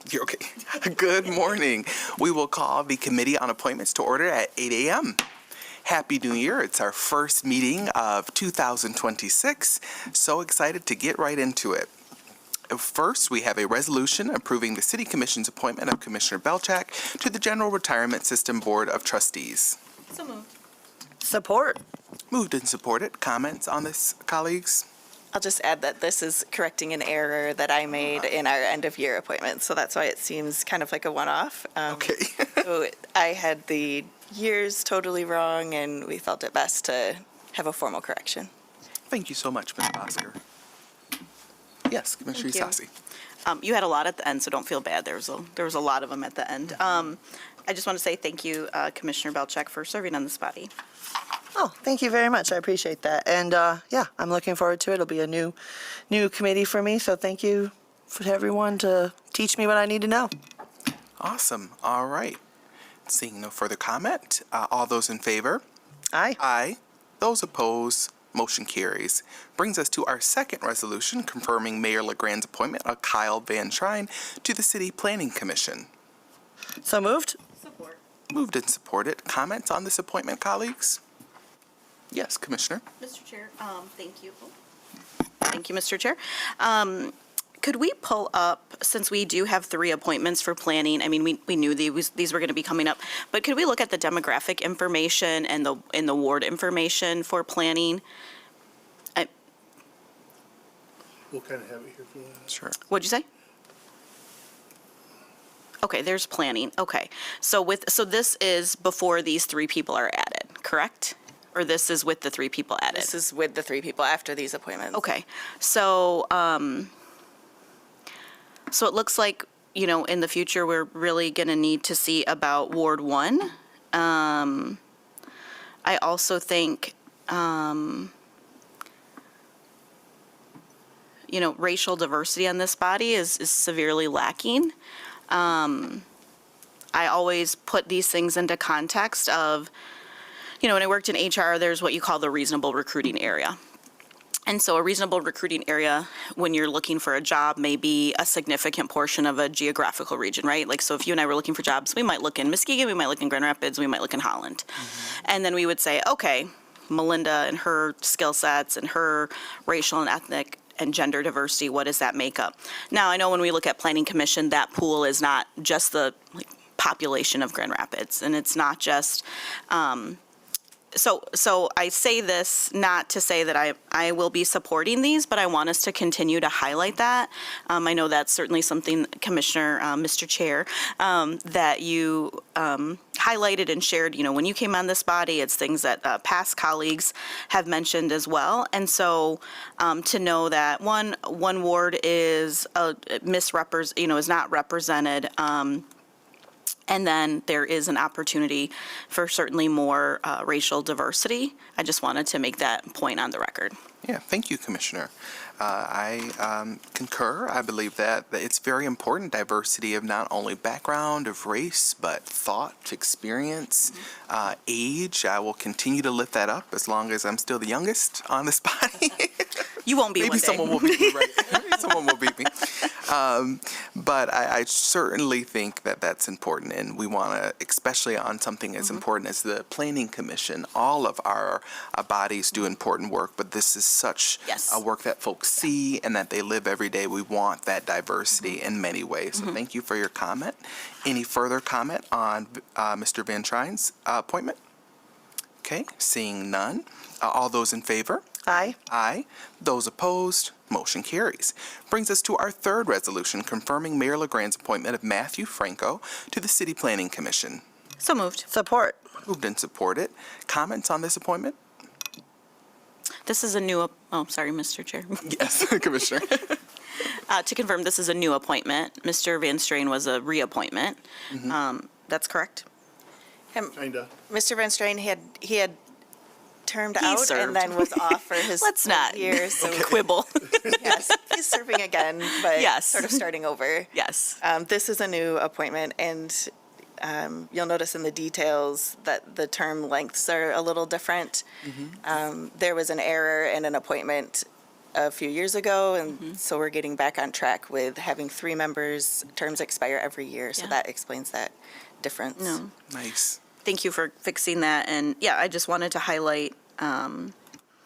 You're okay. Good morning. We will call the Committee on Appointments to order at 8 a.m. Happy New Year. It's our first meeting of 2026. So excited to get right into it. First, we have a resolution approving the City Commission's appointment of Commissioner Belchak to the General Retirement System Board of Trustees. So moved. Support. Moved and supported. Comments on this, colleagues? I'll just add that this is correcting an error that I made in our end-of-year appointment, so that's why it seems kind of like a one-off. Okay. So I had the years totally wrong, and we felt it best to have a formal correction. Thank you so much, Ms. Oscar. Yes, Commissioner Thank you. Isasi. You had a lot at the end, so don't feel bad. There was a lot of them at the end. I just want to say thank you, Commissioner Belchak, for serving on this body. Oh, thank you very much. I appreciate that. And yeah, I'm looking forward to it. It'll be a new committee for me. So thank you for everyone to teach me what I need to know. Awesome. All right. Seeing no further comment, all those in favor? Aye. Aye. Those opposed, motion carries. Brings us to our second resolution confirming Mayor LeGrand's appointment of Kyle Van Shrine to the City Planning Commission. So moved. Support. Moved and supported. Comments on this appointment, colleagues? Yes, Commissioner. Mr. Chair, thank you. Thank you, Mr. Chair. Could we pull up, since we do have 3 appointments for planning, I mean, we knew these were going to be coming up, but could we look at the demographic information and the ward information for planning? We'll kind of have it here for that. Sure. What'd you say? Okay, there's planning. Okay. So this is before these 3 people are added, correct? Or this is with the 3 people added? This is with the 3 people after these appointments. Okay, so, so it looks like, in the future, we're really going to need to see about Ward 1. I also think, racial diversity on this body is severely lacking. I always put these things into context of, when I worked in HR, there's what you call the reasonable recruiting area. And so a reasonable recruiting area, when you're looking for a job, may be a significant portion of a geographical region, right? Like, so if you and I were looking for jobs, we might look in Muskegon, we might look in Grand Rapids, we might look in Holland. And then we would say, okay, Melinda and her skill sets and her racial and ethnic and gender diversity, what does that make up? Now, I know when we look at Planning Commission, that pool is not just the population of Grand Rapids, and it's not just, So I say this not to say that I will be supporting these, but I want us to continue to highlight that. I know that's certainly something, Commissioner, Mr. Chair, that you highlighted and shared, when you came on this body. It's things that past colleagues have mentioned as well. And so to know that one ward is is not represented, and then there is an opportunity for certainly more racial diversity. I just wanted to make that point on the record. Yeah, thank you, Commissioner. I concur. I believe that it's very important, diversity of not only background, of race, but thought, experience, age. I will continue to lift that up as long as I'm still the youngest on this body. You won't be Maybe one day. someone will beat me, right? Maybe someone will beat me. But I certainly think that that's important, and we want to, especially on something as important as the Planning Commission, all of our bodies do important work, but this is such a work that folks see and that they live every day. We want that diversity in many ways. So thank you for your comment. Any further comment on Mr. Van Shrine's appointment? Okay, seeing none. All those in favor? Aye. Aye. Those opposed? Motion carries. Brings us to our third resolution confirming Mayor LeGrand's appointment of Matthew Franco to the City Planning Commission. So moved. Support. Moved and supported. Comments on this appointment? This is a new, sorry, Mr. Chair. Yes, Commissioner. To confirm, this is a new appointment. Mr. Van Strain was a reappointment. That's correct? Kinda. Mr. Van Strain, he had termed He out served. and then was off for his Let's not years. So quibble. yes, he's serving again, but Yes. sort of starting over. Yes. This is a new appointment, and you'll notice in the details that the term lengths are a little different. There was an error in an appointment a few years ago, and so we're getting back on track with having 3 members, terms expire every year, so Yeah. that explains that difference. No. Nice. Thank you for fixing that. And yeah, I just wanted to highlight,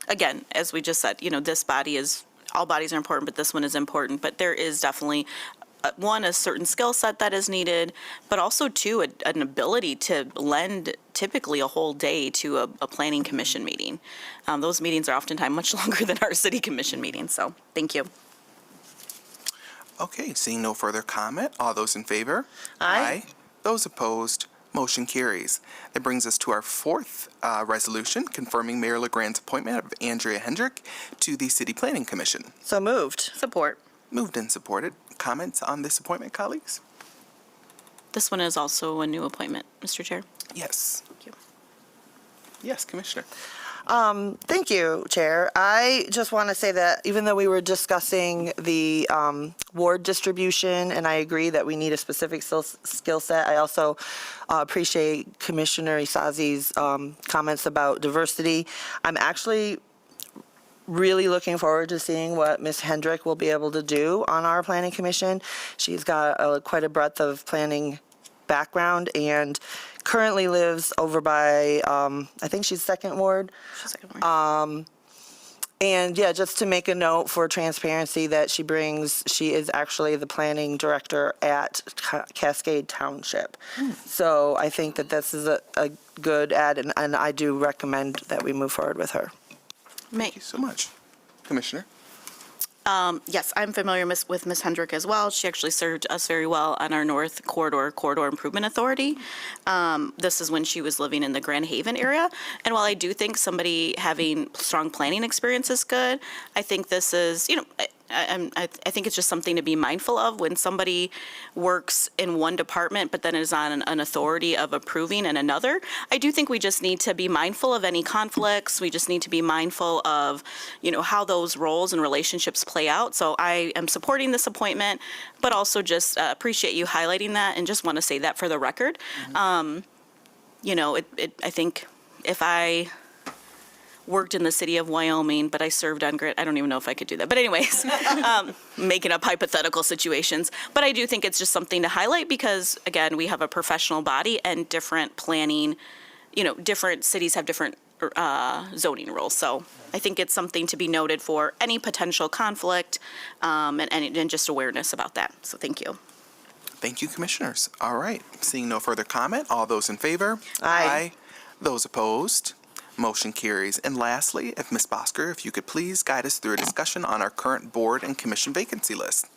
again, as we just said, this body is, all bodies are important, but this one is important. But there is definitely, one, a certain skill set that is needed, but also, two, an ability to lend typically a whole day to a planning commission meeting. Those meetings are oftentimes much longer than our city commission meetings. So thank you. Okay, seeing no further comment, all those in favor? Aye. Those opposed, motion carries. That brings us to our fourth resolution, confirming Mayor LeGrand's appointment of Andrea Hendrick to the City Planning Commission. So moved. Support. Moved and supported. Comments on this appointment, colleagues? This one is also a new appointment, Mr. Chair. Yes. Thank you. Yes, Commissioner. Thank you, Chair. I just want to say that even though we were discussing the ward distribution, and I agree that we need a specific skill set, I also appreciate Commissioner Isazi's comments about diversity. I'm actually really looking forward to seeing what Ms. Hendrick will be able to do on our planning commission. She's got quite a breadth of planning background and currently lives over by, I think she's Second Ward. And yeah, just to make a note for transparency that she brings, she is actually the planning director at Cascade Township. So I think that this is a good add, and I do recommend that we move forward with her. Thank you so much. Commissioner? Yes, I'm familiar with Ms. Hendrick as well. She actually served us very well on our North Corridor Improvement Authority. This is when she was living in the Grand Haven area. And while I do think somebody having strong planning experience is good, I think this is, I think it's just something to be mindful of when somebody works in one department but then is on an authority of approving in another. I do think we just need to be mindful of any conflicts. We just need to be mindful of, how those roles and relationships play out. So I am supporting this appointment, but also just appreciate you highlighting that and just want to say that for the record. I think if I worked in the city of Wyoming, but I served on grid. I don't even know if I could do that. But anyways, making up hypothetical situations. But I do think it's just something to highlight because, again, we have a professional body and different planning, different cities have different zoning rules. So I think it's something to be noted for any potential conflict and just awareness about that. So thank you. Thank you, Commissioners. All right, seeing no further comment, all those in favor? Aye. Those opposed? Motion carries. And lastly, if Ms. Bosker, if you could please guide us through a discussion on our current board and commission vacancy list.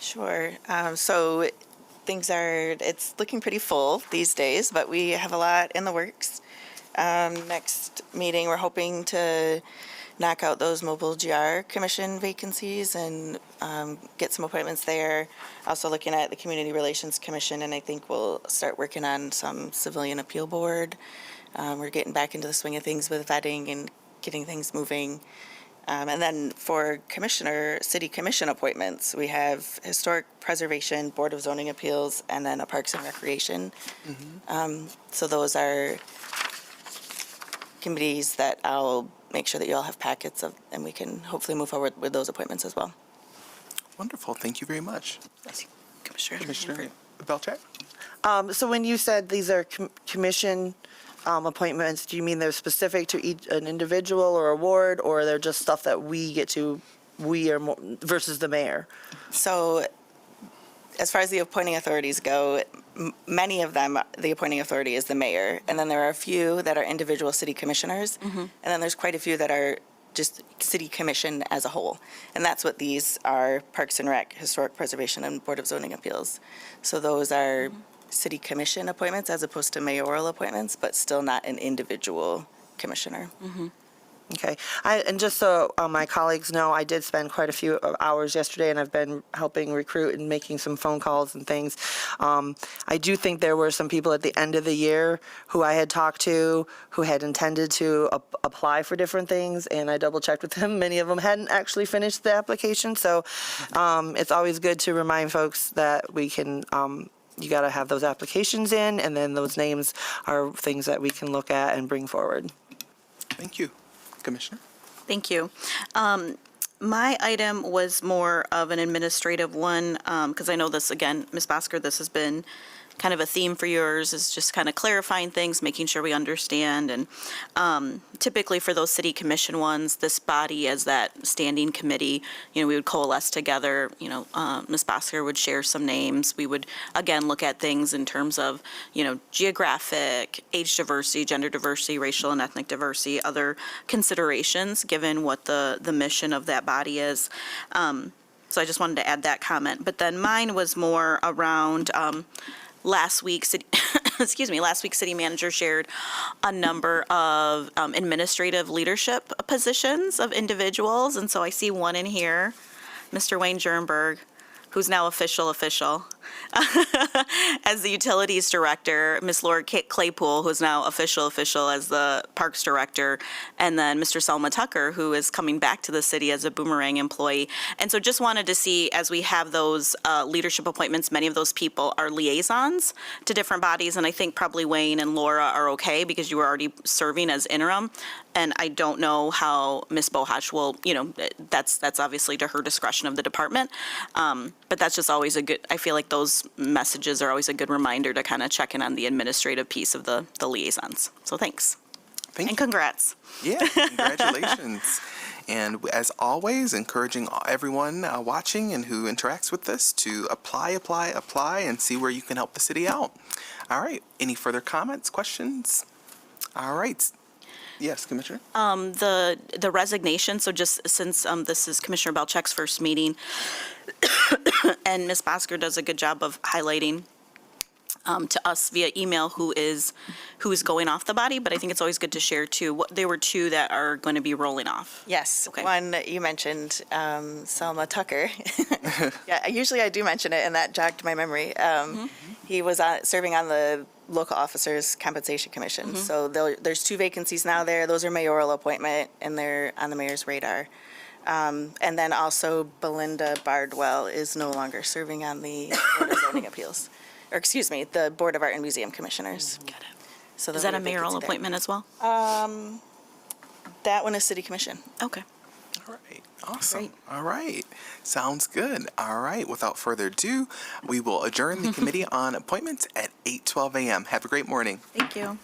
Sure. So it's looking pretty full these days, but we have a lot in the works. Next meeting, we're hoping to knock out those mobile GR commission vacancies and get some appointments there. Also looking at the Community Relations Commission, and I think we'll start working on some civilian appeal board. We're getting back into the swing of things with vetting and getting things moving. And then for city commission appointments, we have Historic Preservation, Board of Zoning Appeals, and then a Parks and Recreation. So those are committees that I'll make sure that you all have packets of, and we can hopefully move forward with those appointments as well. Wonderful. Thank you very much. Commissioner Belcheck? So when you said these are commission appointments, do you mean they're specific to an individual or a ward, or they're just stuff that we are more, versus the mayor? So as far as the appointing authorities go, many of them, the appointing authority is the mayor. And then there are a few that are individual city commissioners. And then there's quite a few that are just city commission as a whole. And that's what these are: Parks and Rec, Historic Preservation, and Board of Zoning Appeals. So those are city commission appointments as opposed to mayoral appointments, but still not an individual commissioner. Okay. And just so my colleagues know, I did spend quite a few hours yesterday, and I've been helping recruit and making some phone calls and things. I do think there were some people at the end of the year who I had talked to who had intended to apply for different things, and I double-checked with them. Many of them hadn't actually finished the application, so it's always good to remind folks that we can you got to have those applications in, and then those names are things that we can look at and bring forward. Thank you. Commissioner? Thank you. My item was more of an administrative one, because I know this, again, Ms. Bosker, this has been kind of a theme for yours, is just kind of clarifying things, making sure we understand. And typically for those city commission ones, this body as that standing committee, we would coalesce together, Ms. Bosker would share some names. We would, again, look at things in terms of, geographic, age diversity, gender diversity, racial and ethnic diversity, other considerations, given what the mission of that body is. So I just wanted to add that comment. But then mine was more around, last week, last week city manager shared a number of administrative leadership positions of individuals. And so I see one in here, Mr. Wayne Jernberg, who's now official, as the utilities director, Ms. Laura Claypool, who's now official as the parks director, and then Mr. Selma Tucker, who is coming back to the city as a Boomerang employee. And so just wanted to see, as we have those leadership appointments, many of those people are liaisons to different bodies, and I think probably Wayne and Laura are okay because you were already serving as interim. And I don't know how Ms. Bohach will, that's obviously to her discretion of the department. But that's just always a good, I feel like those messages are always a good reminder to kind of check in on the administrative piece of the liaisons. So thanks. Thank And you. congrats. Yeah, congratulations. And as always, encouraging everyone watching and who interacts with this to apply, and see where you can help the city out. All right. Any further comments, questions? All right. Yes, Commissioner? The resignation, so just since this is Commissioner Belcheck's first meeting, and Ms. Bosker does a good job of highlighting to us via email who is going off the body, but I think it's always good to share too. There were two that are going to be rolling off. Yes, Okay. one you mentioned, Selma Tucker. Yeah, usually I do mention it, and that jogged my memory. He was serving on the Local Officers Compensation Commission. So there's 2 vacancies now there. Those are mayoral appointment, and they're on the mayor's radar. And then also Belinda Bardwell is no longer serving on the Board of Zoning Appeals. Or excuse me, the Board of Art and Museum Commissioners. Got it. So Is that a mayoral appointment as well? That one is City Commission. Okay. All right. Awesome. Great. All right. Sounds good. All right. Without further ado, we will adjourn the Committee on Appointments at 8:12 a.m. Have a great morning. Thank you.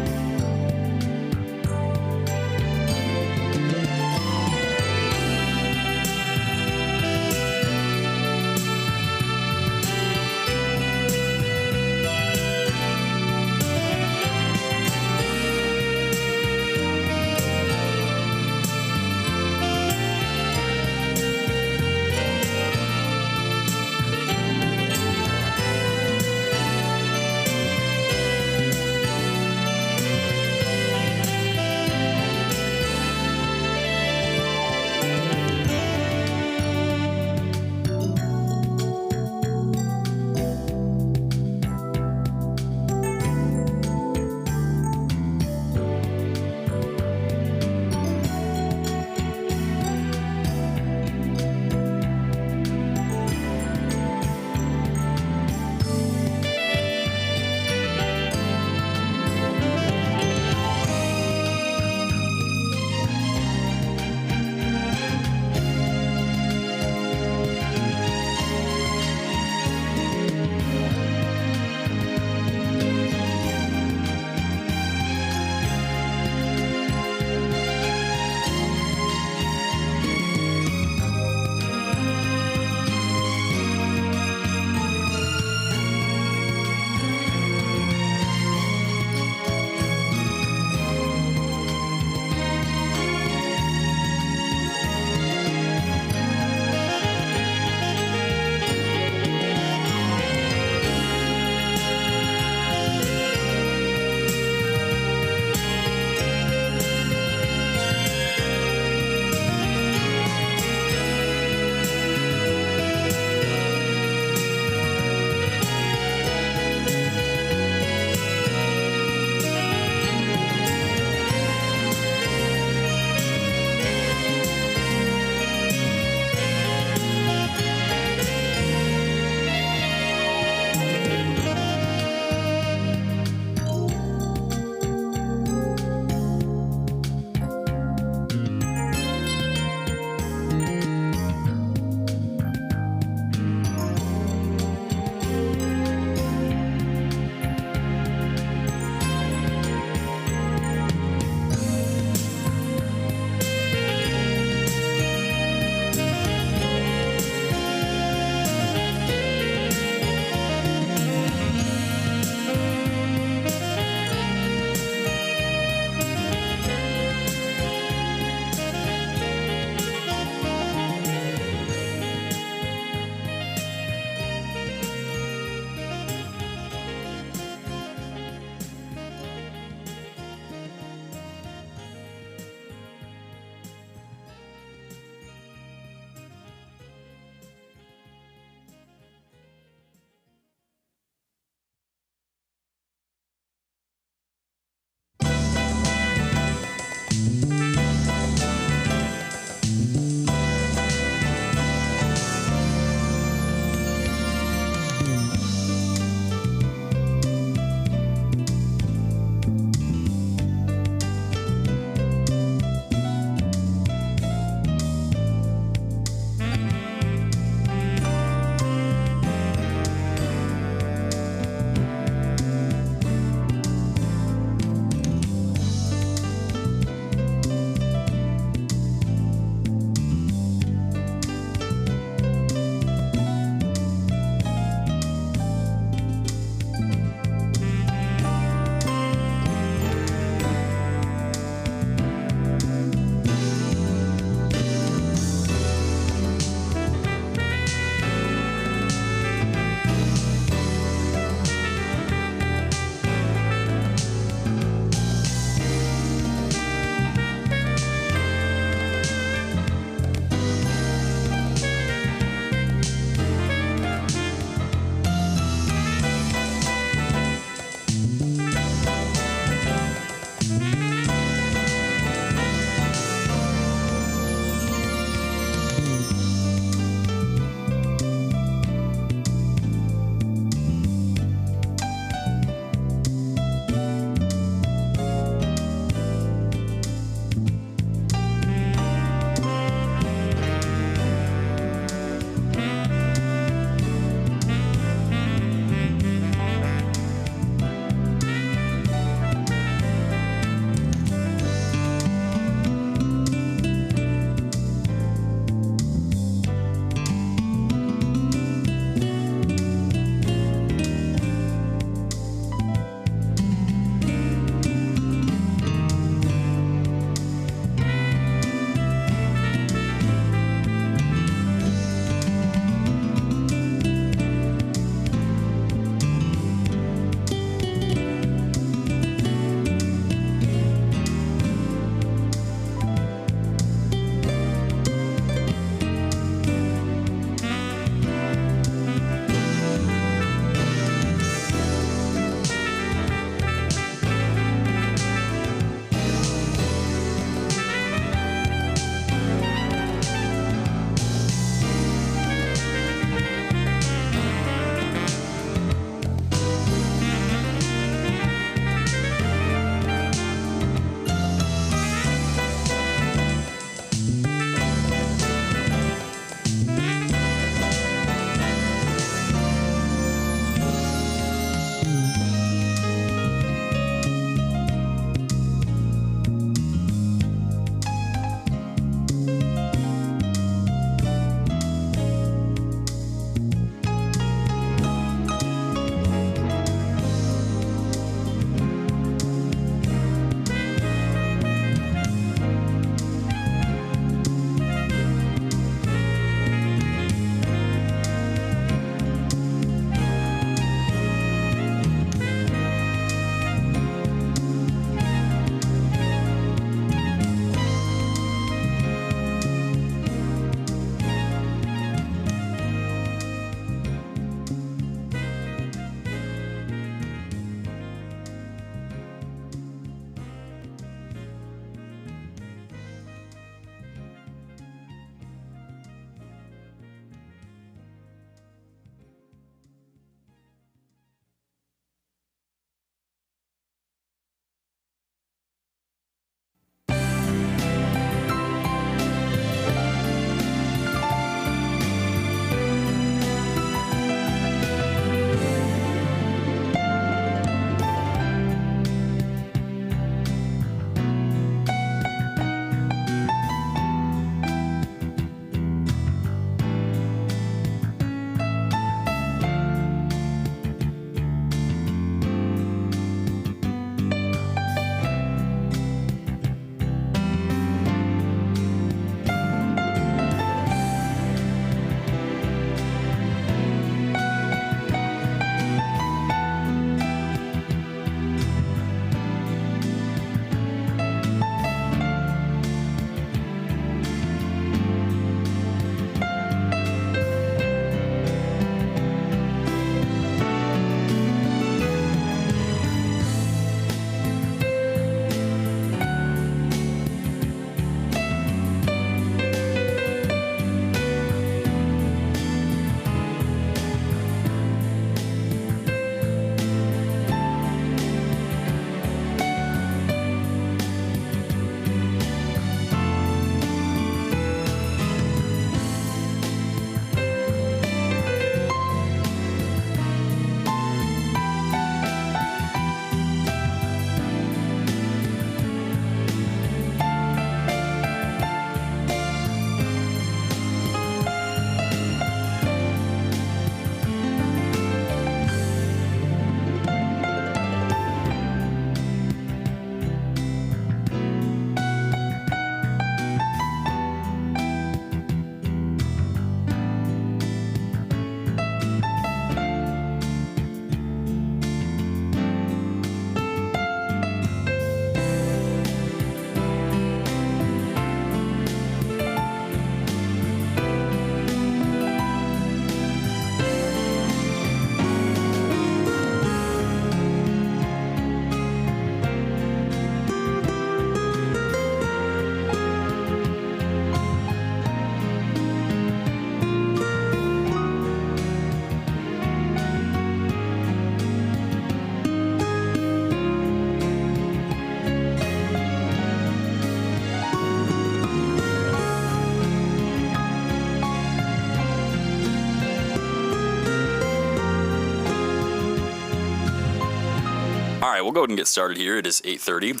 right, we'll go ahead and get started here. It is 8:30.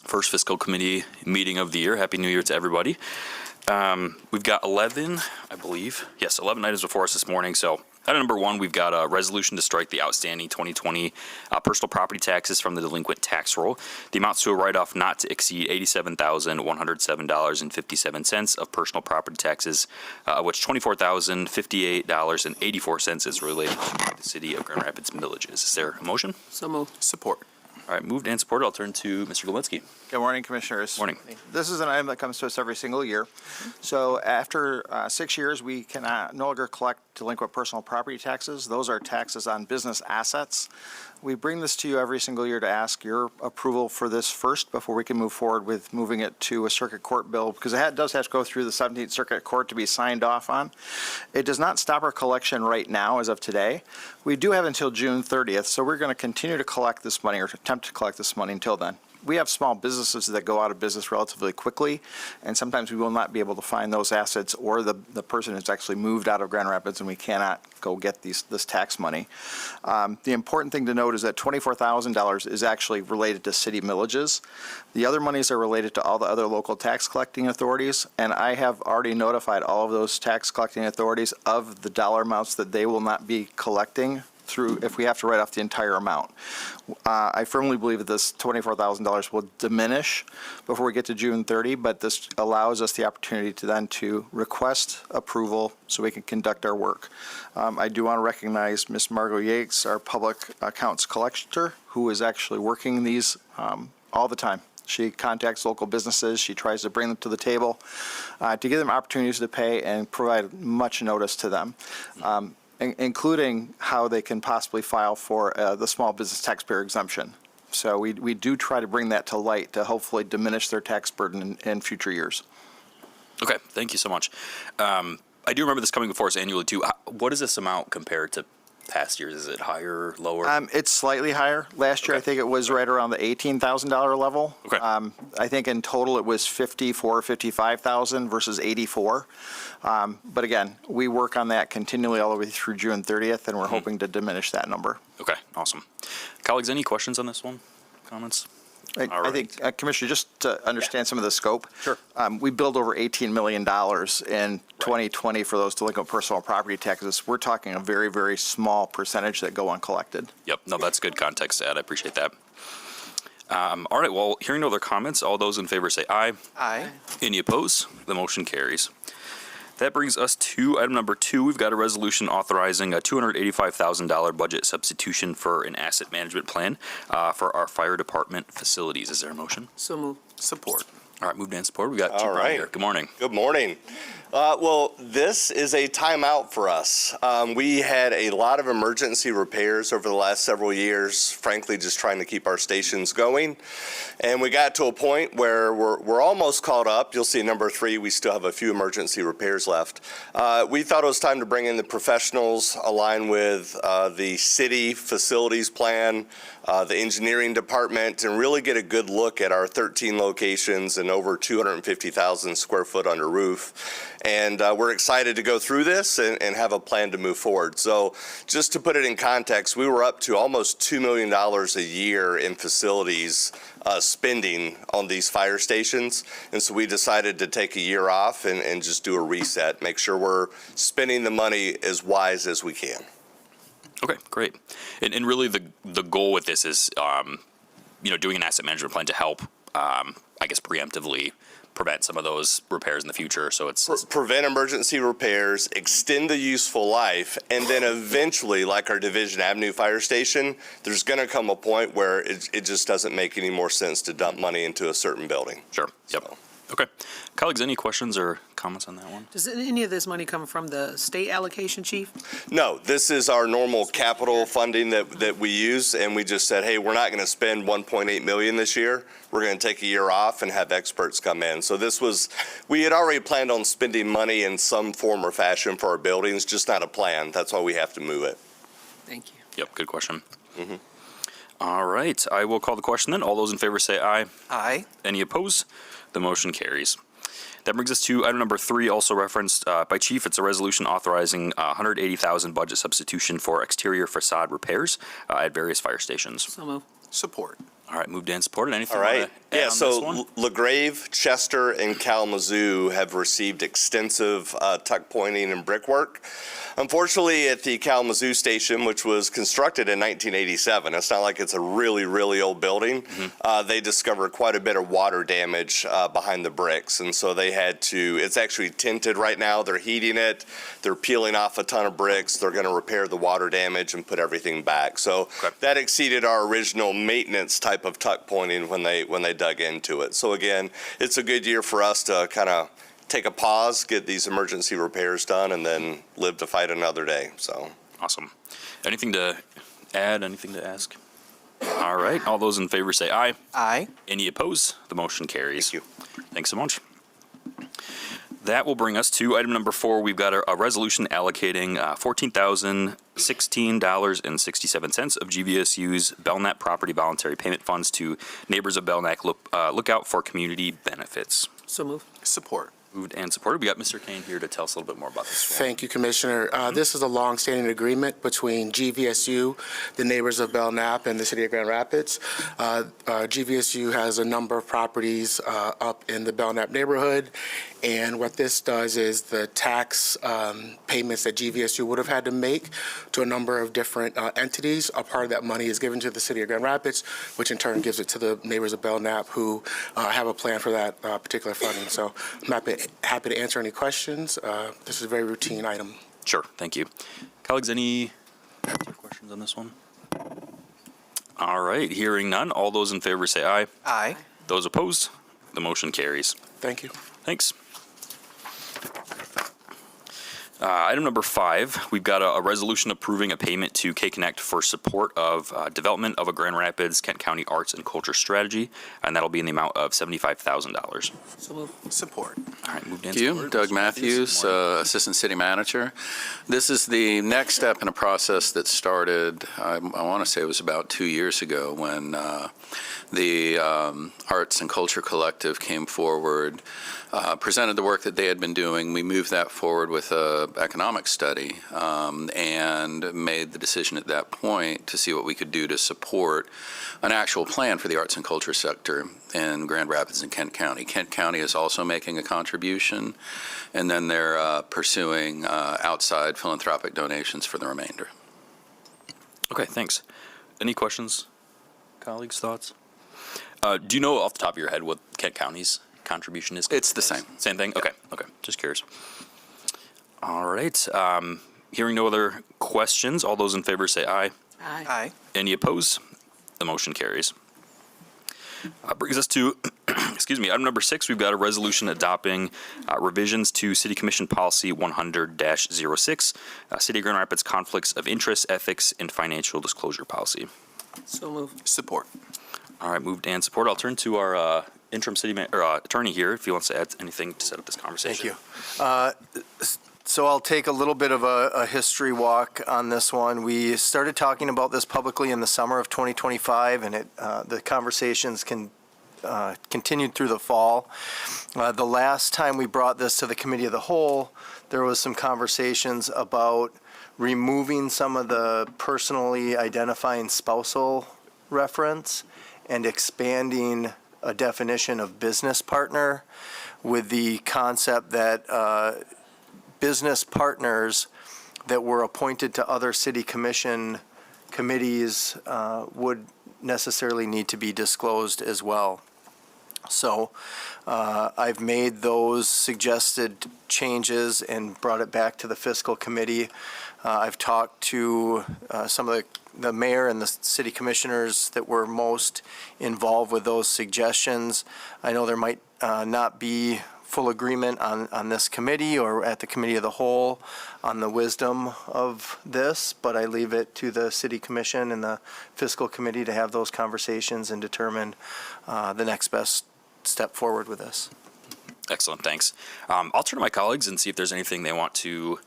First fiscal committee meeting of the year. Happy New Year to everybody. We've got 11 items before us this morning. So item number 1, we've got a resolution to strike the outstanding 2020 personal property taxes from the delinquent tax roll. The amounts to a write-off not to exceed $87,107.57 of personal property taxes, of which $24,058.84 is related to the city of Grand Rapids villages. Is there a motion? So moved. Support. All right, moved and supported. I'll turn to Mr. Golinsky. Good morning, Commissioners. Morning. This is an item that comes to us every single year. So after 6 years, we can no longer collect delinquent personal property taxes. Those are taxes on business assets. We bring this to you every single year to ask your approval for this first before we can move forward with moving it to a circuit court bill, because it does have to go through the 17th Circuit Court to be signed off on. It does not stop our collection right now as of today. We do have until June 30th, so we're going to continue to collect this money or attempt to collect this money until then. We have small businesses that go out of business relatively quickly, and sometimes we will not be able to find those assets or the person who's actually moved out of Grand Rapids, and we cannot go get this tax money. The important thing to note is that $24,000 is actually related to city millages. The other monies are related to all the other local tax collecting authorities, and I have already notified all of those tax collecting authorities of the dollar amounts that they will not be collecting through if we have to write off the entire amount. I firmly believe that this $24,000 will diminish before we get to June 30, but this allows us the opportunity to request approval so we can conduct our work. I do want to recognize Ms. Margot Yates, our public accounts collector, who is actually working these all the time. She contacts local businesses. She tries to bring them to the table to give them opportunities to pay and provide much notice to them. Including how they can possibly file for the small business taxpayer exemption. So we do try to bring that to light to hopefully diminish their tax burden in future years. Okay, thank you so much. I do remember this coming before us annually too. What does this amount compare to past years? Is it higher, lower? It's slightly higher. Last year, Okay. I think it was right around the $18,000 level. Okay. I think in total it was $55,000 versus $84,000. But again, we work on that continually all the way through June 30th, and we're hoping to diminish that number. Okay, awesome. Colleagues, any questions on this one? Comments? All I think, Commissioner, just to understand some of the scope. Sure. We billed over $18 million in 2020 for those delinquent personal property taxes. We're talking a very, very small percentage that go uncollected. Yep, no, that's good context to add. I appreciate that. All right, well, hearing no other comments, all those in favor say aye. Aye. Any opposed? The motion carries. That brings us to item number 2. We've got a resolution authorizing a $285,000 budget substitution for an asset management plan for our fire department facilities. Is there a motion? So moved. Support. All right, moved and supported. We got All Chief Brown right. here. Good morning. Good morning. Well, this is a timeout for us. We had a lot of emergency repairs over the last several years, frankly, just trying to keep our stations going. And we got to a point where we're almost caught up. You'll see number 3, we still have a few emergency repairs left. We thought it was time to bring in the professionals, align with the city facilities plan, the engineering department, and really get a good look at our 13 locations and over 250,000 square foot under roof. And we're excited to go through this and have a plan to move forward. So just to put it in context, we were up to almost $2 million a year in facilities spending on these fire stations. And so we decided to take a year off and just do a reset, make sure we're spending the money as wise as we can. Okay, great. And really the goal with this is, doing an asset management plan to help, I guess, preemptively prevent some of those repairs in the future. So it's Prevent emergency repairs, extend the useful life, and then eventually, like our Division Avenue Fire Station, there's going to come a point where it just doesn't make any more sense to dump money into a certain building. sure. Yep. So. Okay. Colleagues, any questions or comments on that one? Does any of this money come from the state allocation, Chief? No, this is our normal capital funding that we use, and we just said, hey, we're not going to spend $1.8 million this year. We're going to take a year off and have experts come in. So we had already planned on spending money in some form or fashion for our buildings, just not a plan. That's why we have to move it. Thank you. Yep, good question. All right, I will call the question then. All those in favor say aye. Aye. Any opposed? The motion carries. That brings us to item number 3, also referenced by Chief. It's a resolution authorizing $180,000 budget substitution for exterior facade repairs at various fire stations. So moved. Support. All right, moved and supported. Anything All you right. want to add Yeah, on this so one? LaGrave, Chester, and Kalamazoo have received extensive tuck pointing and brickwork. Unfortunately, at the Kalamazoo station, which was constructed in 1987, it's not like it's a really, really old building, they discovered quite a bit of water damage behind the bricks. And so they had to, it's actually tinted right now. They're heating it. They're peeling off a ton of bricks. They're going to repair the water damage and put everything back. So Okay. that exceeded our original maintenance type of tuck pointing when they dug into it. So again, it's a good year for us to kind of take a pause, get these emergency repairs done, and then live to fight another day. So Awesome. Anything to add? Anything to ask? All right. All those in favor say aye. Aye. Any opposed? The motion carries. Thank you. Thanks so much. That will bring us to item number 4. We've got a resolution allocating $14,016.67 of GVSU's Belknap Property Voluntary Payment Funds to Neighbors of Belknap Lookout for Community Benefits. So move. Support. Moved and supported. We got Mr. Kane here to tell us a little bit more about this one. Thank you, Commissioner. This is a long-standing agreement between GVSU, the Neighbors of Belknap, and the City of Grand Rapids. GVSU has a number of properties up in the Belknap neighborhood, and what this does is the tax payments that GVSU would have had to make to a number of different entities, a part of that money is given to the City of Grand Rapids, which in turn gives it to the Neighbors of Belknap, who have a plan for that particular funding. So I'm happy to answer any questions. This is a very routine item. Sure. Thank you. Colleagues, any questions on this one? All right. Hearing none. All those in favor say aye. Aye. Those opposed? The motion carries. Thank you. Thanks. Item number 5, we've got a resolution approving a payment to K-Connect for support of development of a Grand Rapids, Kent County arts and culture strategy, and that'll be in the amount of $75,000. So move. Support. All right, moved and Thank you. supported. Doug Mr. Matthews, Morning. Assistant City Manager. This is the next step in a process that started, I want to say it was about 2 years ago, when the Arts and Culture Collective came forward, presented the work that they had been doing. We moved that forward with an economic study and made the decision at that point to see what we could do to support an actual plan for the arts and culture sector in Grand Rapids and Kent County. Kent County is also making a contribution, and then they're pursuing outside philanthropic donations for the remainder. Okay, thanks. Any questions, colleagues, thoughts? Do you know off the top of your head what Kent County's contribution is? It's the same. Same thing? Okay, just curious. All right, hearing no other questions, all those in favor say aye. Aye. Aye. Any opposed? The motion carries. Brings us to, excuse me, item number 6. We've got a resolution adopting revisions to City Commission Policy 100-06, City of Grand Rapids Conflicts of Interest, Ethics, and Financial Disclosure Policy. So move. Support. All right, moved and supported. I'll turn to our interim attorney here if he wants to add anything to set up this conversation. Thank you. So I'll take a little bit of a history walk on this one. We started talking about this publicly in the summer of 2025, and the conversations continued through the fall. The last time we brought this to the Committee of the Whole, there was some conversations about removing some of the personally identifying spousal reference and expanding a definition of business partner with the concept that business partners that were appointed to other city commission committees would necessarily need to be disclosed as well. So I've made those suggested changes and brought it back to the fiscal committee. I've talked to some of the mayor and the city commissioners that were most involved with those suggestions. I know there might not be full agreement on this committee or at the Committee of the Whole on the wisdom of this, but I leave it to the City Commission and the Fiscal Committee to have those conversations and determine the next best step forward with this. Excellent, thanks. I'll turn to my colleagues and see if there's anything they want to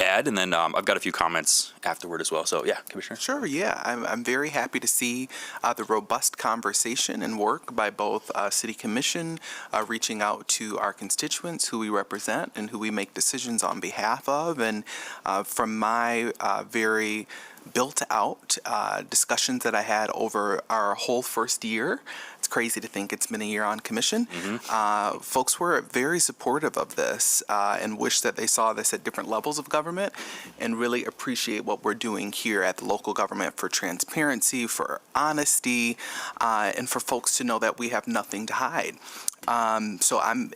add, and then I've got a few comments afterward as well. So, yeah, Commissioner. Sure, yeah. I'm very happy to see the robust conversation and work by both City Commission reaching out to our constituents who we represent and who we make decisions on behalf of. And from my very built out. Discussions that I had over our whole first year. It's crazy to think it's been a year on commission. Folks were very supportive of this and wish that they saw this at different levels of government and really appreciate what we're doing here at the local government for transparency, for honesty, and for folks to know that we have nothing to hide. So I'm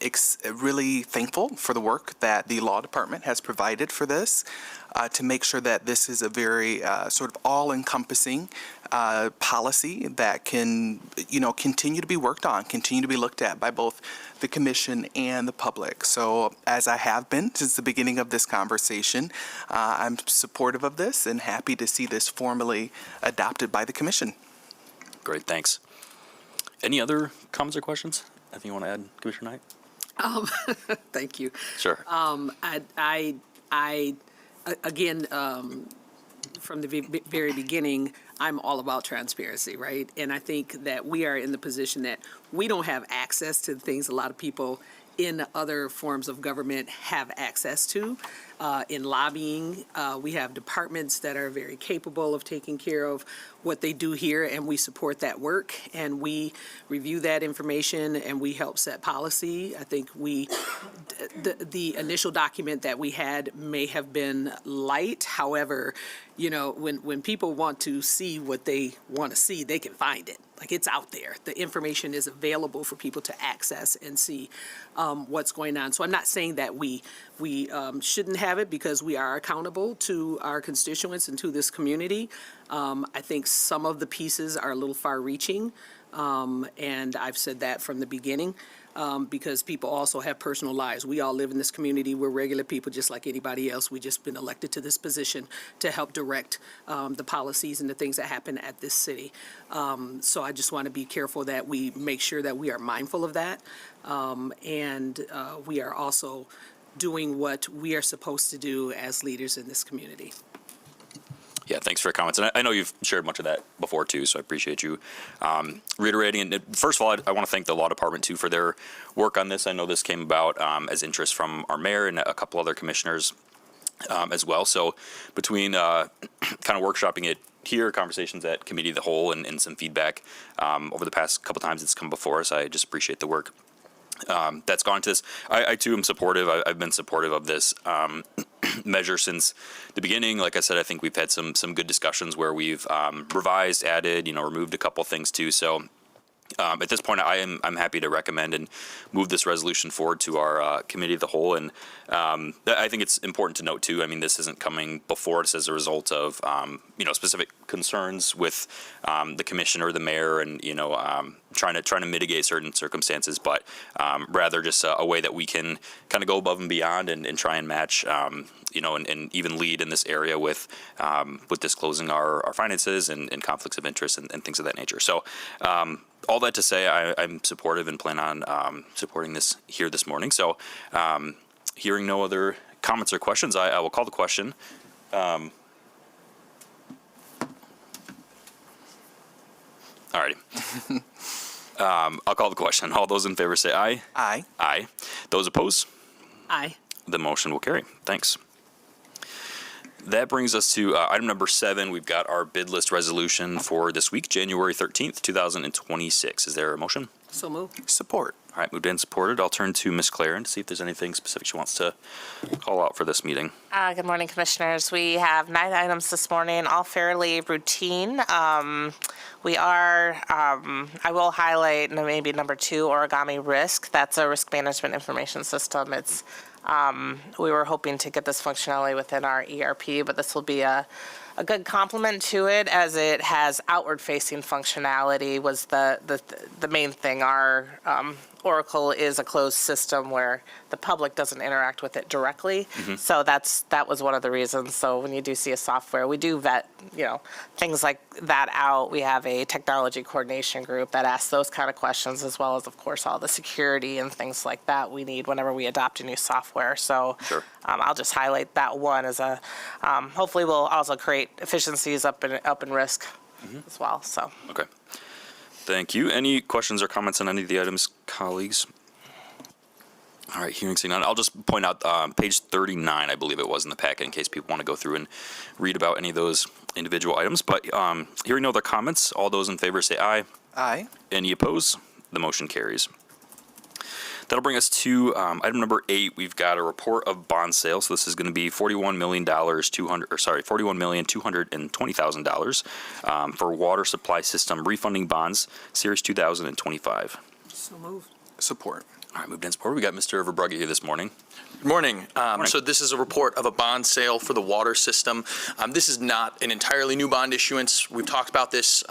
really thankful for the work that the law department has provided for this to make sure that this is a very sort of all-encompassing policy that can, continue to be worked on, continue to be looked at by both the commission and the public. So as I have been since the beginning of this conversation, I'm supportive of this and happy to see this formally adopted by the commission. Great, thanks. Any other comments or questions? Anything you want to add, Commissioner Knight? Thank you. Sure. Again, from the very beginning, I'm all about transparency, right? And I think that we are in the position that we don't have access to things a lot of people in other forms of government have access to. In lobbying, we have departments that are very capable of taking care of what they do here, and we support that work, and we review that information, and we help set policy. I think the initial document that we had may have been light. However, when people want to see what they want to see, they can find it. Like, it's out there. The information is available for people to access and see what's going on. So I'm not saying that we shouldn't have it, because we are accountable to our constituents and to this community. I think some of the pieces are a little far-reaching, and I've said that from the beginning, because people also have personal lives. We all live in this community. We're regular people just like anybody else. We've just been elected to this position to help direct the policies and the things that happen at this city. So I just want to be careful that we make sure that we are mindful of that, and we are also doing what we are supposed to do as leaders in this community. Yeah, thanks for your comments. And I know you've shared much of that before, too, so I appreciate you reiterating. And first of all, I want to thank the law department, too, for their work on this. I know this came about as interest from our mayor and a couple other commissioners as well. So between kind of workshopping it here, conversations at committee of the whole, and some feedback over the past couple times it's come before us, I just appreciate the work that's gone into this. I too am supportive. I've been supportive of this measure since the beginning. Like I said, I think we've had some good discussions where we've revised, added, removed a couple things too. So at this point, I'm happy to recommend and move this resolution forward to our committee of the whole. And I think it's important to note too. I mean, this isn't coming before us as a result of specific concerns with the commission or the mayor, and trying to mitigate certain circumstances, but rather just a way that we can kind of go above and beyond and try and match, and even lead in this area with disclosing our finances and conflicts of interest and things of that nature. So. All that to say, I'm supportive and plan on supporting this here this morning. So, hearing no other comments or questions, I will call the question. Alrighty. I'll call the question. All those in favor say aye. Aye. Aye. Those opposed? Aye. The motion will carry. Thanks. That brings us to item number 7. We've got our bid list resolution for this week, January 13th, 2026. Is there a motion? So moved. Support. All right, moved and supported. I'll turn to Ms. Claren to see if there's anything specific she wants to call out for this meeting. Good morning, Commissioners. We have 9 items this morning, all fairly routine. I will highlight maybe number 2, Origami Risk. That's a risk management information system. We were hoping to get this functionality within our ERP, but this will be a good complement to it, as it has outward-facing functionality was the main thing. Our Oracle is a closed system where the public doesn't interact with it directly. So that was one of the reasons. So when you do see a software, we do vet, things like that out. We have a technology coordination group that asks those kind of questions, as well as, of course, all the security and things like that we need whenever we adopt a new software. So Sure. I'll just highlight that one as a, hopefully we'll also create efficiencies up in risk as well. So. Okay. Thank you. Any questions or comments on any of the items, colleagues? All right, hearing seen none. I'll just point out page 39, I believe it was in the packet, in case people want to go through and read about any of those individual items. But hearing no other comments, all those in favor say aye. Aye. Any opposed? The motion carries. That'll bring us to item number 8. We've got a report of bond sales. So this is going to be $41,220,000 for water supply system refunding bonds, Series 2025. So moved. Support. All right, moved and supported. We got Mr. Verbrugge here this morning. Good morning. So this is a report of a bond sale for the water system. This is not an entirely new bond issuance. We've talked about this.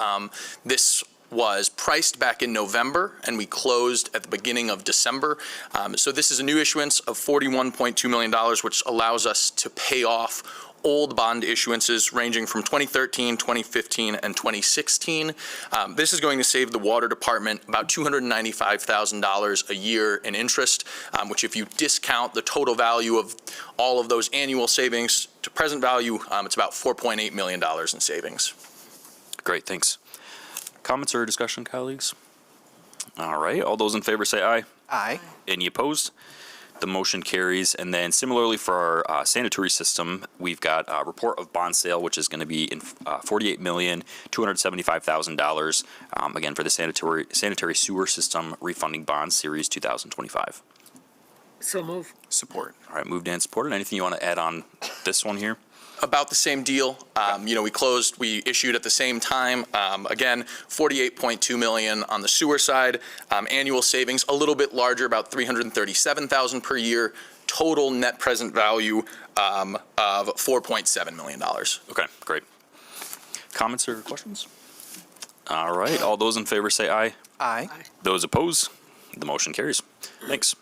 This was priced back in November, and we closed at the beginning of December. So this is a new issuance of $41.2 million, which allows us to pay off old bond issuances ranging from 2013, 2015, and 2016. This is going to save the water department about $295,000 a year in interest, which if you discount the total value of all of those annual savings to present value, it's about $4.8 million in savings. Great, thanks. Comments or discussion, colleagues? All right, all those in favor say aye. Aye. Any opposed? The motion carries. And then similarly for our sanitary system, we've got a report of bond sale, which is going to be in $48,275,000, again, for the sanitary sewer system refunding bonds, Series 2025. So moved. Support. All right, moved and supported. Anything you want to add on this one here? About the same deal. We issued at the same time. Again, $48.2 million on the sewer side. Annual savings a little bit larger, about $337,000 per year. Total net present value of $4.7 million. Okay, great. Comments or questions? All right, all those in favor say aye. Aye. Those opposed? The motion carries. Thanks.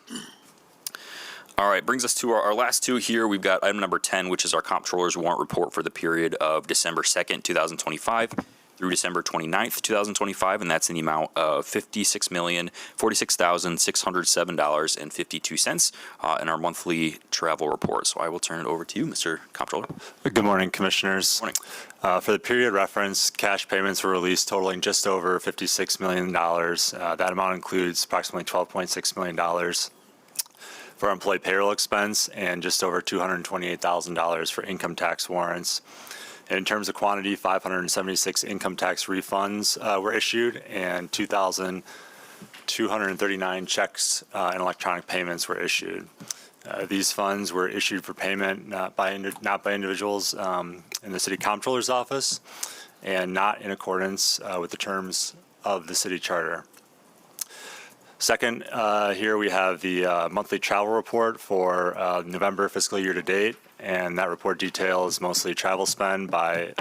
All right, brings us to our last two here. We've got item number 10, which is our comptroller's warrant report for the period of December 2nd, 2025 through December 29th, 2025, and that's in the amount of $56,046,607.52 in our monthly travel report. So I will turn it over to you, Mr. Comptroller. Good morning, Commissioners. Morning. For the period reference, cash payments were released totaling just over $56 million. That amount includes approximately $12.6 million for employee payroll expense and just over $228,000 for income tax warrants. In terms of quantity, 576 income tax refunds were issued and 2,239 checks and electronic payments were issued. These funds were issued for payment not by individuals in the City Comptroller's office and not in accordance with the terms of the city charter. Second, here we have the monthly travel report for November fiscal year to date, and that report details mostly travel spend by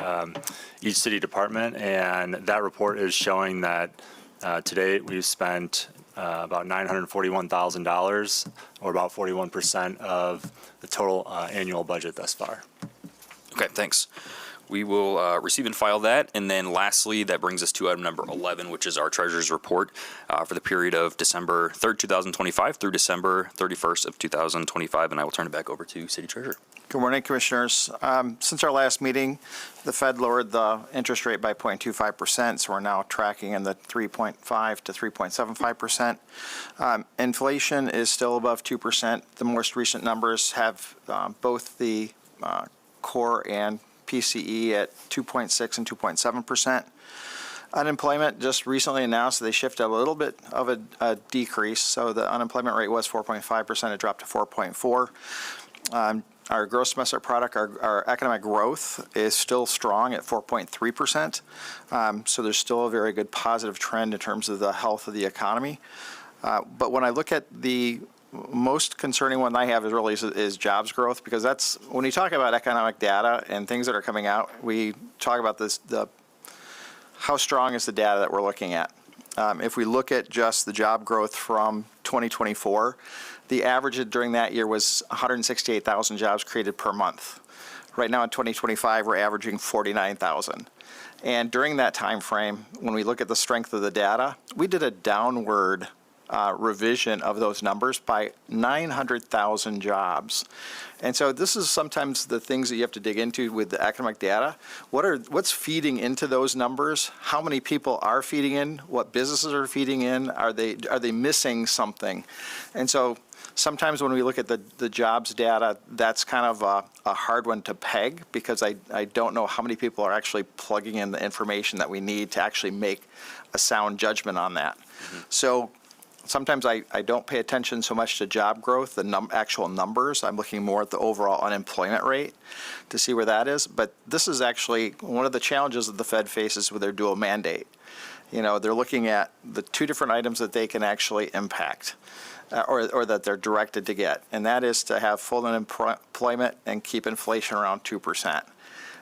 each city department, and that report is showing that to date we've spent about $941,000, or about 41% of the total annual budget thus far. Okay, thanks. We will receive and file that. And then lastly, that brings us to item number 11, which is our treasurer's report for the period of December 3rd, 2025 through December 31st of 2025. And I will turn it back over to City Treasurer. Good morning, Commissioners. Since our last meeting, the Fed lowered the interest rate by 0.25%, so we're now tracking in the 3.5 to 3.75%. Inflation is still above 2%. The most recent numbers have both the core and PCE at 2.6 and 2.7%. Unemployment just recently announced they shifted a little bit of a decrease. So the unemployment rate was 4.5%. It dropped to 4.4. Our gross domestic product, our economic growth is still strong at 4.3%. So there's still a very good positive trend in terms of the health of the economy. But when I look at the most concerning one I have is jobs growth, because that's when you talk about economic data and things that are coming out, we talk about how strong is the data that we're looking at. If we look at just the job growth from 2024, the average during that year was 168,000 jobs created per month. Right now in 2025, we're averaging 49,000. And during that time frame, when we look at the strength of the data, we did a downward revision of those numbers by 900,000 jobs. And so this is sometimes the things that you have to dig into with the economic data. What's feeding into those numbers? How many people are feeding in? What businesses are feeding in? Are they missing something? And so Sometimes when we look at the jobs data, that's kind of a hard one to peg because I don't know how many people are actually plugging in the information that we need to actually make a sound judgment on that. So sometimes I don't pay attention so much to job growth, the actual numbers. I'm looking more at the overall unemployment rate to see where that is. But this is actually one of the challenges that the Fed faces with their dual mandate. You know, they're looking at the two different items that they can actually impact or that they're directed to get, and that is to have full employment and keep inflation around 2%.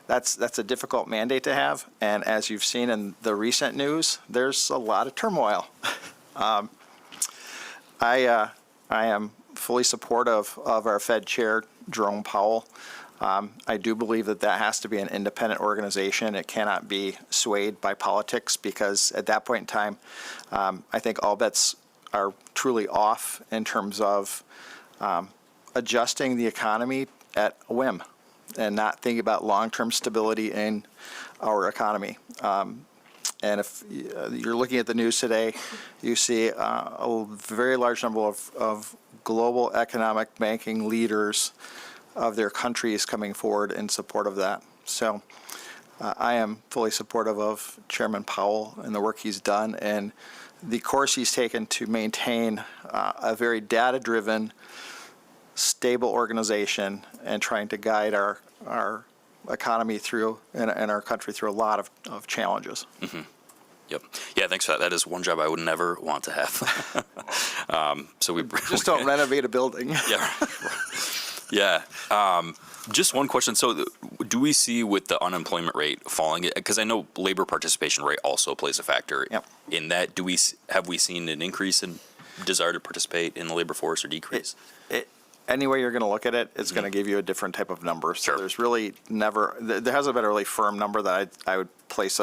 That's a difficult mandate to have, and as you've seen in the recent news, there's a lot of turmoil. I am fully supportive of our Fed Chair, Jerome Powell. I do believe that has to be an independent organization. It cannot be swayed by politics because at that point in time, I think all bets are truly off in terms of adjusting the economy at a whim and not thinking about long-term stability in our economy. And if you're looking at the news today, you see a very large number of global economic banking leaders of their countries coming forward in support of that. So I am fully supportive of Chairman Powell and the work he's done and the course he's taken to maintain a very data-driven, stable organization and trying to guide our economy through and our country through a lot of challenges. Yep. Yeah, thanks for that. That is one job I would never want to have. So we just don't renovate a building. Yeah. Just one question. So do we see with the unemployment rate falling, because I know labor participation rate also plays a factor in that, have we seen an increase in desire to participate in the labor force or decrease? Any way you're going to look at it, it's going to give you a different type of number. So there's really never, there hasn't been a really firm number that I would place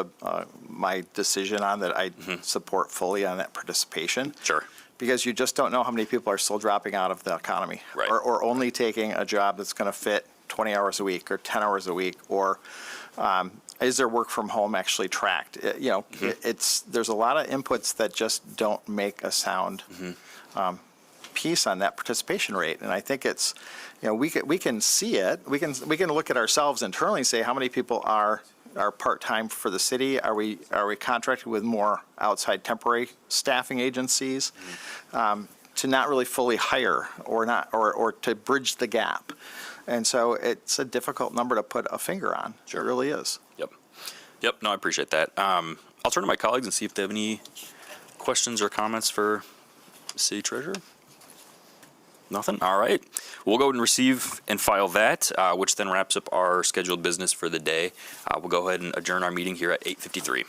my decision on that I support fully on that participation. Sure. Because you just don't know how many people are still dropping out of the economy or only taking a job that's going to fit 20 hours a week or 10 hours a week, or is their work from home actually tracked? There's a lot of inputs that just don't make a sound piece on that participation rate. And I think it's, we can see it. We can look at ourselves internally and say how many people are part-time for the city. Are we contracted with more outside temporary staffing agencies to not really fully hire or to bridge the gap? And so it's a difficult number to put a finger on. Sure. It really is. Yep. No, I appreciate that. I'll turn to my colleagues and see if they have any questions or comments for City Treasurer. Nothing? All right. We'll go and receive and file that, which then wraps up our scheduled business for the day. We'll go ahead and adjourn our meeting here at 8:53.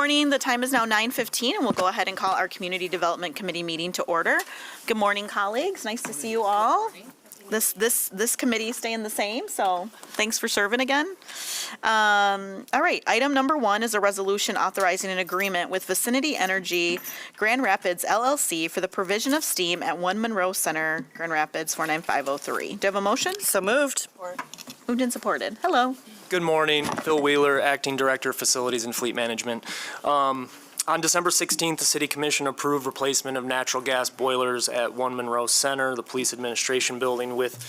morning. The time is now 9:15, and we'll go ahead and call our Community Development Committee meeting to order. Good morning, colleagues. Nice to see you all. This committee is staying the same, so thanks for serving again. All right, item number 1 is a resolution authorizing an agreement with Vicinity Energy Grand Rapids LLC for the provision of steam at 1 Monroe Center, Grand Rapids 49503. Do you have a motion? So moved. Moved and supported. Hello. Good morning, Phil Wheeler, Acting Director of Facilities and Fleet Management. On December 16th, the City Commission approved replacement of natural gas boilers at 1 Monroe Center, the Police Administration Building, with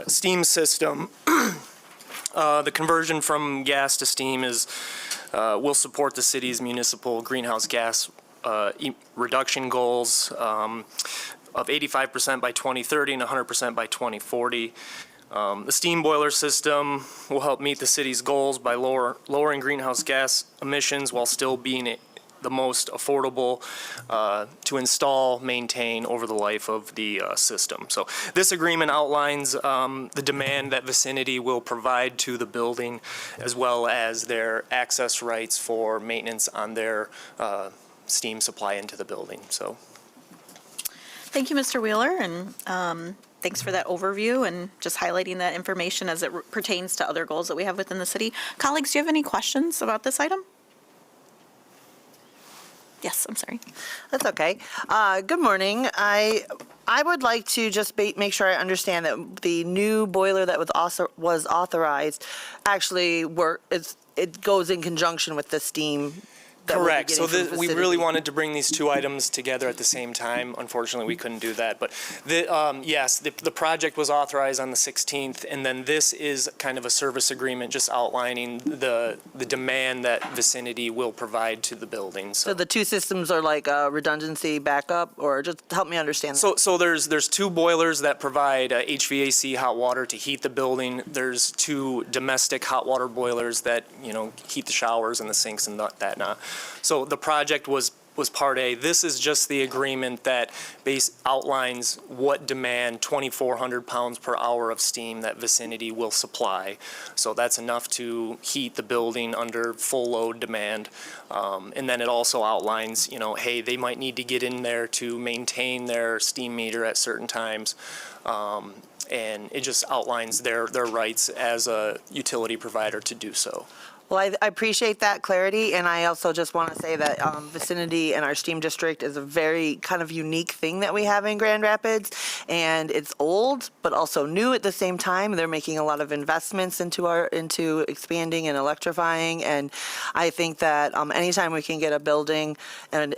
steam system. The conversion from gas to steam will support the city's municipal greenhouse gas reduction goals of 85% by 2030 and 100% by 2040. The steam boiler system will help meet the city's goals by lowering greenhouse gas emissions while still being the most affordable to install, maintain over the life of the system. So this agreement outlines the demand that Vicinity will provide to the building, as well as their access rights for maintenance on their steam supply into the building. So, Thank you, Mr. Wheeler, and thanks for that overview and just highlighting that information as it pertains to other goals that we have within the city. Colleagues, do you have any questions about this item? Yes, I'm sorry. That's okay. Good morning. I would like to just make sure I understand that the new boiler that was authorized actually it goes in conjunction with the steam. correct. So we really wanted to bring these two items together at the same time. Unfortunately, we couldn't do that. But yes, the project was authorized on the 16th, and then this is kind of a service agreement just outlining the demand that Vicinity will provide to the building. So the two systems are like a redundancy backup, or just help me understand that. So there's two boilers that provide HVAC hot water to heat the building. There's two domestic hot water boilers that heat the showers and the sinks and that. So the project was Part A. This is just the agreement that outlines what demand 2,400 pounds per hour of steam that Vicinity will supply. So that's enough to heat the building under full load demand. And then it also outlines, hey, they might need to get in there to maintain their steam meter at certain times. And it just outlines their rights as a utility provider to do so. Well, I appreciate that clarity, and I also just want to say that Vicinity and our steam district is a very kind of unique thing that we have in Grand Rapids, and it's old but also new at the same time. They're making a lot of investments into expanding and electrifying, and I think that anytime we can get a building and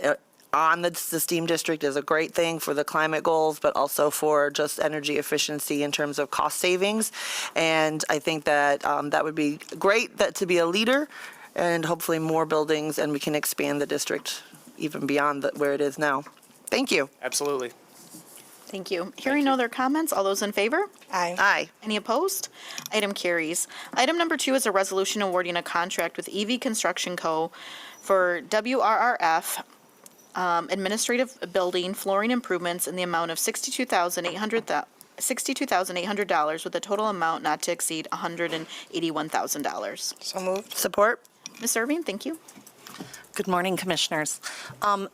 on the steam district is a great thing for the climate goals, but also for just energy efficiency in terms of cost savings. And I think that that would be great to be a leader, and hopefully more buildings, and we can expand the district even beyond where it is now. Thank you. Absolutely. Thank you. Hearing no other comments, all those in favor? Aye. Aye. Any opposed? Item carries. Item number 2 is a resolution awarding a contract with EV Construction Co. for WRRF administrative building flooring improvements in the amount of $62,800 with a total amount not to exceed $181,000. So moved. Support. Ms. Irving, thank you. Good morning, Commissioners.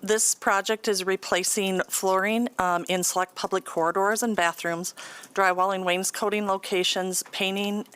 This project is replacing flooring in select public corridors and bathrooms, drywalling, wainscoting locations, painting,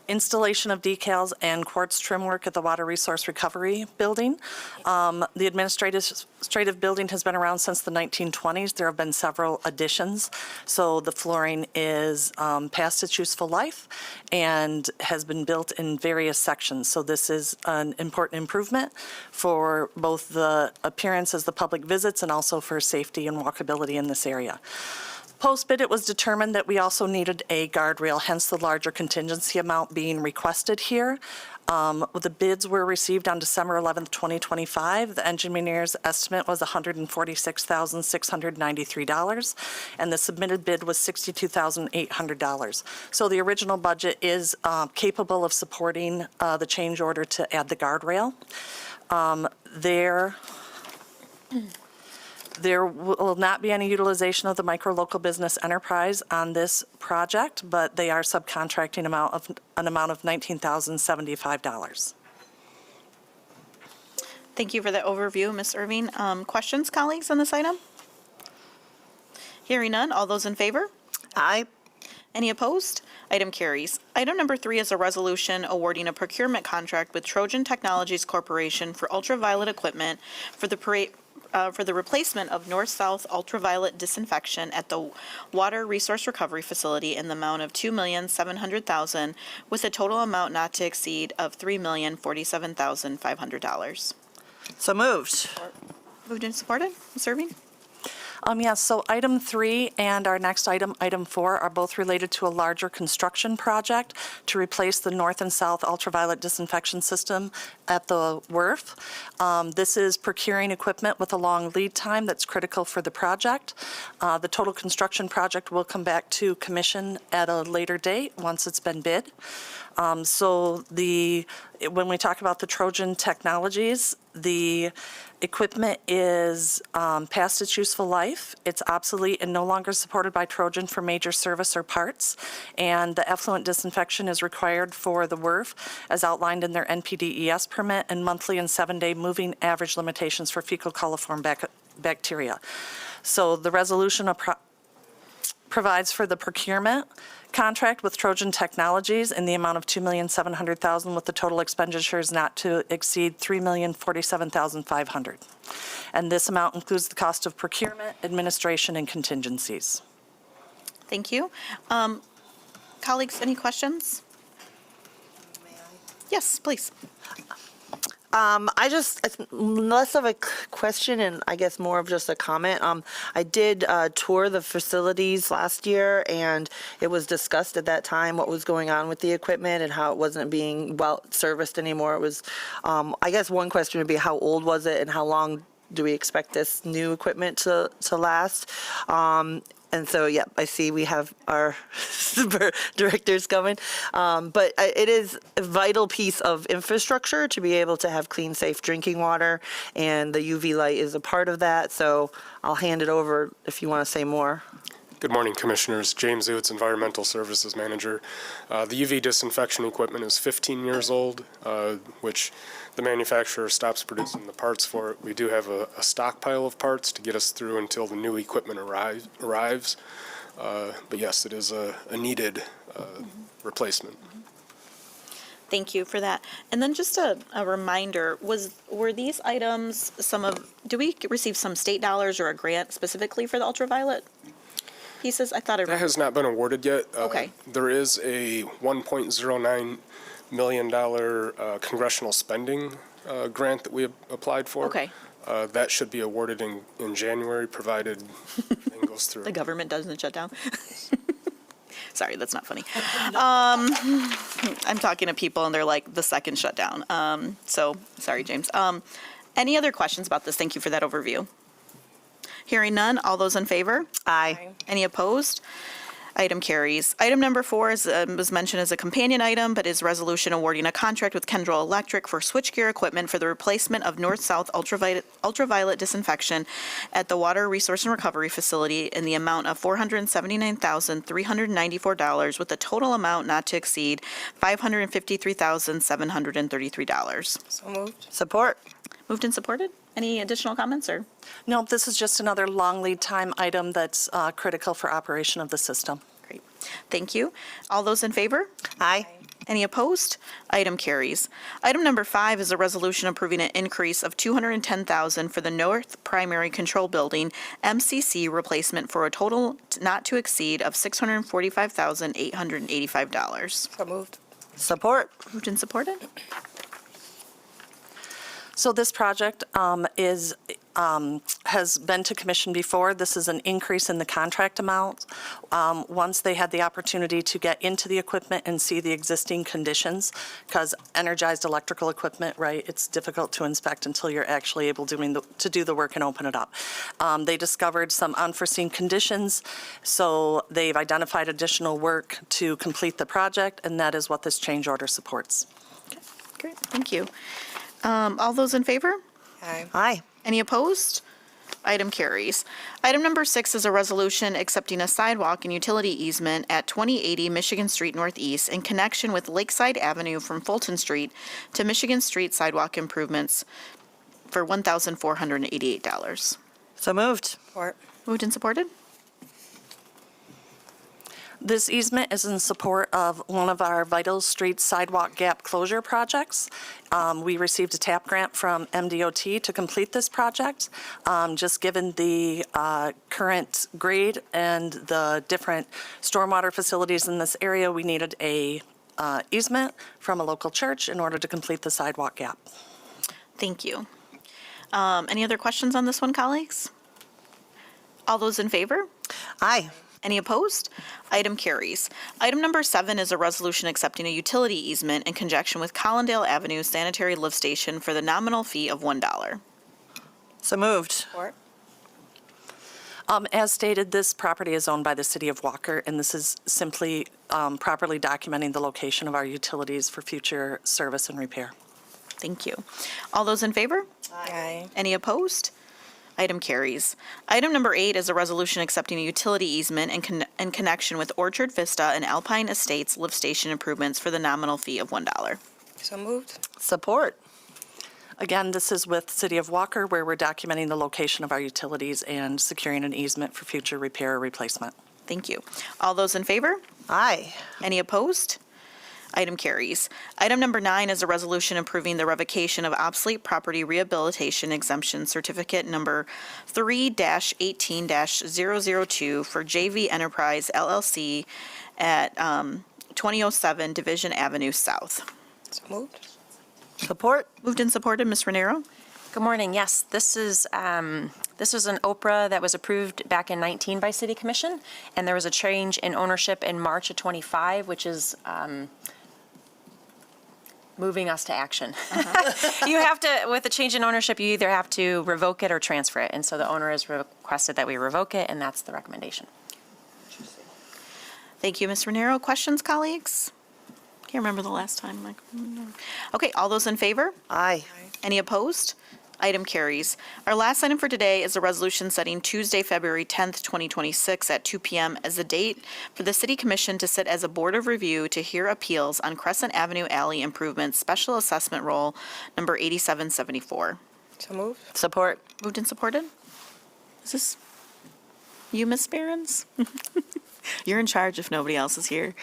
installation of decals, and quartz trim work at the Water Resource Recovery Building. The administrative building has been around since the 1920s. There have been several additions. So the flooring is past its useful life and has been built in various sections. So this is an important improvement for both the appearance as the public visits and also for safety and walkability in this area. Post-bid, it was determined that we also needed a guardrail, hence the larger contingency amount being requested here. The bids were received on December 11th, 2025. The engineer's estimate was $146,693, and the submitted bid was $62,800. So the original budget is capable of supporting the change order to add the guardrail. There will not be any utilization of the micro-local business enterprise on this project, but they are subcontracting an amount of $19,075. Thank you for that overview, Ms. Irving. Questions, colleagues, on this item? Hearing none, all those in favor? Aye. Any opposed? Item carries. Item number 3 is a resolution awarding a procurement contract with Trojan Technologies Corporation for ultraviolet equipment for the replacement of north-south ultraviolet disinfection at the Water Resource Recovery Facility in the amount of $2,700,000 with a total amount not to exceed of $3,047,500. So moved. Moved and supported. Ms. Irving? Yes, so item 3 and our next item, item 4, are both related to a larger construction project to replace the north and south ultraviolet disinfection system at the WRF. This is procuring equipment with a long lead time that's critical for the project. The total construction project will come back to commission at a later date once it's been bid. When we talk about the Trojan Technologies, the equipment is past its useful life. It's obsolete and no longer supported by Trojan for major service or parts. And the effluent disinfection is required for the WRF as outlined in their NPDES permit and monthly and 7-day moving average limitations for fecal coliform bacteria. So the resolution provides for the procurement contract with Trojan Technologies in the amount of $2,700,000 with the total expenditures not to exceed $3,047,500. And this amount includes the cost of procurement, administration, and contingencies. Thank you. Colleagues, any questions? Yes, please. It's less of a question and I guess more of just a comment. I did tour the facilities last year and it was discussed at that time what was going on with the equipment and how it wasn't being well serviced anymore. It was, I guess one question would be how old was it and how long do we expect this new equipment to last? And so, yeah, I see we have our super directors coming. But it is a vital piece of infrastructure to be able to have clean, safe drinking water, and the UV light is a part of that. So I'll hand it over if you want to say more. Good morning, Commissioners. James Oots, Environmental Services Manager. The UV disinfection equipment is 15 years old, which the manufacturer stops producing the parts for it. We do have a stockpile of parts to get us through until the new equipment arrives. But yes, it is a needed replacement. Thank you for that. And then just a reminder, were these items do we receive some state dollars or a grant specifically for the ultraviolet pieces? I thought that has not been awarded yet. Okay. There is a $1.09 million congressional spending grant that we applied for. Okay. That should be awarded in January, provided it goes through. The government doesn't shut down. Sorry, that's not funny. I'm talking to people and they're like, the second shutdown. So, sorry, James. Any other questions about this? Thank you for that overview. Hearing none, all those in favor? Aye. Any opposed? Item carries. Item number 4 was mentioned as a companion item, but is resolution awarding a contract with Kendall Electric for switchgear equipment for the replacement of north-south ultraviolet disinfection at the Water Resource and Recovery Facility in the amount of $479,394 with a total amount not to exceed $553,733. So moved. Support. Moved and supported. Any additional comments or? No, this is just another long lead time item that's critical for operation of the system. Great. Thank you. All those in favor? Aye. Any opposed? Item carries. Item number 5 is a resolution approving an increase of $210,000 for the North Primary Control Building MCC replacement for a total not to exceed of $645,885. So moved. Support. Moved and supported. So this project has been to commission before. This is an increase in the contract amount. Once they had the opportunity to get into the equipment and see the existing conditions, because energized electrical equipment, right, it's difficult to inspect until you're actually able to do the work and open it up. They discovered some unforeseen conditions, so they've identified additional work to complete the project, and that is what this change order supports. Okay, great. Thank you. All those in favor? Aye. Aye. Any opposed? Item carries. Item number 6 is a resolution accepting a sidewalk and utility easement at 2080 Michigan Street Northeast in connection with Lakeside Avenue from Fulton Street to Michigan Street sidewalk improvements for $1,488. So moved. Support. Moved and supported? This easement is in support of one of our Vital Street sidewalk gap closure projects. We received a TAP grant from MDOT to complete this project. Just given the current grade and the different stormwater facilities in this area, we needed a easement from a local church in order to complete the sidewalk gap. Thank you. Any other questions on this one, colleagues? All those in favor? Aye. Any opposed? Item carries. Item number 7 is a resolution accepting a utility easement in conjunction with Collindale Avenue Sanitary Lift Station for the nominal fee of $1. So moved. Support. As stated, this property is owned by the city of Walker, and this is simply properly documenting the location of our utilities for future service and repair. Thank you. All those in favor? Aye. Any opposed? Item carries. Item number 8 is a resolution accepting a utility easement in connection with Orchard Vista and Alpine Estates lift station improvements for the nominal fee of $1. So moved. Support. Again, this is with City of Walker, where we're documenting the location of our utilities and securing an easement for future repair or replacement. Thank you. All those in favor? Aye. Any opposed? Item carries. Item number 9 is a resolution approving the revocation of obsolete property rehabilitation exemption certificate number 3-18-002 for JV Enterprise LLC at 2007 Division Avenue South. So moved. Support. Moved and supported. Ms. Renero? Good morning. Yes, this was an OPRA that was approved back in 19 by City Commission, and there was a change in ownership in March of 25, which is moving us to action. You have to, with a change in ownership, you either have to revoke it or transfer it, and so the owner has requested that we revoke it, and that's the recommendation. Thank you, Ms. Renero. Questions, colleagues? Can't remember the last time. Okay, all those in favor? Aye. Any opposed? Item carries. Our last item for today is a resolution setting Tuesday, February 10th, 2026 at 2 p.m. as a date for the City Commission to sit as a board of review to hear appeals on Crescent Avenue Alley Improvements Special Assessment Roll number 8774. So moved. Support. Moved and supported? Is this you, Ms. Behrens? You're in charge if nobody else is here.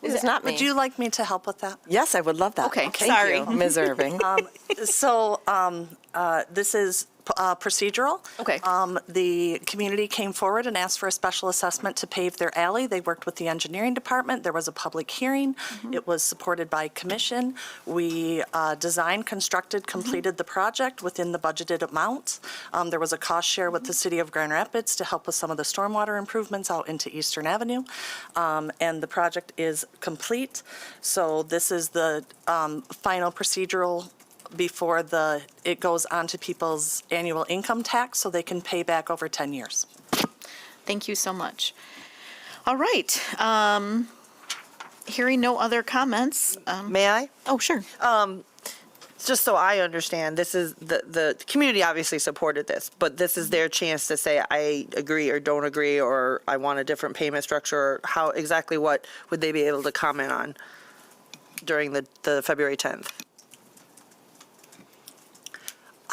It's not me. Would you like me to help with that? Yes, I would love that. Okay, Thank sorry. you, Ms. Irving. This is procedural. Okay. The community came forward and asked for a special assessment to pave their alley. They worked with the engineering department. There was a public hearing. It was supported by commission. We designed, constructed, completed the project within the budgeted amount. There was a cost share with the city of Grand Rapids to help with some of the stormwater improvements out into Eastern Avenue. And the project is complete. So this is the final procedural before it goes on to people's annual income tax, so they can pay back over 10 years. Thank you so much. All right. Hearing no other comments. May I? Oh, sure. Just so I understand, this is, the community obviously supported this, but this is their chance to say, I agree or don't agree, or I want a different payment structure, or how, exactly what would they be able to comment on during the February 10th?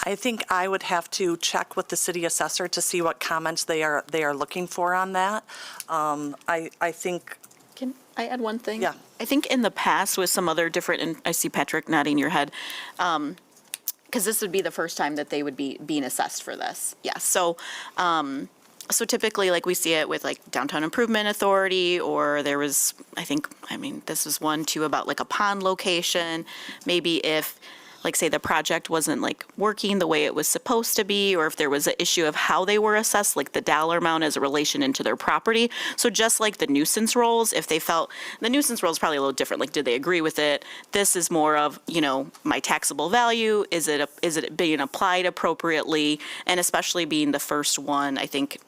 I think I would have to check with the city assessor to see what comments they are looking for on that. I think. Can I add one thing? Yeah. I think in the past with some other different, and I see Patrick nodding your head, because this would be the first time that they would be being assessed for this. Yeah. So typically, like we see it with like Downtown Improvement Authority, or there was, this was one too about like a pond location. Maybe if, like, say the project wasn't like working the way it was supposed to be, or if there was an issue of how they were assessed, like the dollar amount as a relation into their property. So just like the nuisance rolls, if they felt, the nuisance roll is probably a little different, like did they agree with it? This is more of, my taxable value, is it being applied appropriately? And especially being the first one, I think,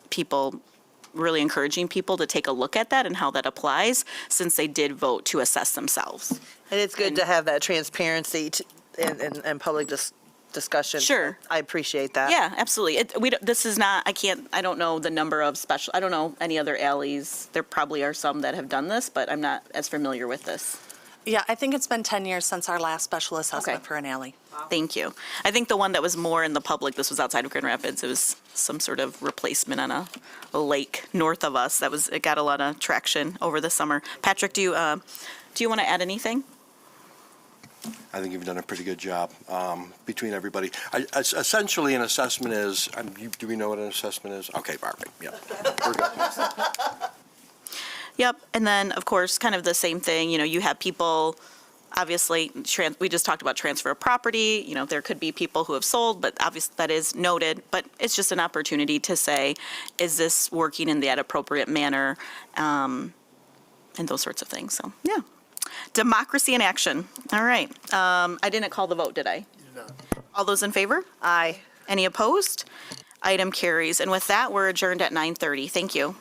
people, really encouraging people to take a look at that and how that applies, since they did vote to assess themselves. And it's good to have that transparency and public discussion. Sure. I appreciate that. Yeah, absolutely. This is not, I don't know the number of I don't know any other alleys. There probably are some that have done this, but I'm not as familiar with this. Yeah, I think it's been 10 years since our last special assessment for an alley. Thank you. I think the one that was more in the public, this was outside of Grand Rapids. It was some sort of replacement on a lake north of us. It got a lot of traction over the summer. Patrick, do you want to add anything? I think you've done a pretty good job between everybody. Essentially, an assessment is, do we know what an assessment is? Okay, Barbara, yeah. We're good. Yep. And then, of course, kind of the same thing, you have people, obviously, we just talked about transfer of property. There could be people who have sold, but obviously that is noted. But it's just an opportunity to say, is this working in that appropriate manner? And those sorts of things. So, yeah. Democracy in action. All right. I didn't call the vote, did I? All those in favor? Aye. Any opposed? Item carries. And with that, we're adjourned at 9:30. Thank you.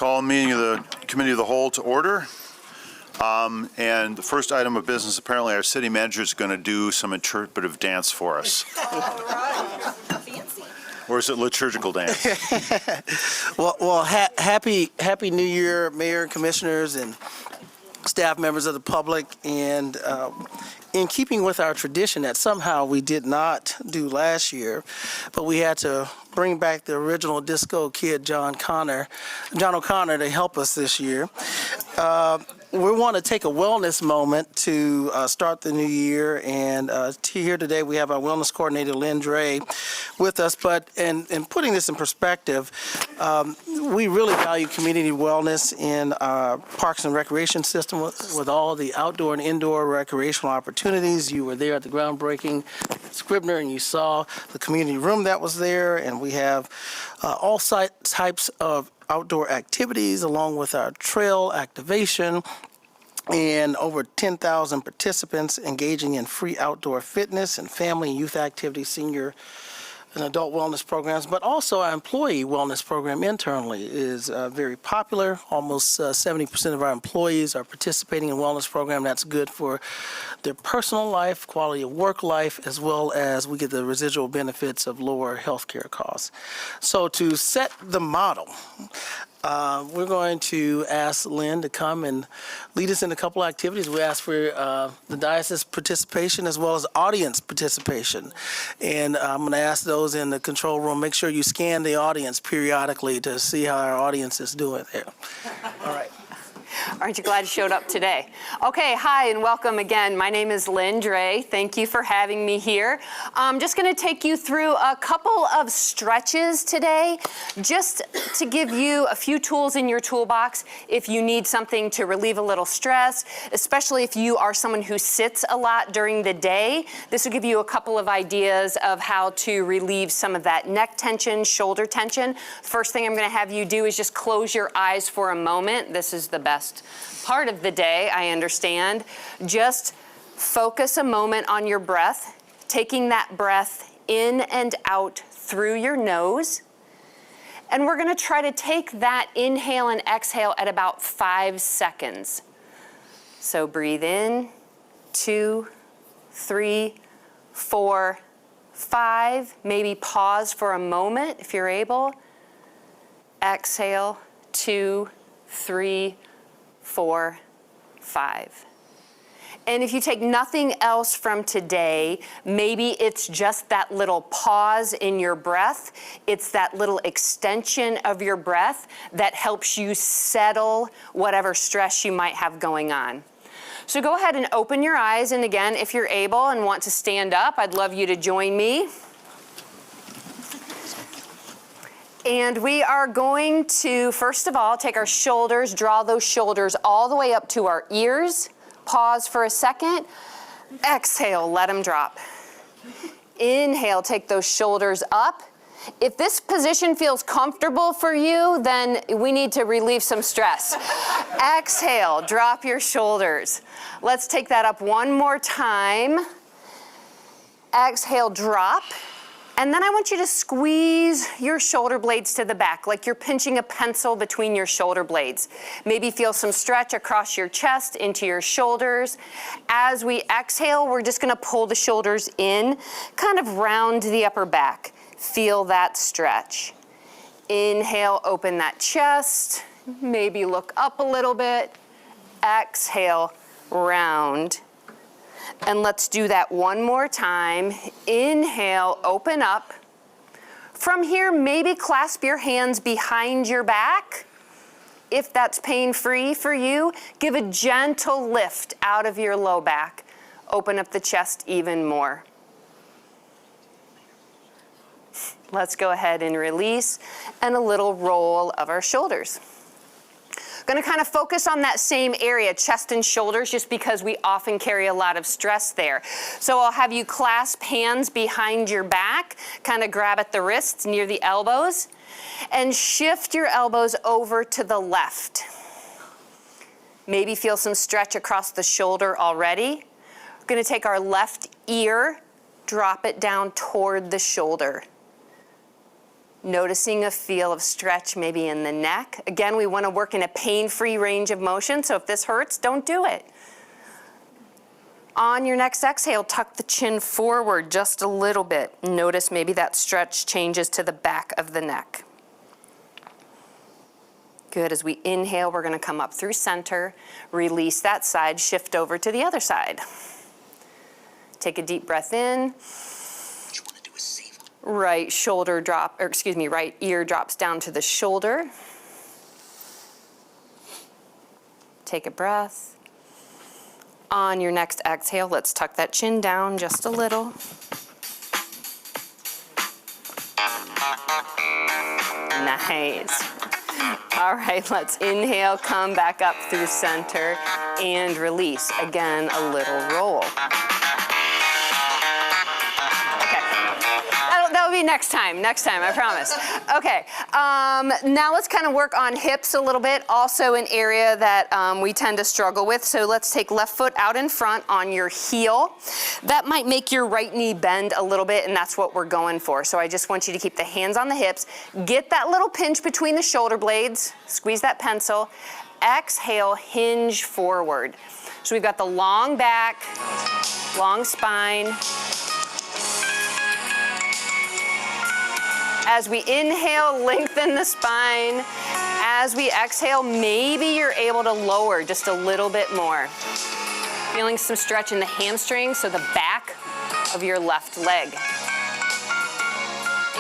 Call a meeting of the Committee of the Whole to order. And the first item of business, apparently our city manager is going to do some interpretive dance for us. Or is it liturgical dance? Happy New Year, Mayor, Commissioners, and staff members of the public. And in keeping with our tradition that somehow we did not do last year, but we had to bring back the original disco kid, John O'Connor, to help us this year. We want to take a wellness moment to start the new year, and here today we have our wellness coordinator, Lynn Dre, with us. But in putting this in perspective, we really value community wellness in our parks and recreation system with all the outdoor and indoor recreational opportunities. You were there at the groundbreaking Scribner, and you saw the community room that was there, and we have all types of outdoor activities along with our trail activation, and over 10,000 participants engaging in free outdoor fitness and family and youth activities, senior and adult wellness programs. But also our employee wellness program internally is very popular. Almost 70% of our employees are participating in wellness program. That's good for their personal life, quality of work life, as well as we get the residual benefits of lower healthcare costs. So to set the model, we're going to ask Lynn to come and lead us in a couple activities. We ask for the diocese participation as well as audience participation. And I'm going to ask those in the control room, make sure you scan the audience periodically to see how our audience is doing there. All right. Aren't you glad you showed up today? Okay, hi and welcome again. My name is Lynn Dre. Thank you for having me here. I'm just going to take you through a couple of stretches today, just to give you a few tools in your toolbox if you need something to relieve a little stress, especially if you are someone who sits a lot during the day. This will give you a couple of ideas of how to relieve some of that neck tension, shoulder tension. First thing I'm going to have you do is just close your eyes for a moment. This is the best part of the day, I understand. Just focus a moment on your breath, taking that breath in and out through your nose. And we're going to try to take that inhale and exhale at about 5 seconds. So breathe in, 2, 3, 4, 5. Maybe pause for a moment if you're able. Exhale, 2, 3, 4, 5. And if you take nothing else from today, maybe it's just that little pause in your breath. It's that little extension of your breath that helps you settle whatever stress you might have going on. So go ahead and open your eyes. And again, if you're able and want to stand up, I'd love you to join me. And we are going to, first of all, take our shoulders, draw those shoulders all the way up to our ears. Pause for a second. Exhale, let them drop. Inhale, take those shoulders up. If this position feels comfortable for you, then we need to relieve some stress. Exhale, drop your shoulders. Let's take that up one more time. Exhale, drop. And then I want you to squeeze your shoulder blades to the back, like you're pinching a pencil between your shoulder blades. Maybe feel some stretch across your chest into your shoulders. As we exhale, we're just gonna pull the shoulders in, kind of round the upper back. Feel that stretch. Inhale, open that chest. Maybe look up a little bit. Exhale, round. And let's do that one more time. Inhale, open up. From here, maybe clasp your hands behind your back. If that's pain-free for you, give a gentle lift out of your low back. Open up the chest even more. Let's go ahead and release, and a little roll of our shoulders. Going to kind of focus on that same area, chest and shoulders, just because we often carry a lot of stress there. So I'll have you clasp hands behind your back, kind of grab at the wrists near the elbows, and shift your elbows over to the left. Maybe feel some stretch across the shoulder already. We're going to take our left ear, drop it down toward the shoulder. Noticing a feel of stretch maybe in the neck. Again, we want to work in a pain-free range of motion, so if this hurts, don't do it. On your next exhale, tuck the chin forward just a little bit. Notice maybe that stretch changes to the back of the neck. Good. As we inhale, we're going to come up through center, release that side, shift over to the other side. Take a deep breath in. Right shoulder drop, or excuse me, right ear drops down to the shoulder. Take a breath. On your next exhale, let's tuck that chin down just a little. Nice. All right, let's inhale, come back up through center, and release. Again, a little roll. Okay, that'll be next time, I promise. Okay, now let's kind of work on hips a little bit, also an area that we tend to struggle with. So let's take left foot out in front on your heel. That might make your right knee bend a little bit, and that's what we're going for. So I just want you to keep the hands on the hips, get that little pinch between the shoulder blades, squeeze that pencil, exhale, hinge forward. So we've got the long back, long spine. As we inhale, lengthen the spine. As we exhale, maybe you're able to lower just a little bit more. Feeling some stretch in the hamstrings, so the back of your left leg.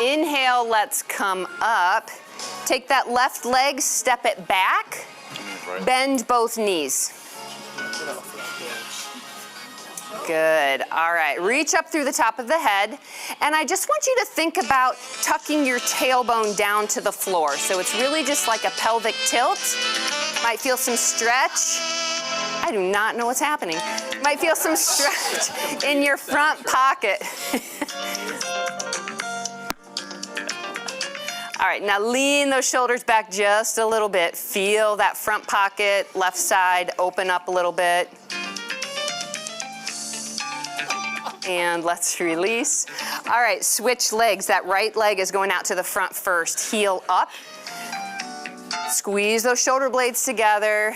Inhale, let's come up. Take that left leg, step it back, bend both knees. Good. All right. Reach up through the top of the head. And I just want you to think about tucking your tailbone down to the floor. So it's really just like a pelvic tilt. Might feel some stretch. I do not know what's happening. Might feel some stretch in your front pocket. All right, now lean those shoulders back just a little bit. Feel that front pocket, left side, open up a little bit. And let's release. All right, switch legs. That right leg is going out to the front first. Heel up. Squeeze those shoulder blades together.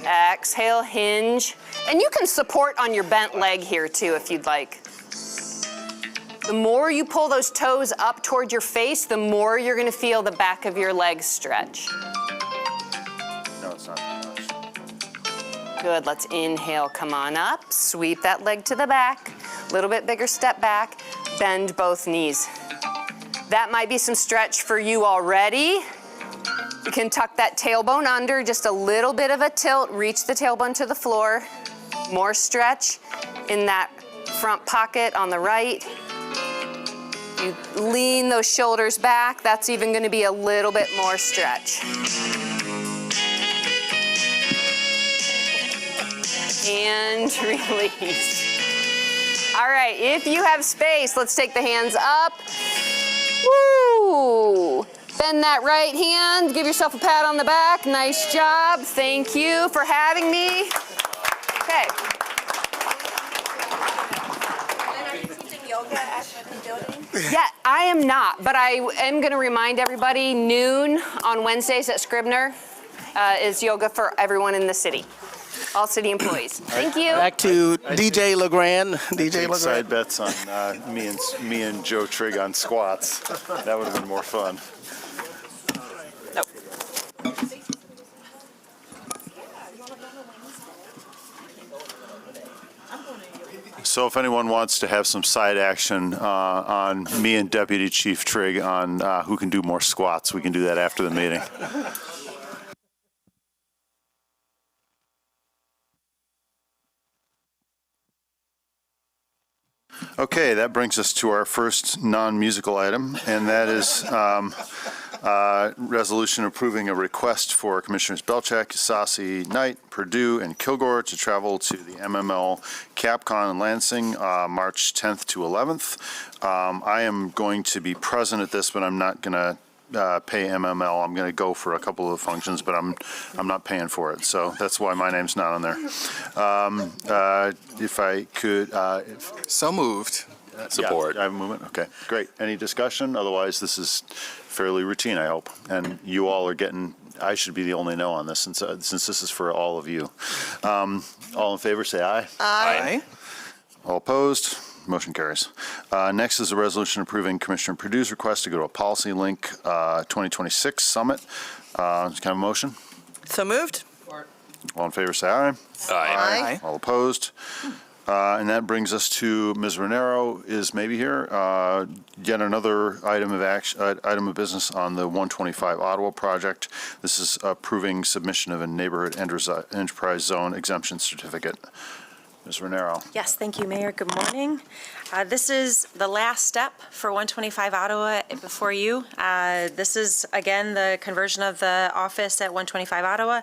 Exhale, hinge. And you can support on your bent leg here too if you'd like. The more you pull those toes up toward your face, the more you're going to feel the back of your legs stretch. No, it's not. Good, let's inhale, come on up. Sweep that leg to the back. Little bit bigger step back. Bend both knees. That might be some stretch for you already. You can tuck that tailbone under, just a little bit of a tilt. Reach the tailbone to the floor. More stretch in that front pocket on the right. You lean those shoulders back. That's even going to be a little bit more stretch. And release. All right, if you have space, let's take the hands up. Woo! Bend that right hand, give yourself a pat on the back. Nice job. Thank you for having me. Okay. Yeah, I am not, but I am going to remind everybody, noon on Wednesdays at Scribner is yoga for everyone in the city. All city employees. Thank you. Back to DJ LeGrand. DJ LeGrand. Side bets on me and Joe Trigg on squats. That would have been more fun. Nope. So if anyone wants to have some side action on me and Deputy Chief Trigg on who can do more squats, we can do that after the meeting. Okay, that brings us to our first non-musical item, and that is resolution approving a request for Commissioners Belcheck, Sassi, Knight, Purdue, and Kilgore to travel to the MML CapCon in Lansing, March 10th to 11th. I am going to be present at this, but I'm not going to pay MML. I'm going to go for a couple of functions, but I'm not paying for it. So that's why my name's not on there. If I could. So moved. Support. Yeah, I have a movement. Okay, great. Any discussion? Otherwise, this is fairly routine, I hope. And you all are getting, I should be the only no on this since this is for all of you. All in favor, say aye. Aye. All opposed? Motion carries. Next is a resolution approving Commissioner Purdue's request to go to a Policy Link 2026 Summit. Can I have a motion? So moved. All in favor, say aye. Aye. All opposed? And that brings us to Ms. Renero is maybe here. Yet another item of business on the 125 Ottawa project. This is approving submission of a neighborhood enterprise zone exemption certificate. Ms. Renero. Yes, thank you, Mayor. Good morning. This is the last step for 125 Ottawa before you. This is, again, the conversion of the office at 125 Ottawa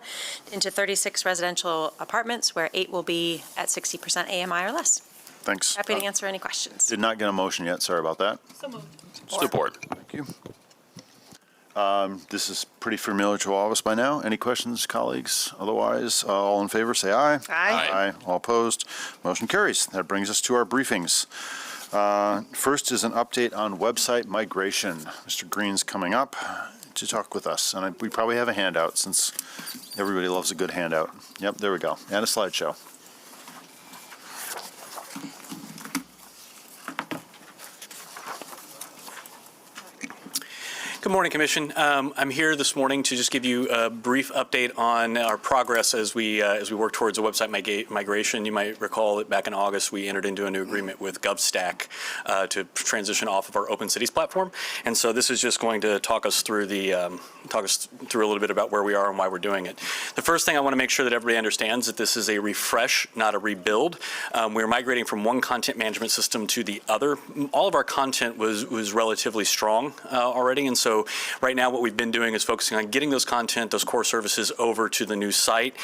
into 36 residential apartments, where 8 will be at 60% AMI or less. Thanks. Happy to answer any questions. Did not get a motion yet. Sorry about that. So moved. Support. Thank you. This is pretty familiar to all of us by now. Any questions, colleagues? Otherwise, all in favor, say aye. Aye. All opposed? Motion carries. That brings us to our briefings. First is an update on website migration. Mr. Green's coming up to talk with us, and we probably have a handout since everybody loves a good handout. Yep, there we go. And a slideshow. Good morning, Commission. I'm here this morning to just give you a brief update on our progress as we work towards a website migration. You might recall that back in August we entered into a new agreement with GovStack to transition off of our Open Cities platform, and so this is just going to talk us through a little bit about where we are and why we're doing it. The first thing I want to make sure that everybody understands that this is a refresh, not a rebuild. We're migrating from one content management system to the other. All of our content was relatively strong already, and so right now what we've been doing is focusing on getting those core services over to the new site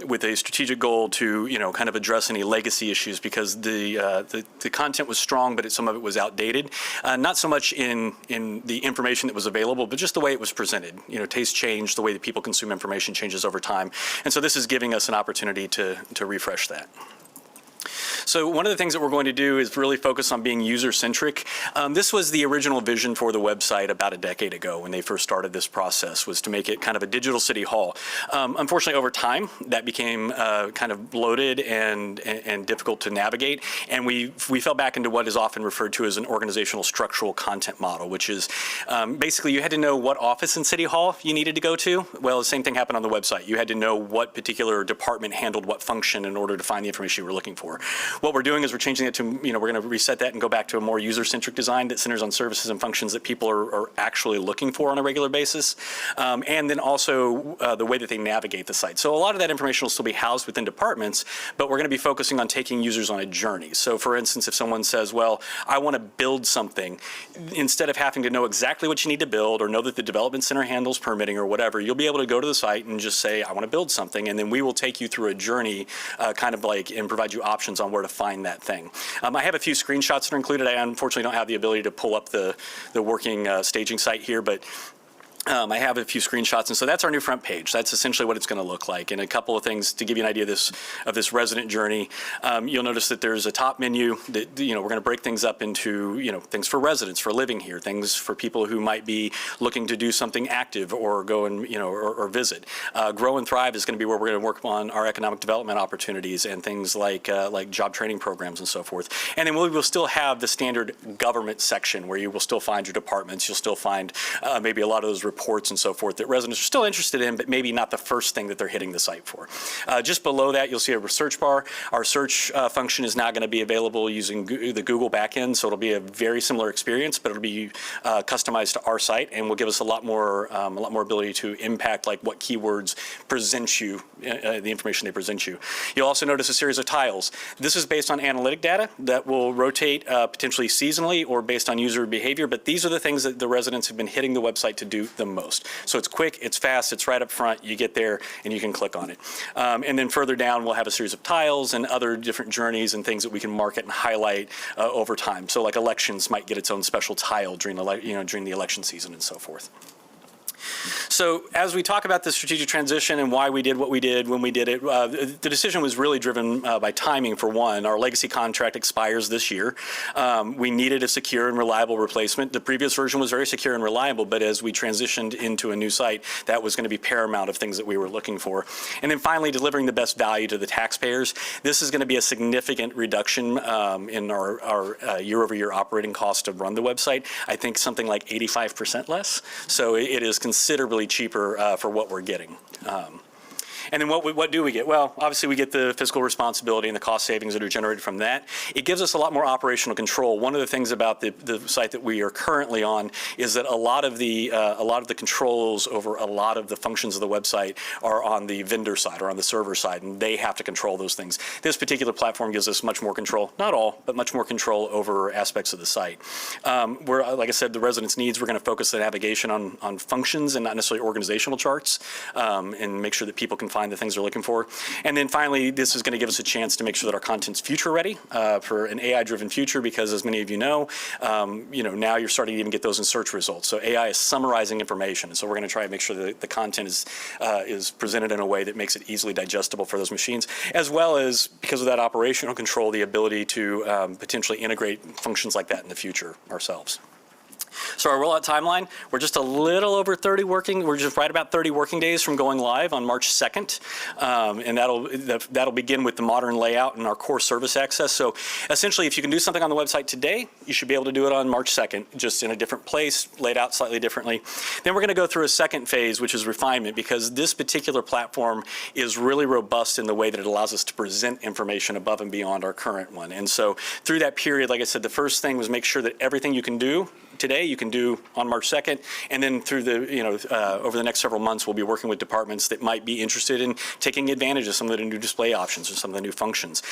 with a strategic goal to, kind of address any legacy issues, because the content was strong, but some of it was outdated. Not so much in the information that was available, but just the way it was presented. Taste change, the way that people consume information changes over time. And so this is giving us an opportunity to refresh that. So one of the things that we're going to do is really focus on being user-centric. This was the original vision for the website about a decade ago when they first started this process, was to make it kind of a digital city hall. Unfortunately, over time, that became kind of bloated and difficult to navigate, and we fell back into what is often referred to as an organizational structural content model, which is basically you had to know what office in City Hall you needed to go to. Well, the same thing happened on the website. You had to know what particular department handled what function in order to find the information you were looking for. What we're doing is we're changing it to, we're going to reset that and go back to a more user-centric design that centers on services and functions that people are actually looking for on a regular basis. And then also the way that they navigate the site. So a lot of that information will still be housed within departments, but we're going to be focusing on taking users on a journey. So for instance, if someone says, well, I want to build something, instead of having to know exactly what you need to build or know that the development center handles permitting or whatever, you'll be able to go to the site and just say, I want to build something, and then we will take you through a journey and provide you options on where to find that thing. I have a few screenshots that are included. I unfortunately don't have the ability to pull up the working staging site here, but I have a few screenshots, and so that's our new front page. That's essentially what it's going to look like. And a couple of things to give you an idea of this resident journey. You'll notice that there's a top menu that we're going to break things up into things for residents, for living here, things for people who might be looking to do something active or go and or visit. Grow and Thrive is going to be where we're going to work on our economic development opportunities and things like job training programs and so forth. And then we will still have the standard government section where you will still find your departments. You'll still find maybe a lot of those reports and so forth that residents are still interested in, but maybe not the first thing that they're hitting the site for. Just below that, you'll see a search bar. Our search function is now going to be available using the Google backend, so it'll be a very similar experience, but it'll be customized to our site and will give us a lot more ability to impact what keywords present you, the information they present you. You'll also notice a series of tiles. This is based on analytic data that will rotate potentially seasonally or based on user behavior, but these are the things that the residents have been hitting the website to do the most. So it's quick, it's fast, it's right up front, you get there and you can click on it. And then further down we'll have a series of tiles and other different journeys and things that we can market and highlight over time. So like elections might get its own special tile during the election season and so forth. So as we talk about the strategic transition and why we did what we did when we did it, the decision was really driven by timing for one. Our legacy contract expires this year. We needed a secure and reliable replacement. The previous version was very secure and reliable, but as we transitioned into a new site, that was going to be paramount of things that we were looking for. And then finally, delivering the best value to the taxpayers. This is going to be a significant reduction in our year-over-year operating cost to run the website. I think something like 85% less. So it is considerably cheaper for what we're getting. And then what do we get? Well, obviously we get the fiscal responsibility and the cost savings that are generated from that. It gives us a lot more operational control. One of the things about the site that we are currently on is that a lot of the controls over a lot of the functions of the website are on the vendor side or on the server side, and they have to control those things. This particular platform gives us much more control, not all, but much more control over aspects of the site. Like I said, the residents' needs, we're going to focus the navigation on functions and not necessarily organizational charts, and make sure that people can find the things they're looking for. And then finally, this is going to give us a chance to make sure that our content's future ready for an AI-driven future, because as many of you know, now you're starting to even get those in search results. So AI is summarizing information. And so we're going to try and make sure that the content is presented in a way that makes it easily digestible for those machines, as well as, because of that operational control, the ability to potentially integrate functions like that in the future ourselves. So our rollout timeline, we're just a little over 30 we're just right about 30 working days from going live on March 2nd. And that'll begin with the modern layout and our core service access. So essentially, if you can do something on the website today, you should be able to do it on March 2nd, just in a different place, laid out slightly differently. Then we're going to go through a second phase, which is refinement, because this particular platform is really robust in the way that it allows us to present information above and beyond our current one. And so through that period, like I said, the first thing was make sure that everything you can do today, you can do on March 2nd, and then through the, over the next several months, we'll be working with departments that might be interested in taking advantage of some of the new display options or some of the new functions.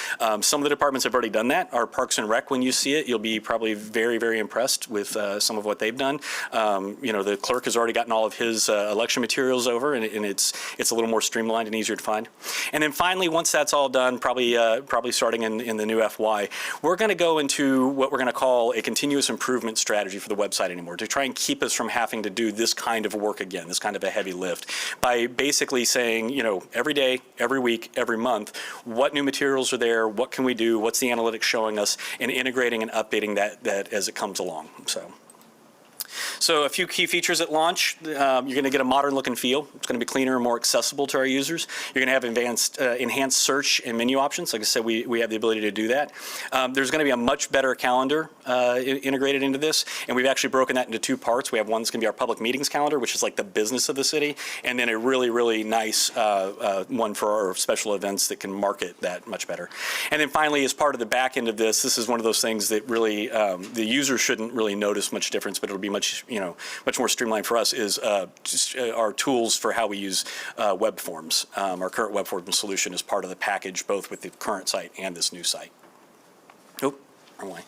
Some of the departments have already done that. Our Parks and Rec, when you see it, you'll be probably very, very impressed with some of what they've done. The clerk has already gotten all of his election materials over, and it's a little more streamlined and easier to find. And then finally, once that's all done, probably starting in the new FY, we're going to go into what we're going to call a continuous improvement strategy for the website anymore, to try and keep us from having to do this kind of work again, this kind of a heavy lift, by basically saying, every day, every week, every month, what new materials are there, what can we do, what's the analytics showing us, and integrating and updating that as it comes along. So a few key features at launch. You're going to get a modern look and feel. It's going to be cleaner and more accessible to our users. You're going to have enhanced search and menu options. Like I said, we have the ability to do that. There's going to be a much better calendar integrated into this, and we've actually broken that into two parts. We have one that's going to be our public meetings calendar, which is like the business of the city, and then a really, really nice one for our special events that can market that much better. And then finally, as part of the back end of this is one of those things that really the user shouldn't really notice much difference, but it'll be much more streamlined for us, is just our tools for how we use web forms. Our current web form solution is part of the package, both with the current site and this new site. Oh, wrong way.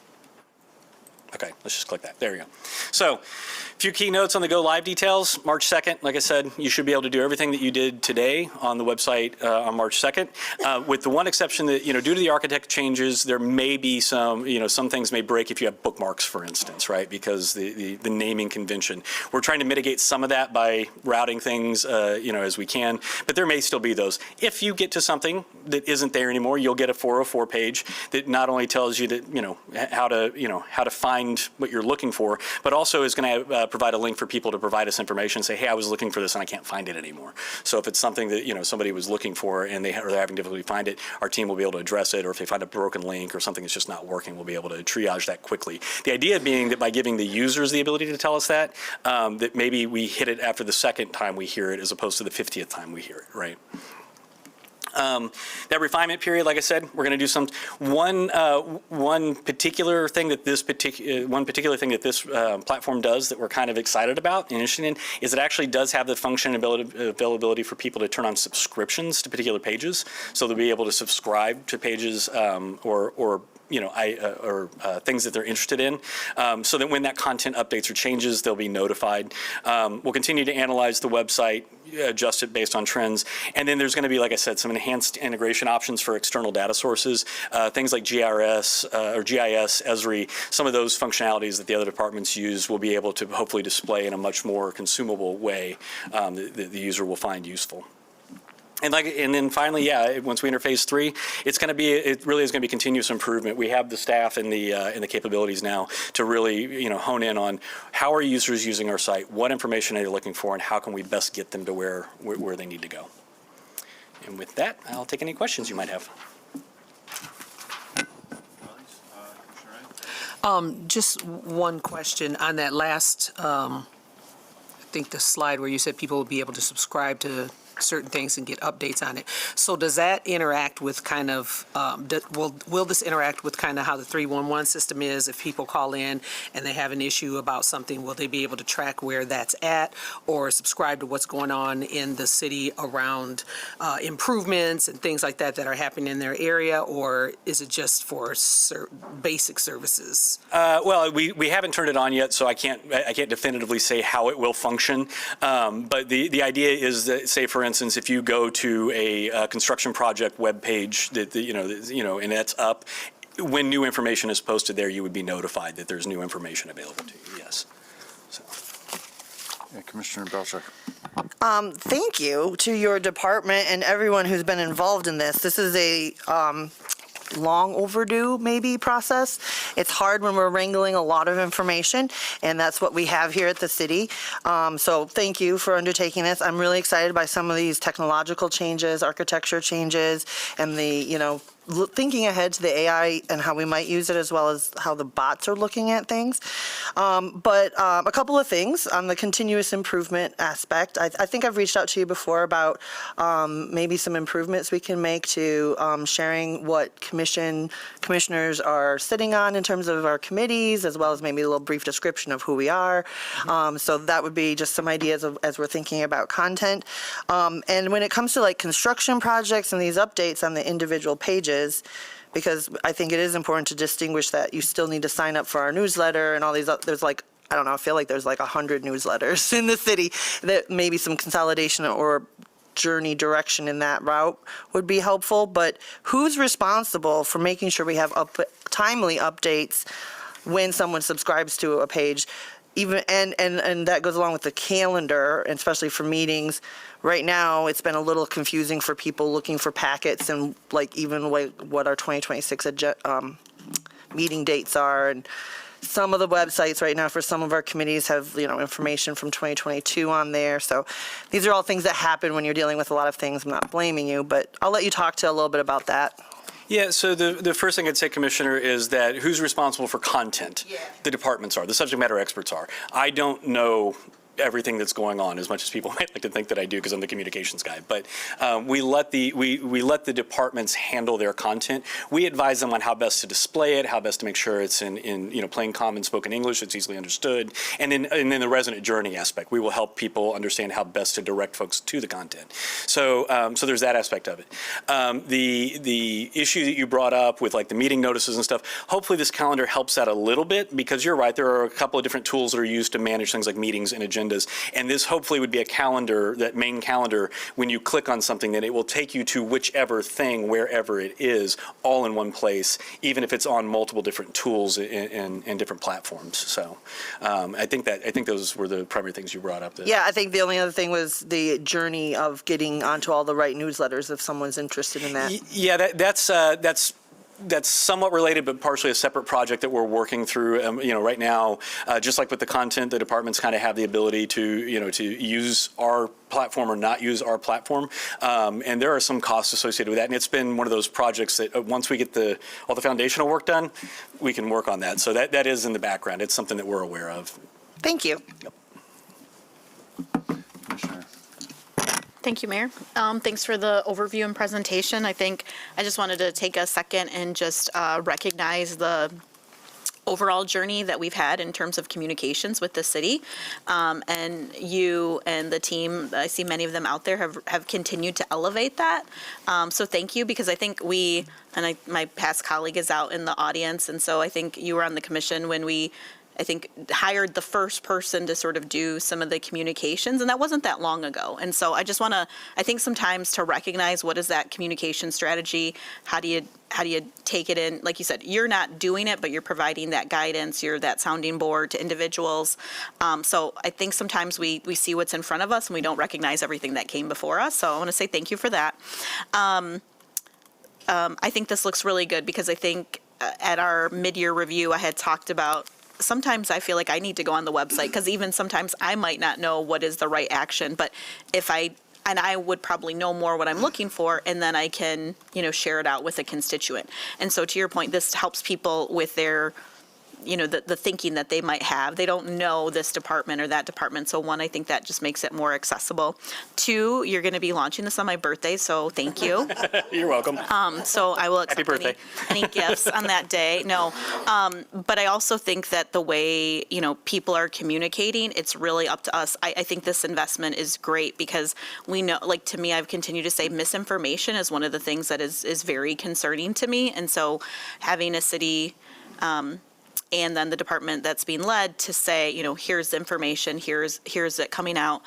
Okay, let's just click that. There we go. So a few keynotes on the go live details. March 2nd, like I said, you should be able to do everything that you did today on the website on March 2nd, with the one exception that, due to the architect changes, there may be some things may break if you have bookmarks, for instance, right? Because the naming convention. We're trying to mitigate some of that by routing things, as we can, but there may still be those. If you get to something that isn't there anymore, you'll get a 404 page that not only tells you that, how to find what you're looking for, but also is going to provide a link for people to provide us information and say, hey, I was looking for this and I can't find it anymore. So if it's something that somebody was looking for and they're having difficulty find it, our team will be able to address it, or if they find a broken link or something that's just not working, we'll be able to triage that quickly. The idea being that by giving the users the ability to tell us that maybe we hit it after the second time we hear it as opposed to the 50th time we hear it, right? That refinement period, like I said, we're going to do one particular thing that this platform does that we're kind of excited about and interested in is it actually does have the function and availability for people to turn on subscriptions to particular pages. So they'll be able to subscribe to pages or things that they're interested in, so that when that content updates or changes, they'll be notified. We'll continue to analyze the website, adjust it based on trends, and then there's going to be, like I said, some enhanced integration options for external data sources, things like GIS, Esri. Some of those functionalities that the other departments use will be able to hopefully display in a much more consumable way that the user will find useful. And then finally, once we enter phase 3, it really is going to be continuous improvement. We have the staff and the capabilities now to really, hone in on how are users using our site, what information are they looking for, and how can we best get them to where they need to go. And with that, I'll take any questions you might have. Just one question on that last, I think the slide where you said people will be able to subscribe to certain things and get updates on it. So does that interact with kind of, will this interact with kind of how the 311 system is? If people call in and they have an issue about something, will they be able to track where that's at or subscribe to what's going on in the city around improvements and things like that are happening in their area? Or is it just for basic services? Well, we haven't turned it on yet, so I can't definitively say how it will function. But the idea is that, say, for instance, if you go to a construction project webpage and that's up, when new information is posted there, you would be notified that there's new information available to you. Yes. So. Yeah, Commissioner Belcheck. Thank you to your department and everyone who's been involved in this. This is a long overdue maybe process. It's hard when we're wrangling a lot of information, and that's what we have here at the city. So thank you for undertaking this. I'm really excited by some of these technological changes, architecture changes, and the, thinking ahead to the AI and how we might use it, as well as how the bots are looking at things. But a couple of things on the continuous improvement aspect. I think I've reached out to you before about maybe some improvements we can make to sharing what commissioners are sitting on in terms of our committees, as well as maybe a little brief description of who we are. So that would be just some ideas as we're thinking about content. And when it comes to like construction projects and these updates on the individual pages, because I think it is important to distinguish that you still need to sign up for our newsletter and all these, there's like, I don't know, I feel like there's like 100 newsletters in the city, that maybe some consolidation or journey direction in that route would be helpful. But who's responsible for making sure we have timely updates when someone subscribes to a page? Even and that goes along with the calendar, and especially for meetings. Right now, it's been a little confusing for people looking for packets and like even what our 2026 meeting dates are. And some of the websites right now for some of our committees have information from 2022 on there. So these are all things that happen when you're dealing with a lot of things. I'm not blaming you, but I'll let you talk to a little bit about that. Yeah, so the first thing I'd say, Commissioner, is that who's responsible for content? Yeah. The departments are, the subject matter experts are. I don't know everything that's going on as much as people might like to think that I do, because I'm the communications guy. But we let the departments handle their content. We advise them on how best to display it, how best to make sure it's in plain common spoken English, it's easily understood, and then the resident journey aspect. We will help people understand how best to direct folks to the content. So so there's that aspect of it. The issue that you brought up with like the meeting notices and stuff, hopefully this calendar helps that a little bit, because you're right, there are a couple of different tools that are used to manage things like meetings and agendas. And this hopefully would be a calendar, that main calendar, when you click on something, that it will take you to whichever thing, wherever it is, all in one place, even if it's on multiple different tools and different platforms. So I think those were the primary things you brought up. Yeah, I think the only other thing was the journey of getting onto all the right newsletters if someone's interested in that. Yeah, that's somewhat related, but partially a separate project that we're working through. Right now, just like with the content, the departments kind of have the ability to use our platform or not use our platform, and there are some costs associated with that. And it's been one of those projects that once we get all the foundational work done, we can work on that. So that is in the background. It's something that we're aware of. Thank you. Yep. Thank you, Mayor. Thanks for the overview and presentation. I think I just wanted to take a second and just recognize the overall journey that we've had in terms of communications with the city. And you and the team, I see many of them out there, have continued to elevate that. So thank you, because I think my past colleague is out in the audience, and so I think you were on the commission when we, I think, hired the first person to sort of do some of the communications, and that wasn't that long ago. And so I just want to, I think sometimes to recognize what is that communication strategy, how do you take it in? Like you said, you're not doing it, but you're providing that guidance, you're that sounding board to individuals. So I think sometimes we see what's in front of us and we don't recognize everything that came before us. So I want to say thank you for that. I think this looks really good, because I think at our mid-year review, I had talked about sometimes I feel like I need to go on the website, because even sometimes I might not know what is the right action, but I would probably know more what I'm looking for, and then I can, share it out with a constituent. And so to your point, this helps people with their, the thinking that they might have. They don't know this department or that department. So one, I think that just makes it more accessible. Two, you're going to be launching this on my birthday, so thank you. You're welcome. So I will accept Happy birthday. any gifts on that day. No, but I also think that the way, people are communicating, it's really up to us. I think this investment is great, because we know, like, to me, I've continued to say misinformation is one of the things that is very concerning to me. And so having a city, and then the department that's being led to say, here's the information, here's it coming out.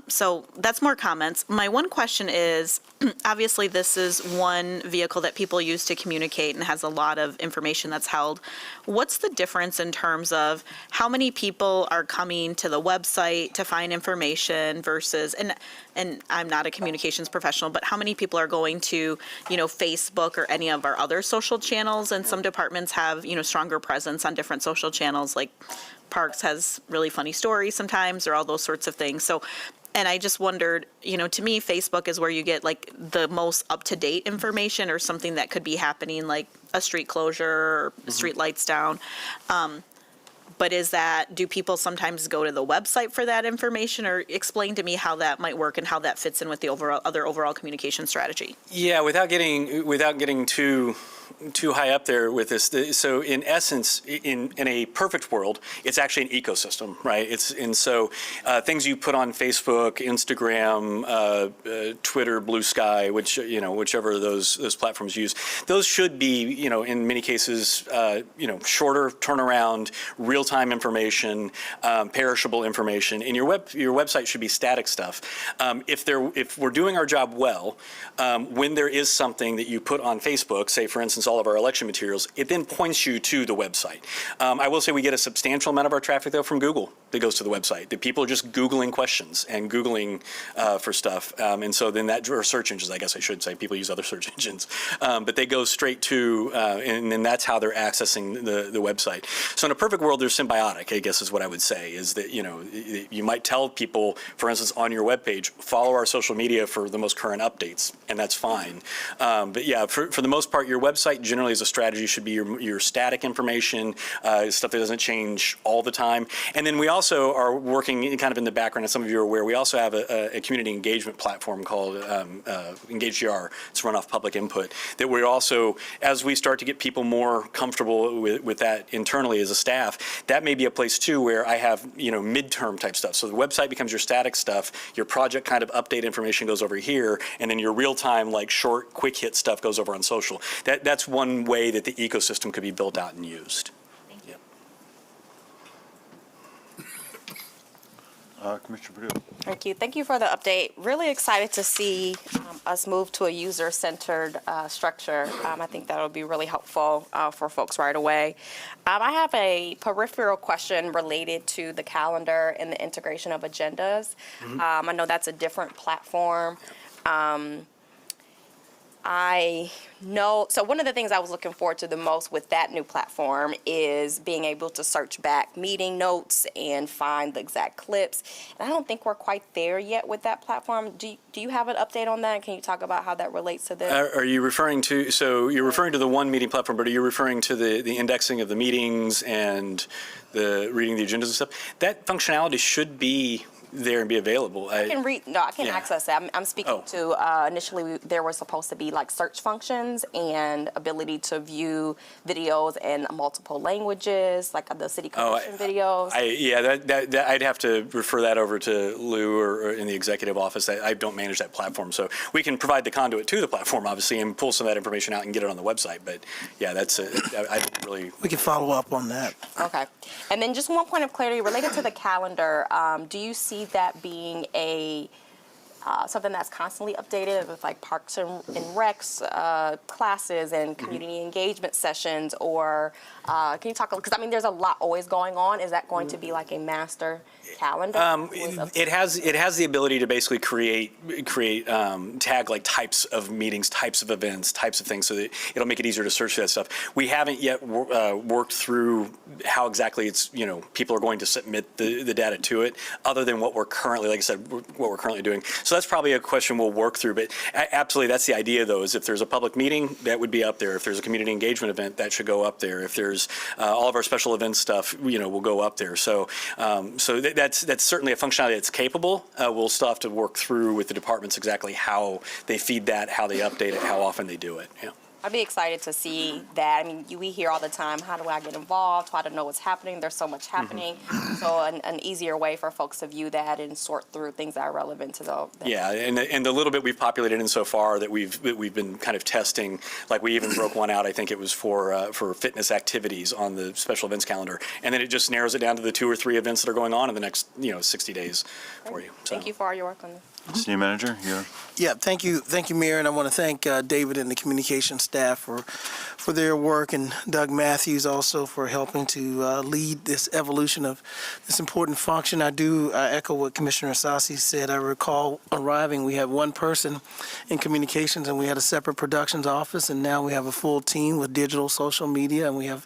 So that's more comments. My one question is, obviously this is one vehicle that people use to communicate and has a lot of information that's held. What's the difference in terms of how many people are coming to the website to find information versus, and I'm not a communications professional, but how many people are going to, Facebook or any of our other social channels? And some departments have, stronger presence on different social channels, like Parks has really funny stories sometimes, or all those sorts of things. So, and I just wondered, to me, Facebook is where you get like the most up-to-date information, or something that could be happening, like a street closure or street lights down. But do people sometimes go to the website for that information? Or explain to me how that might work and how that fits in with the overall communication strategy. Yeah, without getting too high up there with this. So in essence, in a perfect world, it's actually an ecosystem, right? So things you put on Facebook, Instagram, Twitter, Blue Sky, whichever those platforms use, those should be, in many cases, shorter turnaround, real-time information, perishable information. And your website should be static stuff. If we're doing our job well, when there is something that you put on Facebook, say for instance all of our election materials, it then points you to the website. I will say we get a substantial amount of our traffic though from Google that goes to the website. That people are just Googling questions and Googling for stuff, and so then or search engines, I guess I should say. People use other search engines, but they go straight to, and then that's how they're accessing the website. So in a perfect world, they're symbiotic, I guess is what I would say, is that you might tell people, for instance, on your webpage, follow our social media for the most current updates, and that's fine. But yeah, for the most part, your website generally as a strategy should be your static information, stuff that doesn't change all the time. And then we also are working kind of in the background, as some of you are aware, we also have a community engagement platform called EngageGR. It's run off public input, that we're also, as we start to get people more comfortable with that internally as a staff, that may be a place too where I have, midterm type stuff. So the website becomes your static stuff, your project kind of update information goes over here, and then your real-time, like short, quick hit stuff goes over on social. That's one way that the ecosystem could be built out and used. Commissioner Perdue. Thank you. Thank you for the update. Really excited to see us move to a user-centered structure. I think that'll be really helpful for folks right away. I have a peripheral question related to the calendar and the integration of agendas. I know that's a different platform. So one of the things I was looking forward to the most with that new platform is being able to search back meeting notes and find the exact clips. And I don't think we're quite there yet with that platform. Do you have an update on that? Can you talk about how that relates to this? Are you referring to, so you're referring to the one meeting platform, but are you referring to the indexing of the meetings and the reading the agendas and stuff? That functionality should be there and be available. I can access that. I'm speaking to, initially, there were supposed to be like search functions and ability to view videos in multiple languages, like the city commission videos. I'd have to refer that over to Lou or in the executive office. I don't manage that platform. So we can provide the conduit to the platform, obviously, and pull some of that information out and get it on the website. But yeah, I don't really. We can follow up on that. Okay. And then just one point of clarity related to the calendar. Do you see that being something that's constantly updated with like parks and recs classes and community engagement sessions, or can you talk, because I mean there's a lot always going on. Is that going to be like a master calendar? It has the ability to basically create tag like types of meetings, types of events, types of things, so that it'll make it easier to search for that stuff. We haven't yet worked through how exactly it's, people are going to submit the data to it, other than what we're currently, like I said, what we're currently doing. So that's probably a question we'll work through. But absolutely, that's the idea, though, is if there's a public meeting, that would be up there. If there's a community engagement event, that should go up there. If there's all of our special event stuff, will go up there. So that's certainly a functionality that's capable. We'll still have to work through with the departments exactly how they feed that, how they update it, how often they do it. Yeah. I'd be excited to see that. I mean, we hear all the time, how do I get involved? How to know what's happening? There's so much happening. So an easier way for folks to view that and sort through things that are relevant to the. Yeah, and the little bit we've populated in so far that we've been kind of testing, like we even broke one out, I think it was for fitness activities on the special events calendar. And then it just narrows it down to the 2 or 3 events that are going on in the next, 60 days for you. So. Thank you for all your work on this. City Manager, Yeah, thank you, Mayor, and I want to thank David and the communication staff for their work, and Doug Matthews also for helping to lead this evolution of this important function. I echo what Commissioner Sassi said. I recall arriving, we had one person in communications, and we had a separate productions office, and now we have a full team with digital, social media, and we have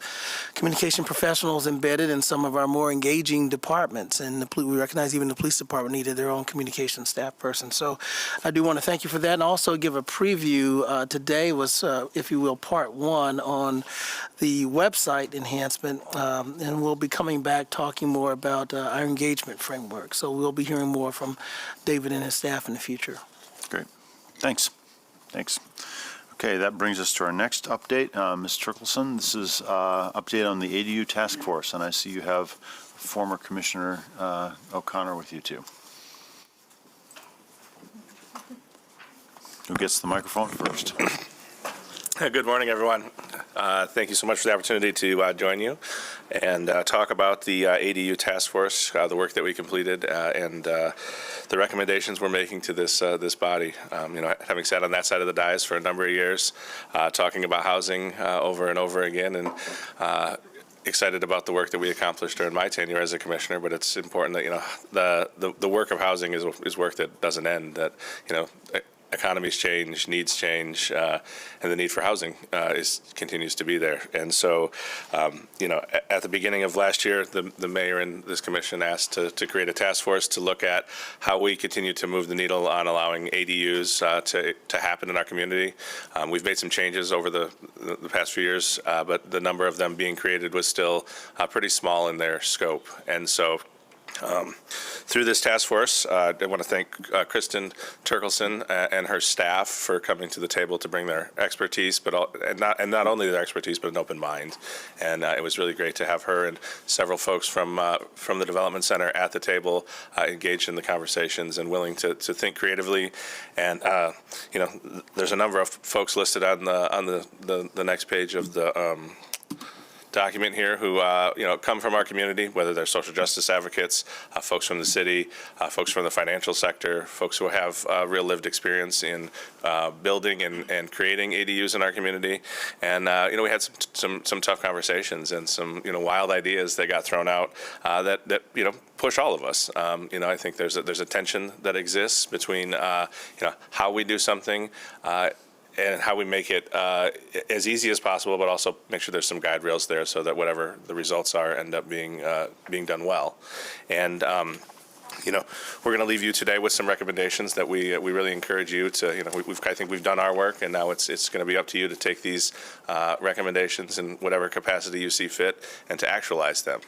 communication professionals embedded in some of our more engaging departments. And we recognize even the police department needed their own communication staff person. So I do want to thank you for that, and also give a preview. Today was, if you will, part 1 on the website enhancement, and we'll be coming back talking more about our engagement framework. So we'll be hearing more from David and his staff in the future. Great. Thanks. Okay, that brings us to our next update. Ms. Turkelson, this is update on the ADU task force, and I see you have former Commissioner O'Connor with you too. Who gets the microphone first? Good morning, everyone. Thank you so much for the opportunity to join you and talk about the ADU task force, the work that we completed, and the recommendations we're making to this body. Having sat on that side of the dais for a number of years, talking about housing over and over again, and excited about the work that we accomplished during my tenure as a commissioner. But it's important that the work of housing is work that doesn't end. That economies change, needs change, and the need for housing continues to be there. And so, at the beginning of last year, the mayor and this commission asked to create a task force to look at how we continue to move the needle on allowing ADUs to happen in our community. We've made some changes over the past few years, but the number of them being created was still pretty small in their scope. And so, through this task force, I want to thank Kristen Turkelson and her staff for coming to the table to bring their expertise, and not only their expertise, but an open mind. And it was really great to have her and several folks from the Development Center at the table, engaged in the conversations and willing to think creatively. And there's a number of folks listed on the next page of the document here who come from our community, whether they're social justice advocates, folks from the city, folks from the financial sector, folks who have real lived experience in building and creating ADUs in our community. And we had some tough conversations and some wild ideas that got thrown out that push all of us. I think there's a tension that exists between how we do something and how we make it as easy as possible, but also make sure there's some guide rails there so that whatever the results are end up being done well. And we're going to leave you today with some recommendations that we really encourage you to, I think we've done our work, and now it's going to be up to you to take these recommendations in whatever capacity you see fit and to actualize them.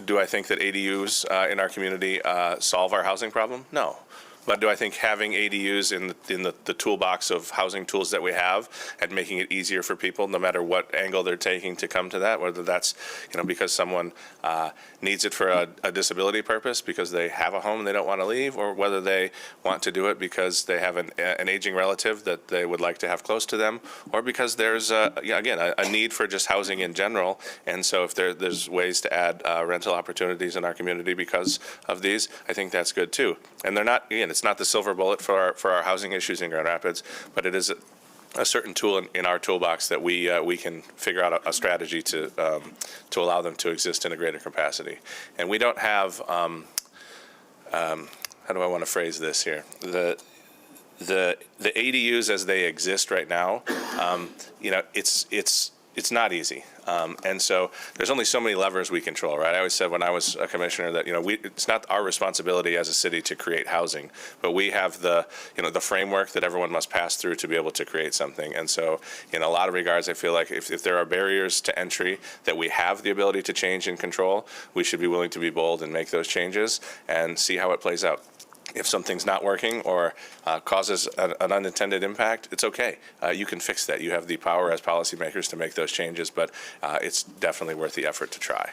Do I think that ADUs in our community solve our housing problem? No. But do I think having ADUs in the toolbox of housing tools that we have and making it easier for people, no matter what angle they're taking to come to that, whether that's because someone needs it for a disability purpose because they have a home and they don't want to leave, or whether they want to do it because they have an aging relative that they would like to have close to them, or because there's a need for just housing in general. And so if there's ways to add rental opportunities in our community because of these, I think that's good too. And they're not, it's not the silver bullet for our housing issues in Grand Rapids, but it is a certain tool in our toolbox that we can figure out a strategy to allow them to exist in a greater capacity. And we don't have how do I want to phrase this here? The ADUs as they exist right now, it's not easy. And so there's only so many levers we control, right? I always said when I was a commissioner that, it's not our responsibility as a city to create housing, but we have the framework that everyone must pass through to be able to create something. And so in a lot of regards, I feel like if there are barriers to entry that we have the ability to change and control, we should be willing to be bold and make those changes and see how it plays out. If something's not working or causes an unintended impact, it's okay. You can fix that. You have the power as policymakers to make those changes, but it's definitely worth the effort to try.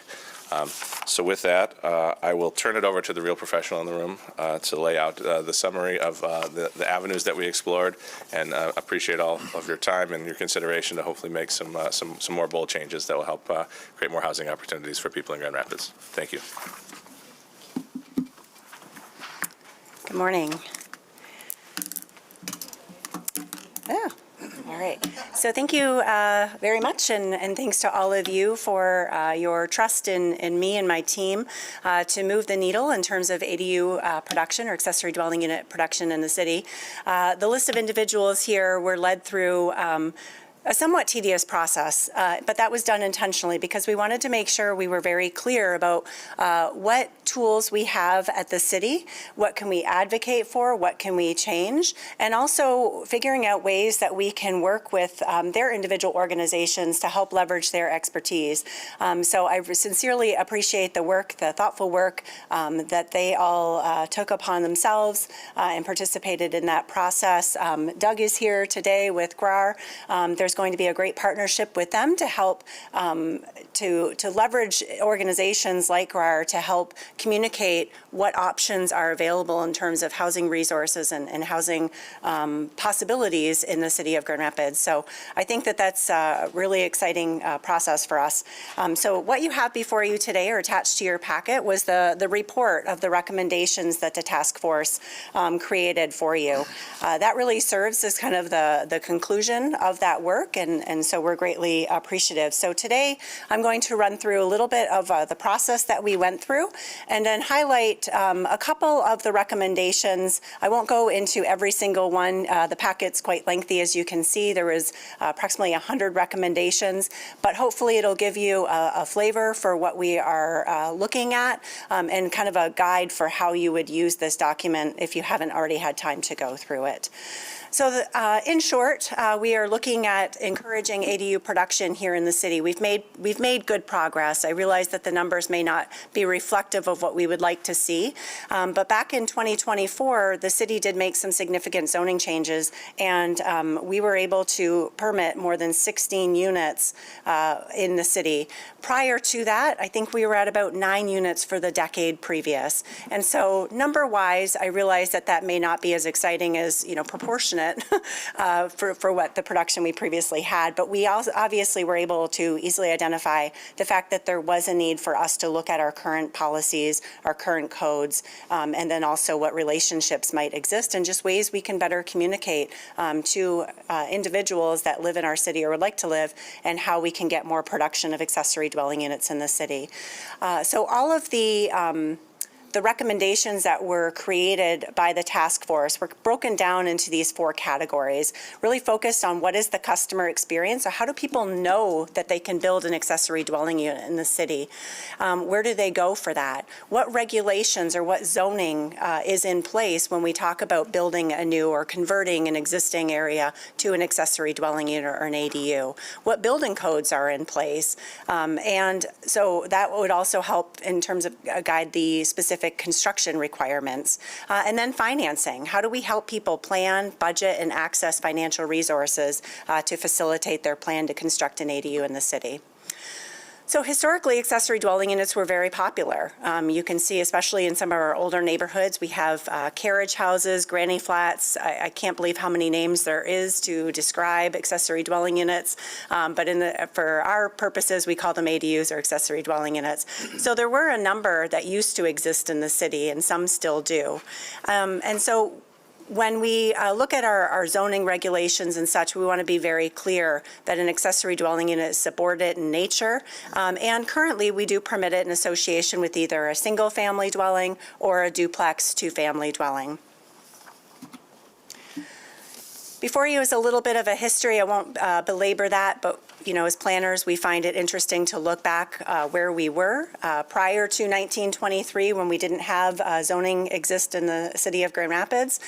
So with that, I will turn it over to the real professional in the room to lay out the summary of the avenues that we explored, and appreciate all of your time and your consideration to hopefully make some more bold changes that will help create more housing opportunities for people in Grand Rapids. Thank you. Good morning. Oh, all right. So thank you very much, and thanks to all of you for your trust in me and my team to move the needle in terms of ADU production or accessory dwelling unit production in the city. The list of individuals here were led through a somewhat tedious process, but that was done intentionally because we wanted to make sure we were very clear about what tools we have at the city, what can we advocate for, what can we change, and also figuring out ways that we can work with their individual organizations to help leverage their expertise. So I sincerely appreciate the work, the thoughtful work that they all took upon themselves and participated in that process. Doug is here today with GRAR. There's going to be a great partnership with them to help to leverage organizations like GRAR to help communicate what options are available in terms of housing resources and housing possibilities in the city of Grand Rapids. So I think that that's a really exciting process for us. So what you have before you today or attached to your packet was the report of the recommendations that the task force created for you. That really serves as kind of the conclusion of that work, and so we're greatly appreciative. So today I'm going to run through a little bit of the process that we went through and then highlight a couple of the recommendations. I won't go into every single one. The packet's quite lengthy, as you can see. There was approximately 100 recommendations, but hopefully it'll give you a flavor for what we are looking at and kind of a guide for how you would use this document if you haven't already had time to go through it. So in short, we are looking at encouraging ADU production here in the city. We've made good progress. I realize that the numbers may not be reflective of what we would like to see, but back in 2024, the city did make some significant zoning changes, and we were able to permit more than 16 units in the city. Prior to that, I think we were at about 9 units for the decade previous. And so number-wise, I realize that that may not be as exciting as, proportionate for what the production we previously had, but we also obviously were able to easily identify the fact that there was a need for us to look at our current policies, our current codes, and then also what relationships might exist and just ways we can better communicate to individuals that live in our city or would like to live, and how we can get more production of accessory dwelling units in the city. So all of the the recommendations that were created by the task force were broken down into these 4 categories, really focused on what is the customer experience, or how do people know that they can build an accessory dwelling unit in the city? Where do they go for that? What regulations or what zoning is in place when we talk about building a new or converting an existing area to an accessory dwelling unit or an ADU? What building codes are in place? And so that would also help in terms of guide the specific construction requirements. And then financing. How do we help people plan, budget, and access financial resources to facilitate their plan to construct an ADU in the city? So historically, accessory dwelling units were very popular. You can see, especially in some of our older neighborhoods, we have carriage houses, granny flats. I can't believe how many names there is to describe accessory dwelling units. But for our purposes, we call them ADUs, or accessory dwelling units. So there were a number that used to exist in the city, and some still do. And so when we look at our zoning regulations and such, we want to be very clear that an accessory dwelling unit is subordinate in nature. And currently, we do permit it in association with either a single-family dwelling or a duplex two-family dwelling. Before you is a little bit of a history. I won't belabor that, but as planners, we find it interesting to look back where we were prior to 1923, when we didn't have zoning exist in the city of Grand Rapids.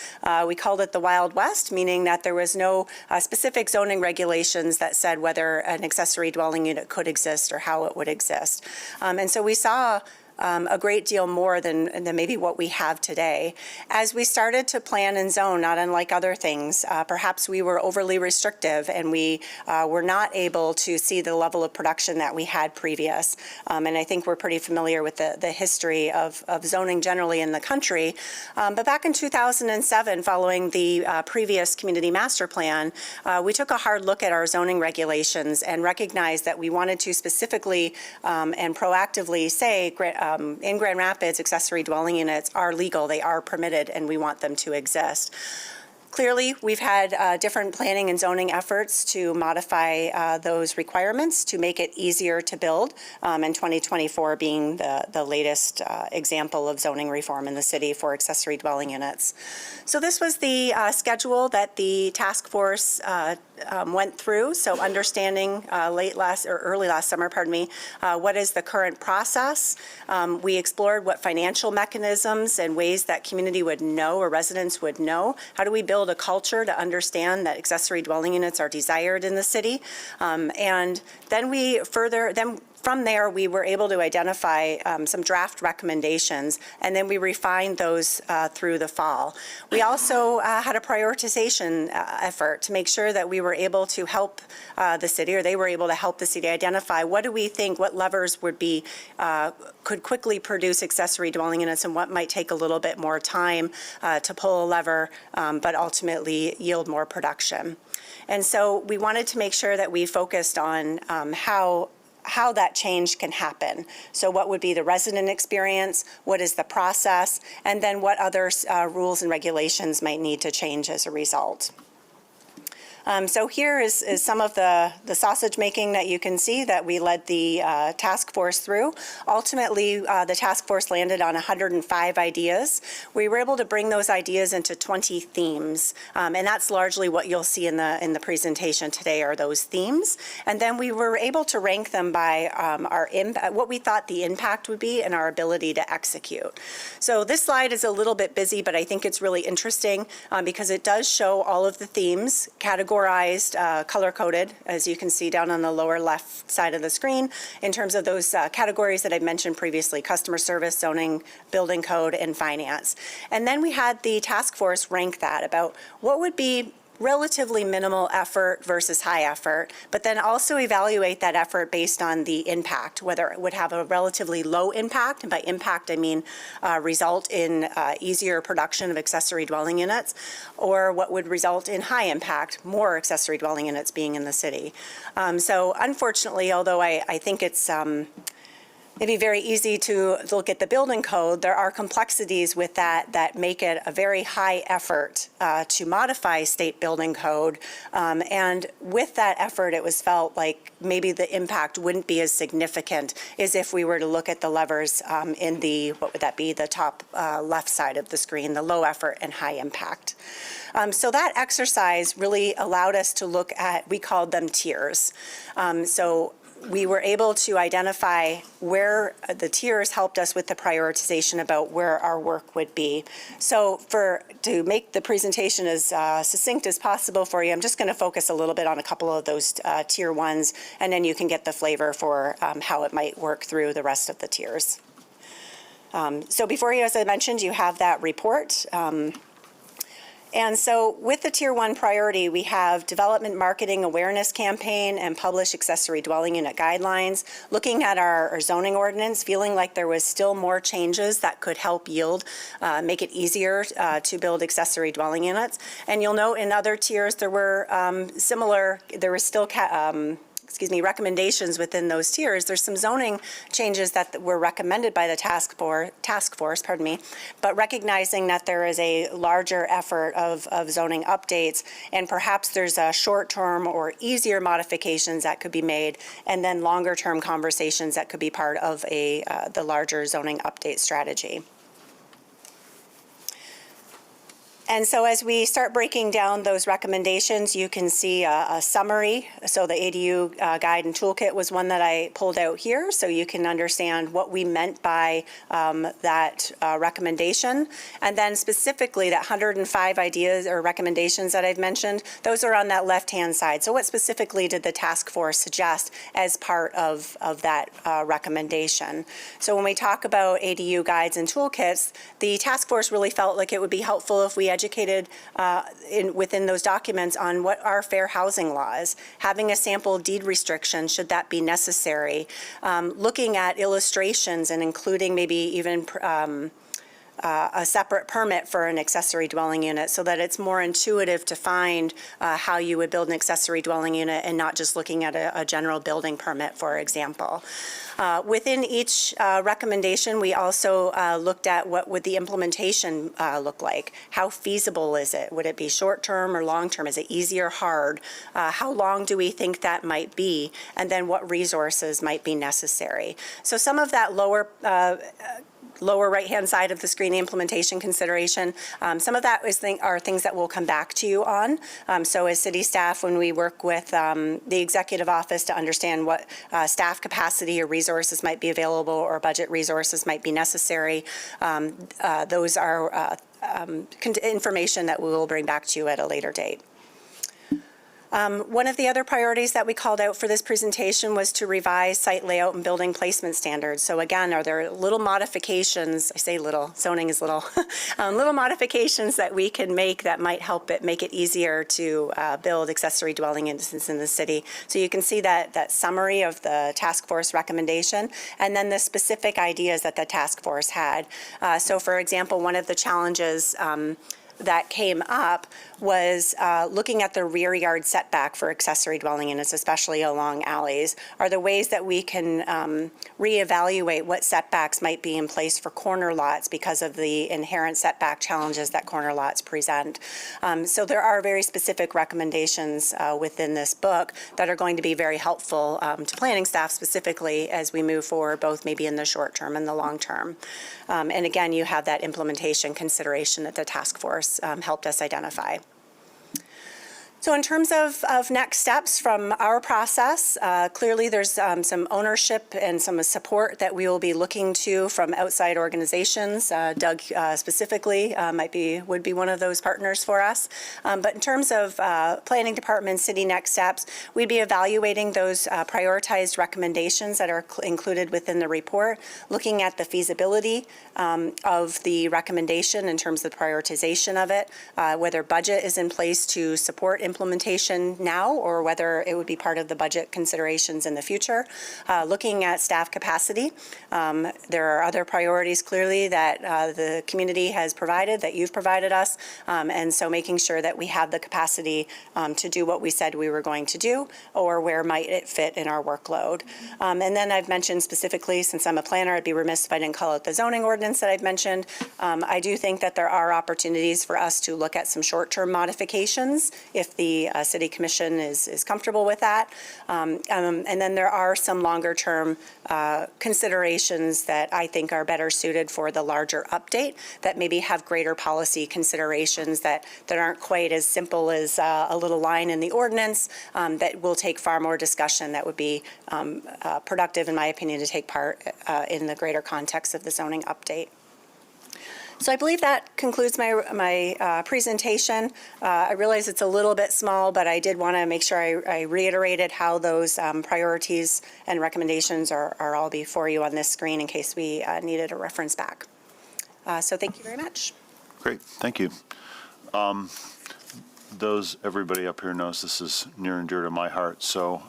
We called it the Wild West, meaning that there was no specific zoning regulations that said whether an accessory dwelling unit could exist or how it would exist. And so we saw a great deal more than maybe what we have today. As we started to plan and zone, not unlike other things, perhaps we were overly restrictive, and we were not able to see the level of production that we had previous. And I think we're pretty familiar with the history of zoning generally in the country. But back in 2007, following the previous community master plan, we took a hard look at our zoning regulations and recognized that we wanted to specifically and proactively say in Grand Rapids, accessory dwelling units are legal, they are permitted, and we want them to exist. Clearly, we've had different planning and zoning efforts to modify those requirements to make it easier to build, and 2024 being the latest example of zoning reform in the city for accessory dwelling units. So this was the schedule that the task force went through. So understanding early last summer, what is the current process? We explored what financial mechanisms and ways that community would know or residents would know. How do we build a culture to understand that accessory dwelling units are desired in the city? And then from there, we were able to identify some draft recommendations, and then we refined those through the fall. We also had a prioritization effort to make sure that we were able to help the city, or they were able to help the city identify what do we think, what levers would be, could quickly produce accessory dwelling units, and what might take a little bit more time to pull a lever, but ultimately yield more production. And so we wanted to make sure that we focused on how that change can happen. So what would be the resident experience, what is the process, and then what other rules and regulations might need to change as a result. So here is some of the sausage making that you can see that we led the task force through. Ultimately, the task force landed on 105 ideas. We were able to bring those ideas into 20 themes, and that's largely what you'll see in the presentation today are those themes. And then we were able to rank them by what we thought the impact would be and our ability to execute. So this slide is a little bit busy, but I think it's really interesting because it does show all of the themes categorized, color-coded, as you can see down on the lower left side of the screen, in terms of those categories that I mentioned previously: customer service, zoning, building code, and finance. And then we had the task force rank that about what would be relatively minimal effort versus high effort, but then also evaluate that effort based on the impact, whether it would have a relatively low impact, and by impact I mean result in easier production of accessory dwelling units, or what would result in high impact, more accessory dwelling units being in the city. So unfortunately, although I think it's it'd be very easy to look at the building code. There are complexities with that that make it a very high effort to modify state building code. And with that effort, it was felt like maybe the impact wouldn't be as significant as if we were to look at the levers in the, what would that be, the top left side of the screen, the low effort and high impact. So that exercise really allowed us to look at, we called them tiers. So we were able to identify where the tiers helped us with the prioritization about where our work would be. So to make the presentation as succinct as possible for you, I'm just going to focus a little bit on a couple of those tier ones, and then you can get the flavor for how it might work through the rest of the tiers. So before you, as I mentioned, you have that report. And so with the Tier 1 priority, we have development marketing awareness campaign and publish accessory dwelling unit guidelines, looking at our zoning ordinance, feeling like there was still more changes that could help yield, make it easier to build accessory dwelling units. And you'll note in other tiers there were there were still recommendations within those tiers. There's some zoning changes that were recommended by the task force, but recognizing that there is a larger effort of zoning updates, and perhaps there's a short-term or easier modifications that could be made, and then longer-term conversations that could be part of the larger zoning update strategy. And so as we start breaking down those recommendations, you can see a summary. So the ADU guide and toolkit was one that I pulled out here, so you can understand what we meant by that recommendation. And then specifically that 105 ideas or recommendations that I've mentioned, those are on that left-hand side. So what specifically did the task force suggest as part of that recommendation? So when we talk about ADU guides and toolkits, the task force really felt like it would be helpful if we educated within those documents on what are fair housing laws, having a sample deed restriction should that be necessary, looking at illustrations and including maybe even a separate permit for an accessory dwelling unit so that it's more intuitive to find how you would build an accessory dwelling unit and not just looking at a general building permit, for example. Within each recommendation, we also looked at what would the implementation look like. How feasible is it? Would it be short-term or long-term? Is it easy or hard? How long do we think that might be? And then what resources might be necessary? So some of that lower right-hand side of the screen, implementation consideration. Some of that are things that we'll come back to you on. So as city staff, when we work with the executive office to understand what staff capacity or resources might be available or budget resources might be necessary, those are information that we will bring back to you at a later date. One of the other priorities that we called out for this presentation was to revise site layout and building placement standards. So again, are there little modifications, I say little, zoning is little, little modifications that we can make that might help make it easier to build accessory dwelling units in the city. So you can see that summary of the task force recommendation and then the specific ideas that the task force had. So for example, one of the challenges that came up was looking at the rear yard setback for accessory dwelling units, especially along alleys. Are there ways that we can reevaluate what setbacks might be in place for corner lots because of the inherent setback challenges that corner lots present? So there are very specific recommendations within this book that are going to be very helpful to planning staff specifically as we move forward, both maybe in the short term and the long term. And again, you have that implementation consideration that the task force helped us identify. So in terms of next steps from our process, clearly there's some ownership and some support that we will be looking to from outside organizations. Doug specifically would be one of those partners for us. But in terms of planning department, city next steps, we'd be evaluating those prioritized recommendations that are included within the report, looking at the feasibility of the recommendation in terms of the prioritization of it, whether budget is in place to support implementation implementation now or whether it would be part of the budget considerations in the future. Looking at staff capacity, there are other priorities clearly that the community has provided, that you've provided us, and so making sure that we have the capacity to do what we said we were going to do, or where might it fit in our workload. And then I've mentioned specifically, since I'm a planner, I'd be remiss if I didn't call out the zoning ordinance that I've mentioned. I do think that there are opportunities for us to look at some short-term modifications if the City Commission is comfortable with that. And then there are some longer-term considerations that I think are better suited for the larger update that maybe have greater policy considerations that aren't quite as simple as a little line in the ordinance, that will take far more discussion that would be productive, in my opinion, to take part in the greater context of the zoning update. So I believe that concludes my presentation. I realize it's a little bit small, but I did want to make sure I reiterated how those priorities and recommendations are all before you on this screen in case we needed a reference back. So thank you very much. Great, thank you. Everybody up here knows this is near and dear to my heart, so,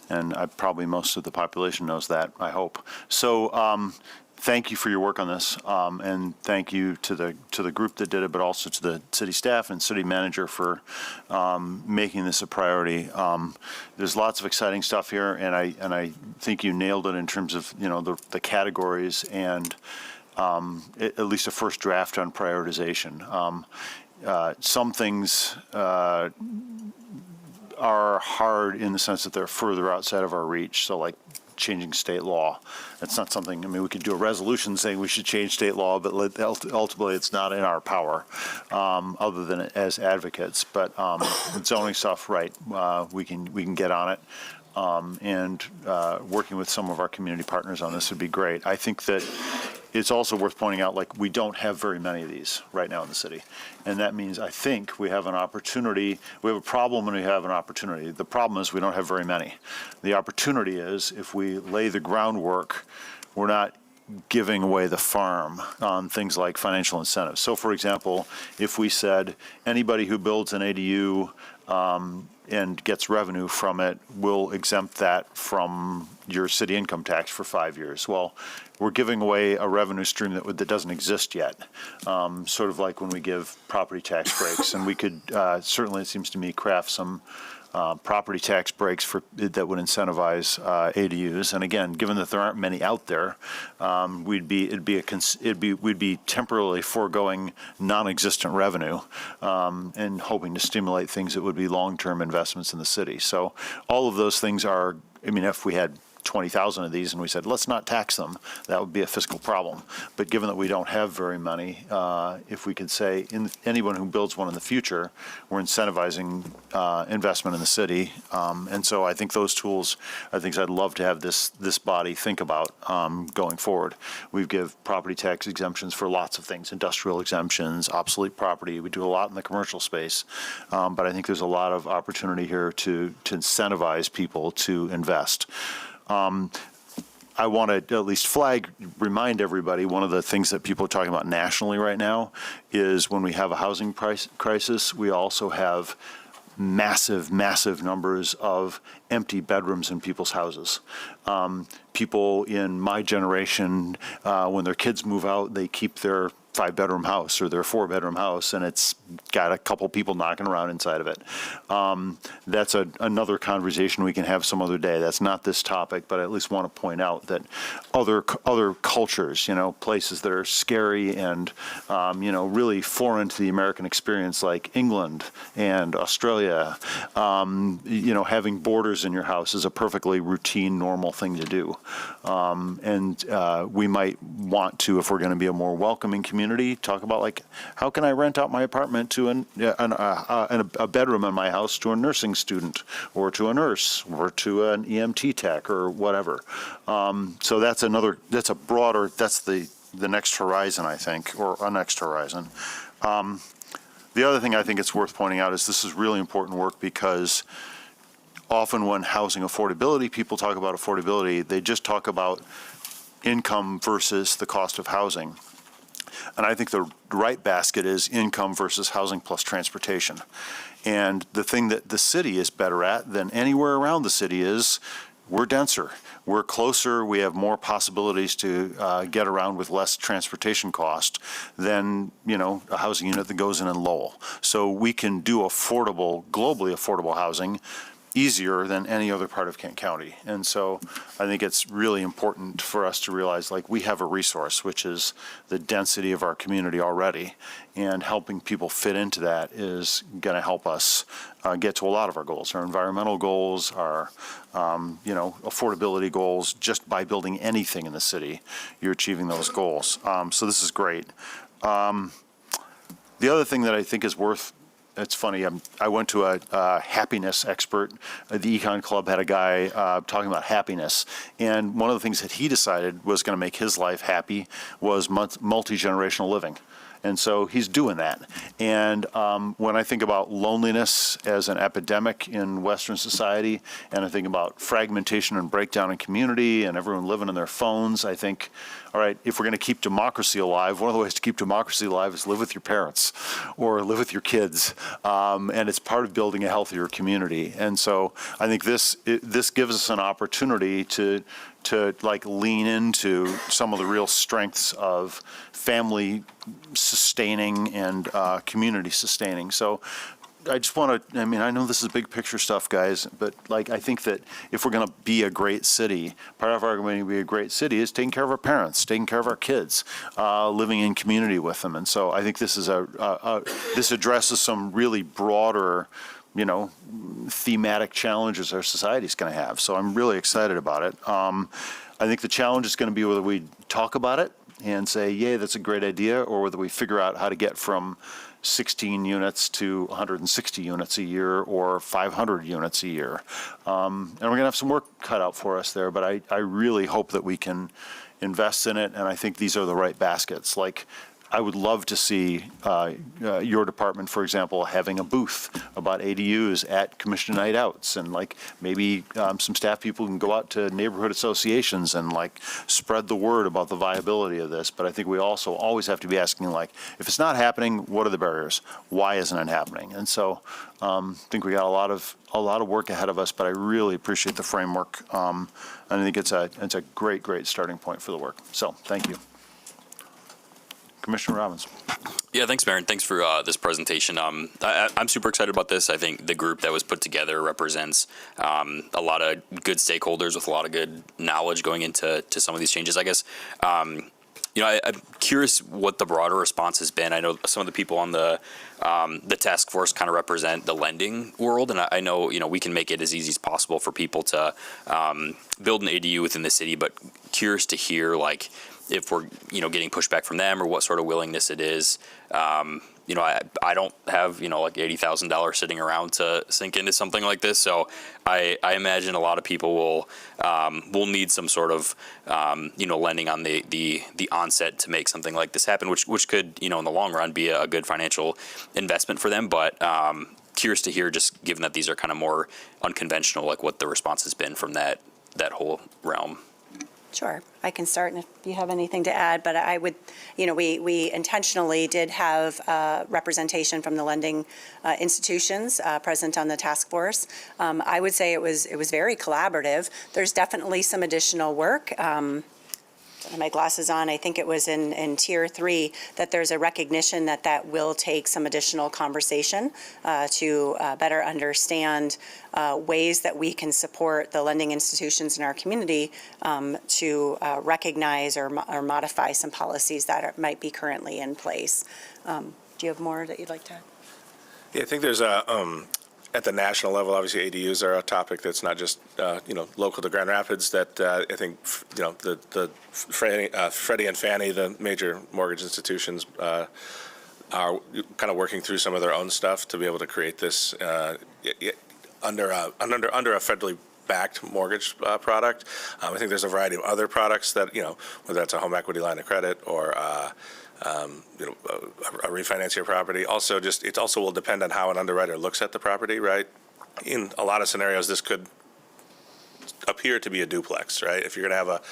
and probably most of the population knows that, I hope. So, thank you for your work on this, and thank you to the group that did it, but also to the city staff and city manager for making this a priority. There's lots of exciting stuff here, and I think you nailed it in terms of the categories and at least a first draft on prioritization. Some things are hard in the sense that they're further outside of our reach. So like changing state law. That's not something, I mean, we could do a resolution saying we should change state law, but ultimately it's not in our power other than as advocates. But zoning stuff, right, we can get on it. And working with some of our community partners on this would be great. I think that it's also worth pointing out, like, we don't have very many of these right now in the city. And that means I think we have an opportunity. We have a problem and we have an opportunity. The problem is we don't have very many. The opportunity is if we lay the groundwork, we're not giving away the farm on things like financial incentives. So, for example, if we said anybody who builds an ADU and gets revenue from it will exempt that from your city income tax for 5 years. Well, we're giving away a revenue stream that doesn't exist yet, sort of like when we give property tax breaks. And we could certainly, it seems to me, craft some property tax breaks that would incentivize ADUs. And again, given that there aren't many out there, we'd be temporarily foregoing non-existent revenue and hoping to stimulate things that would be long-term investments in the city. So all of those things are, I mean, if we had 20,000 of these and we said, let's not tax them, that would be a fiscal problem. But given that we don't have very many, if we could say anyone who builds one in the future, we're incentivizing investment in the city. And so I think those tools are things I'd love to have this body think about going forward. We give property tax exemptions for lots of things, industrial exemptions, obsolete property. We do a lot in the commercial space. But I think there's a lot of opportunity here to incentivize people to invest. I want to at least remind everybody, one of the things that people are talking about nationally right now is when we have a housing crisis, we also have massive, massive numbers of empty bedrooms in people's houses. People in my generation, when their kids move out, they keep their 5-bedroom house or their 4-bedroom house, and it's got a couple people knocking around inside of it. That's another conversation we can have some other day. That's not this topic, but I at least want to point out that other cultures, places that are scary and, really foreign to the American experience, like England and Australia, having borders in your house is a perfectly routine, normal thing to do. And we might want to, if we're going to be a more welcoming community, talk about, like, how can I rent out my apartment to a bedroom in my house to a nursing student or to a nurse or to an EMT tech or whatever. So that's a broader, that's the next horizon, I think, or a next horizon. The other thing I think it's worth pointing out is this is really important work because often when housing affordability, people talk about affordability, they just talk about income versus the cost of housing. And I think the right basket is income versus housing plus transportation. And the thing that the city is better at than anywhere around the city is we're denser. We're closer. We have more possibilities to get around with less transportation cost than, a housing unit that goes in Lowell. So we can do affordable, globally affordable housing easier than any other part of Kent County. And so I think it's really important for us to realize, we have a resource, which is the density of our community already, and helping people fit into that is going to help us get to a lot of our goals, our environmental goals, our, affordability goals. Just by building anything in the city, you're achieving those goals. So this is great. The other thing that I think is it's funny, I went to a happiness expert. The Econ Club had a guy talking about happiness. And one of the things that he decided was going to make his life happy was multi-generational living. And so he's doing that. And when I think about loneliness as an epidemic in Western society, and I think about fragmentation and breakdown in community and everyone living on their phones, I think, all right, if we're going to keep democracy alive, one of the ways to keep democracy alive is live with your parents or live with your kids. And it's part of building a healthier community. And so I think this gives us an opportunity to lean into some of the real strengths of family sustaining and community sustaining. So I just want to, I know this is big picture stuff, guys, but I think that if we're going to be a great city, part of our going to be a great city is taking care of our parents, taking care of our kids, living in community with them. And so I think this is this addresses some really broader, thematic challenges our society is going to have. So I'm really excited about it. I think the challenge is going to be whether we talk about it and say, yeah, that's a great idea, or whether we figure out how to get from 16 units to 160 units a year or 500 units a year. And we're going to have some work cut out for us there, but I really hope that we can invest in it, and I think these are the right baskets. I would love to see your department, for example, having a booth about ADUs at Commission Night Outs, and maybe some staff people can go out to neighborhood associations and spread the word about the viability of this. But I think we also always have to be asking, if it's not happening, what are the barriers? Why isn't it happening? And so I think we got a lot of work ahead of us, but I really appreciate the framework. And I think it's a great starting point for the work. So thank you. Commissioner Robbins. Yeah, thanks, Mayor, and thanks for this presentation. I'm super excited about this. I think the group that was put together represents a lot of good stakeholders with a lot of good knowledge going into some of these changes. I guess, I'm curious what the broader response has been. I know some of the people on the task force kind of represent the lending world, and I know, we can make it as easy as possible for people to build an ADU within the city, but curious to hear, if we're, getting pushback from them or what sort of willingness it is. I don't have, $80,000 sitting around to sink into something like this. So I imagine a lot of people will need some sort of, lending on the onset to make something like this happen, which could, in the long run be a good financial investment for them. But curious to hear, just given that these are kind of more unconventional, what the response has been from that whole realm. Sure, I can start, and if you have anything to add, but I would, we intentionally did have representation from the lending institutions present on the task force. I would say it was very collaborative. There's definitely some additional work. My glasses on, I think it was in Tier 3 that there's a recognition that will take some additional conversation to better understand ways that we can support the lending institutions in our community to recognize or modify some policies that might be currently in place. Do you have more that you'd like to add? Yeah, I think there's at the national level, obviously ADUs are a topic that's not just local to Grand Rapids. That I think the Freddie and Fannie, the major mortgage institutions, are kind of working through some of their own stuff to be able to create this under a federally backed mortgage product. I think there's a variety of other products that whether that's a home equity line of credit or a refinance your property. Also, it also will depend on how an underwriter looks at the property, right? In a lot of scenarios, this could appear to be a duplex, right? If you're going to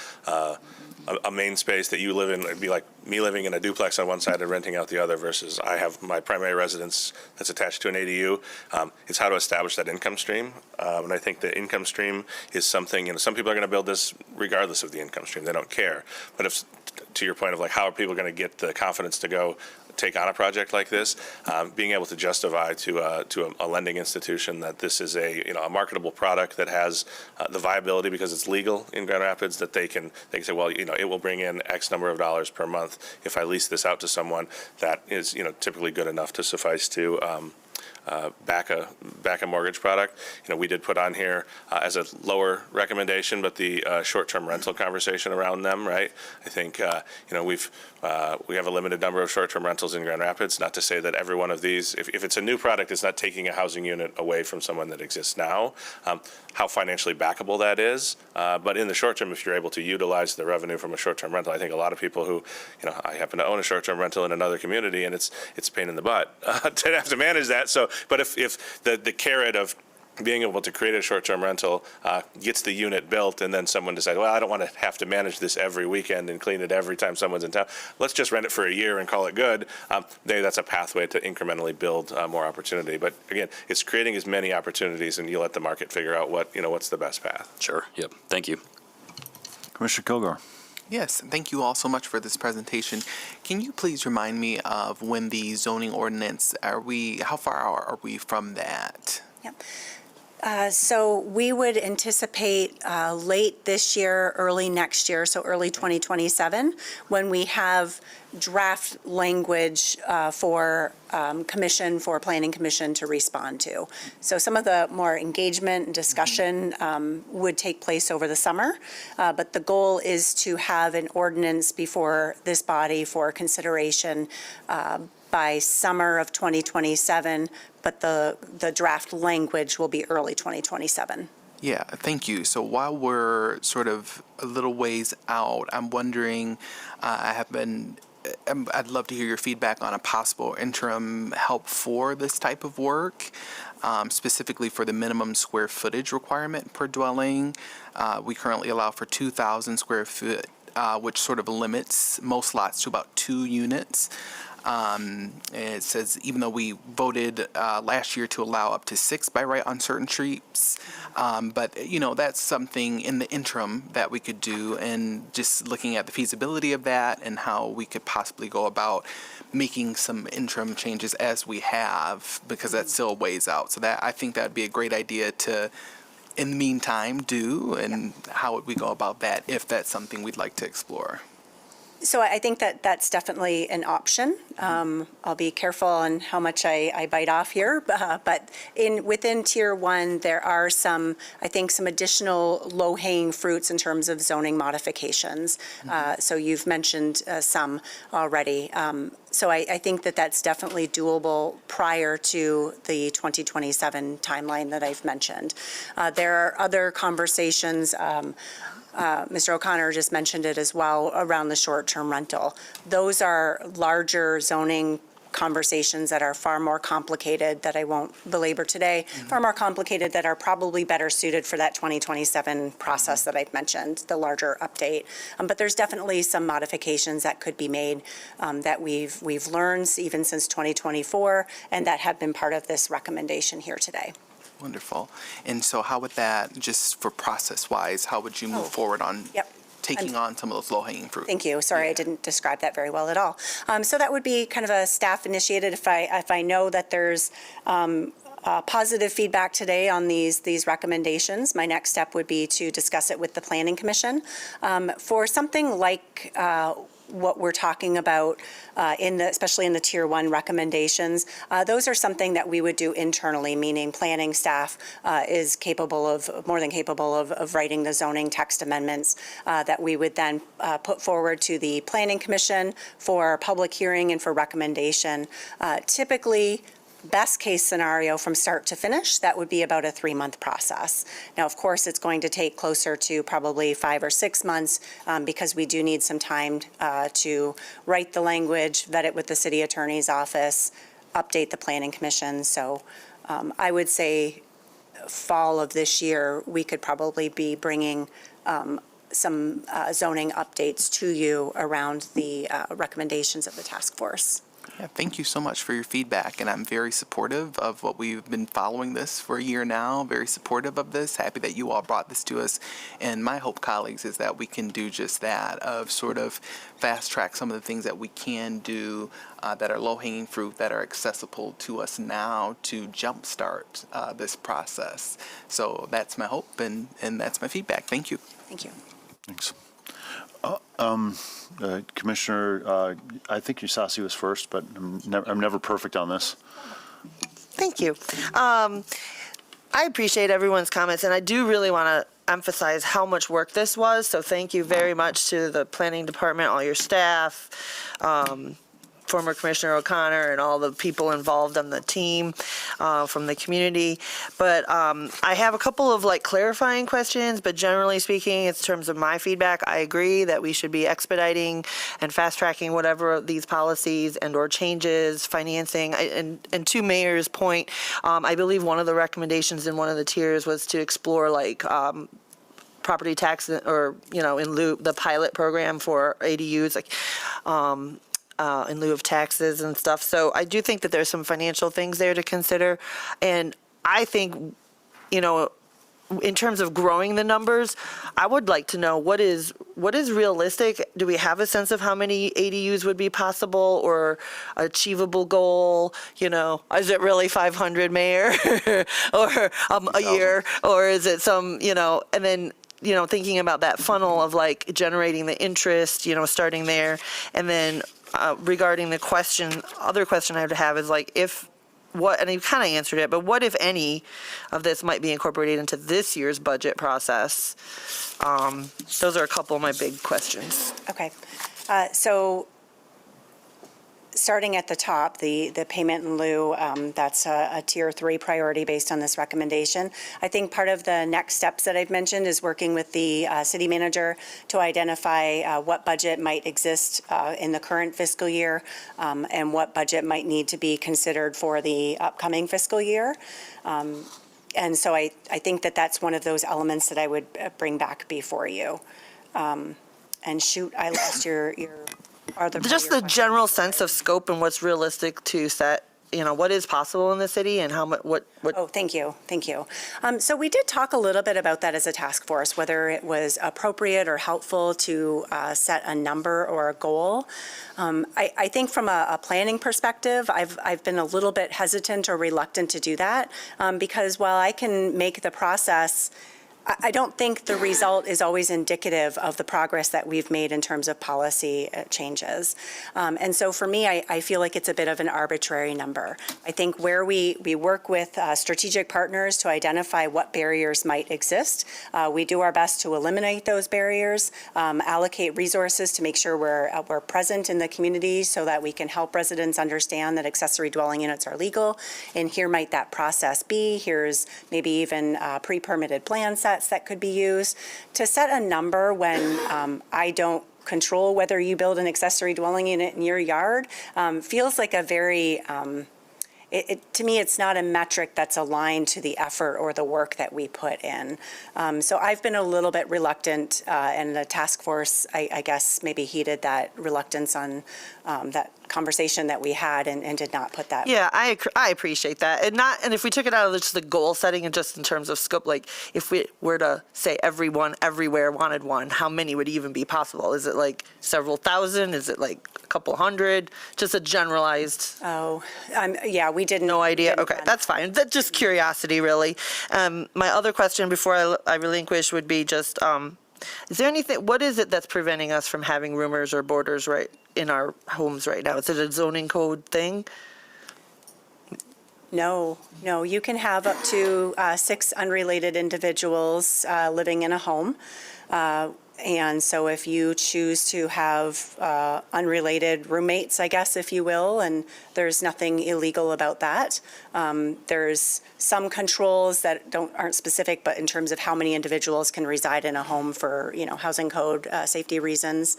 have a main space that you live in. It'd be like me living in a duplex on one side and renting out the other versus I have my primary residence that's attached to an ADU. It's how to establish that income stream. And I think the income stream is something, some people are going to build this regardless of the income stream. They don't care. But if, to your point of like, how are people going to get the confidence to go take on a project like this, being able to justify to a lending institution that this is a marketable product that has the viability because it's legal in Grand Rapids, that they can say, well, it will bring in X number of dollars per month if I lease this out to someone, that is typically good enough to suffice to back a mortgage product. We did put on here as a lower recommendation, but the short-term rental conversation around them, right? I think we have a limited number of short-term rentals in Grand Rapids. Not to say that every one of these, if it's a new product, it's not taking a housing unit away from someone that exists now. How financially backable that is, but in the short term, if you're able to utilize the revenue from a short-term rental, I think a lot of people who, I happen to own a short-term rental in another community, and it's a pain in the butt to have to manage that. So, but if the carrot of being able to create a short-term rental gets the unit built, and then someone decides, well, I don't want to have to manage this every weekend and clean it every time someone's in town. Let's just rent it for a year and call it good. That's a pathway to incrementally build more opportunity. But again, it's creating as many opportunities, and you let the market figure out what's the best path. Sure. Yep. Thank you. Commissioner Kilgore. Yes, thank you all so much for this presentation. Can you please remind me of when the zoning ordinance, how far are we from that? Yep. So we would anticipate late this year, early next year, so early 2027, when we have draft language for Planning Commission to respond to. So some of the more engagement and discussion would take place over the summer, but the goal is to have an ordinance before this body for consideration by summer of 2027, but the draft language will be early 2027. Yeah, thank you. So while we're sort of a little ways out, I'm wondering, I'd love to hear your feedback on a possible interim help for this type of work, specifically for the minimum square footage requirement per dwelling. We currently allow for 2,000 square foot, which sort of limits most lots to about 2 units. It says even though we voted last year to allow up to 6 by right on certain streets, but that's something in the interim that we could do, and just looking at the feasibility of that and how we could possibly go about making some interim changes as we have, because that's still a ways out. So that I think that'd be a great idea to, in the meantime, do, and how would we go about that if that's something we'd like to explore? So I think that that's definitely an option. I'll be careful on how much I bite off here, but within Tier 1, there are some additional low-hanging fruits in terms of zoning modifications. So you've mentioned some already. So I think that that's definitely doable prior to the 2027 timeline that I've mentioned. There are other conversations. Mr. O'Connor just mentioned it as well around the short-term rental. Those are larger zoning conversations that are far more complicated, that I won't belabor today, far more complicated, that are probably better suited for that 2027 process that I've mentioned, the larger update. But there's definitely some modifications that could be made that we've learned even since 2024, and that have been part of this recommendation here today. Wonderful. And so how would that, just for process-wise, how would you move forward on taking on some of those low-hanging fruit? Thank you. Sorry, I didn't describe that very well at all. So that would be kind of a staff initiated. If I know that there's positive feedback today on these recommendations, my next step would be to discuss it with the Planning Commission. For something like what we're talking about, especially in the Tier 1 recommendations, those are something that we would do internally, meaning planning staff is more than capable of writing the zoning text amendments that we would then put forward to the Planning Commission for public hearing and for recommendation. Typically, best case scenario from start to finish, that would be about a 3-month process. Now, of course, it's going to take closer to probably 5 or 6 months because we do need some time to write the language, vet it with the city attorney's office, update the Planning Commission. So I would say fall of this year, we could probably be bringing some zoning updates to you around the recommendations of the task force. Yeah, thank you so much for your feedback, and I'm very supportive of what we've been following this for a year now, very supportive of this, happy that you all brought this to us, and my hope, colleagues, is that we can do just that, of sort of fast track some of the things that we can do that are low-hanging fruit, that are accessible to us now to jumpstart this process. So that's my hope, and that's my feedback. Thank you. Thank you. Thanks. Commissioner, I think Usasi was first, but I'm never perfect on this. Thank you. I appreciate everyone's comments, and I do really want to emphasize how much work this was. So thank you very much to the planning department, all your staff, former Commissioner O'Connor, and all the people involved on the team from the community. But I have a couple of clarifying questions, but generally speaking, in terms of my feedback, I agree that we should be expediting and fast tracking whatever these policies and or changes, financing. And to Mayor's point, I believe one of the recommendations in one of the tiers was to explore property tax or, in lieu, the pilot program for ADUs, in lieu of taxes and stuff. So I do think that there's some financial things there to consider. And I think, in terms of growing the numbers, I would like to know what is realistic. Do we have a sense of how many ADUs would be possible or achievable goal? Is it really 500, Mayor, or a year, or is it some, and then, thinking about that funnel of generating the interest, starting there, and then regarding the other question I would have is and you kind of answered it, but what, if any, of this might be incorporated into this year's budget process? Those are a couple of my big questions. Okay. So starting at the top, the payment in lieu, that's a tier 3 priority based on this recommendation. I think part of the next steps that I've mentioned is working with the city manager to identify what budget might exist in the current fiscal year and what budget might need to be considered for the upcoming fiscal year. And so I think that that's one of those elements that I would bring back before you. And shoot, I lost your just the general sense of scope and what's realistic to set, what is possible in the city and how much, what. Oh, thank you. So we did talk a little bit about that as a task force, whether it was appropriate or helpful to set a number or a goal. I think from a planning perspective, I've been a little bit hesitant or reluctant to do that because while I can make the process, I don't think the result is always indicative of the progress that we've made in terms of policy changes. And so for me, I feel like it's a bit of an arbitrary number. I think where we work with strategic partners to identify what barriers might exist, we do our best to eliminate those barriers, allocate resources to make sure we're present in the community so that we can help residents understand that accessory dwelling units are legal. And here might that process be. Here's maybe even pre-permitted plan sets that could be used. To set a number when I don't control whether you build an accessory dwelling unit in your yard feels like a very, to me, it's not a metric that's aligned to the effort or the work that we put in. So I've been a little bit reluctant, and the task force, I guess, maybe heeded that reluctance on that conversation that we had and did not put that. Yeah, I appreciate that. And if we took it out of just the goal setting and just in terms of scope, if we were to say everyone everywhere wanted one, how many would even be possible? Is it several thousand? Is it a couple hundred? Just a generalized. Oh, yeah, we didn't. No idea. Okay, that's fine. That's just curiosity, really. My other question before I relinquish would be just, is there anything, what is it that's preventing us from having roomers or boarders right in our homes right now? Is it a zoning code thing? No, you can have up to 6 unrelated individuals living in a home. And so if you choose to have unrelated roommates, I guess, if you will, and there's nothing illegal about that. There's some controls that aren't specific, but in terms of how many individuals can reside in a home for, housing code safety reasons.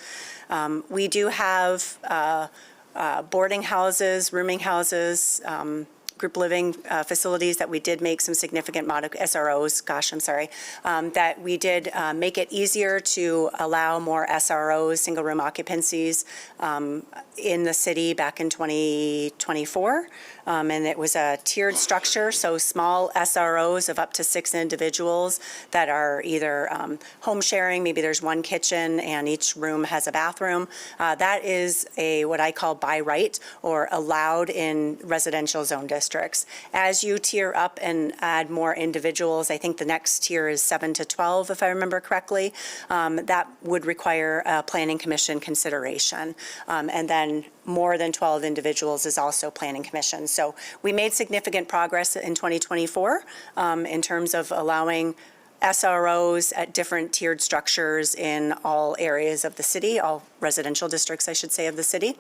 We do have boarding houses, rooming houses, group living facilities that we did make some significant SROs, that we did make it easier to allow more SROs, single room occupancies, in the city back in 2024. And it was a tiered structure, so small SROs of up to 6 individuals that are either home sharing, maybe there's one kitchen and each room has a bathroom. That is what I call by right or allowed in residential zone districts. As you tier up and add more individuals, I think the next tier is 7 to 12, if I remember correctly, that would require a planning commission consideration. And then more than 12 individuals is also planning commission. So we made significant progress in 2024 in terms of allowing SROs at different tiered structures in all areas of the city, all residential districts, I should say, of the city.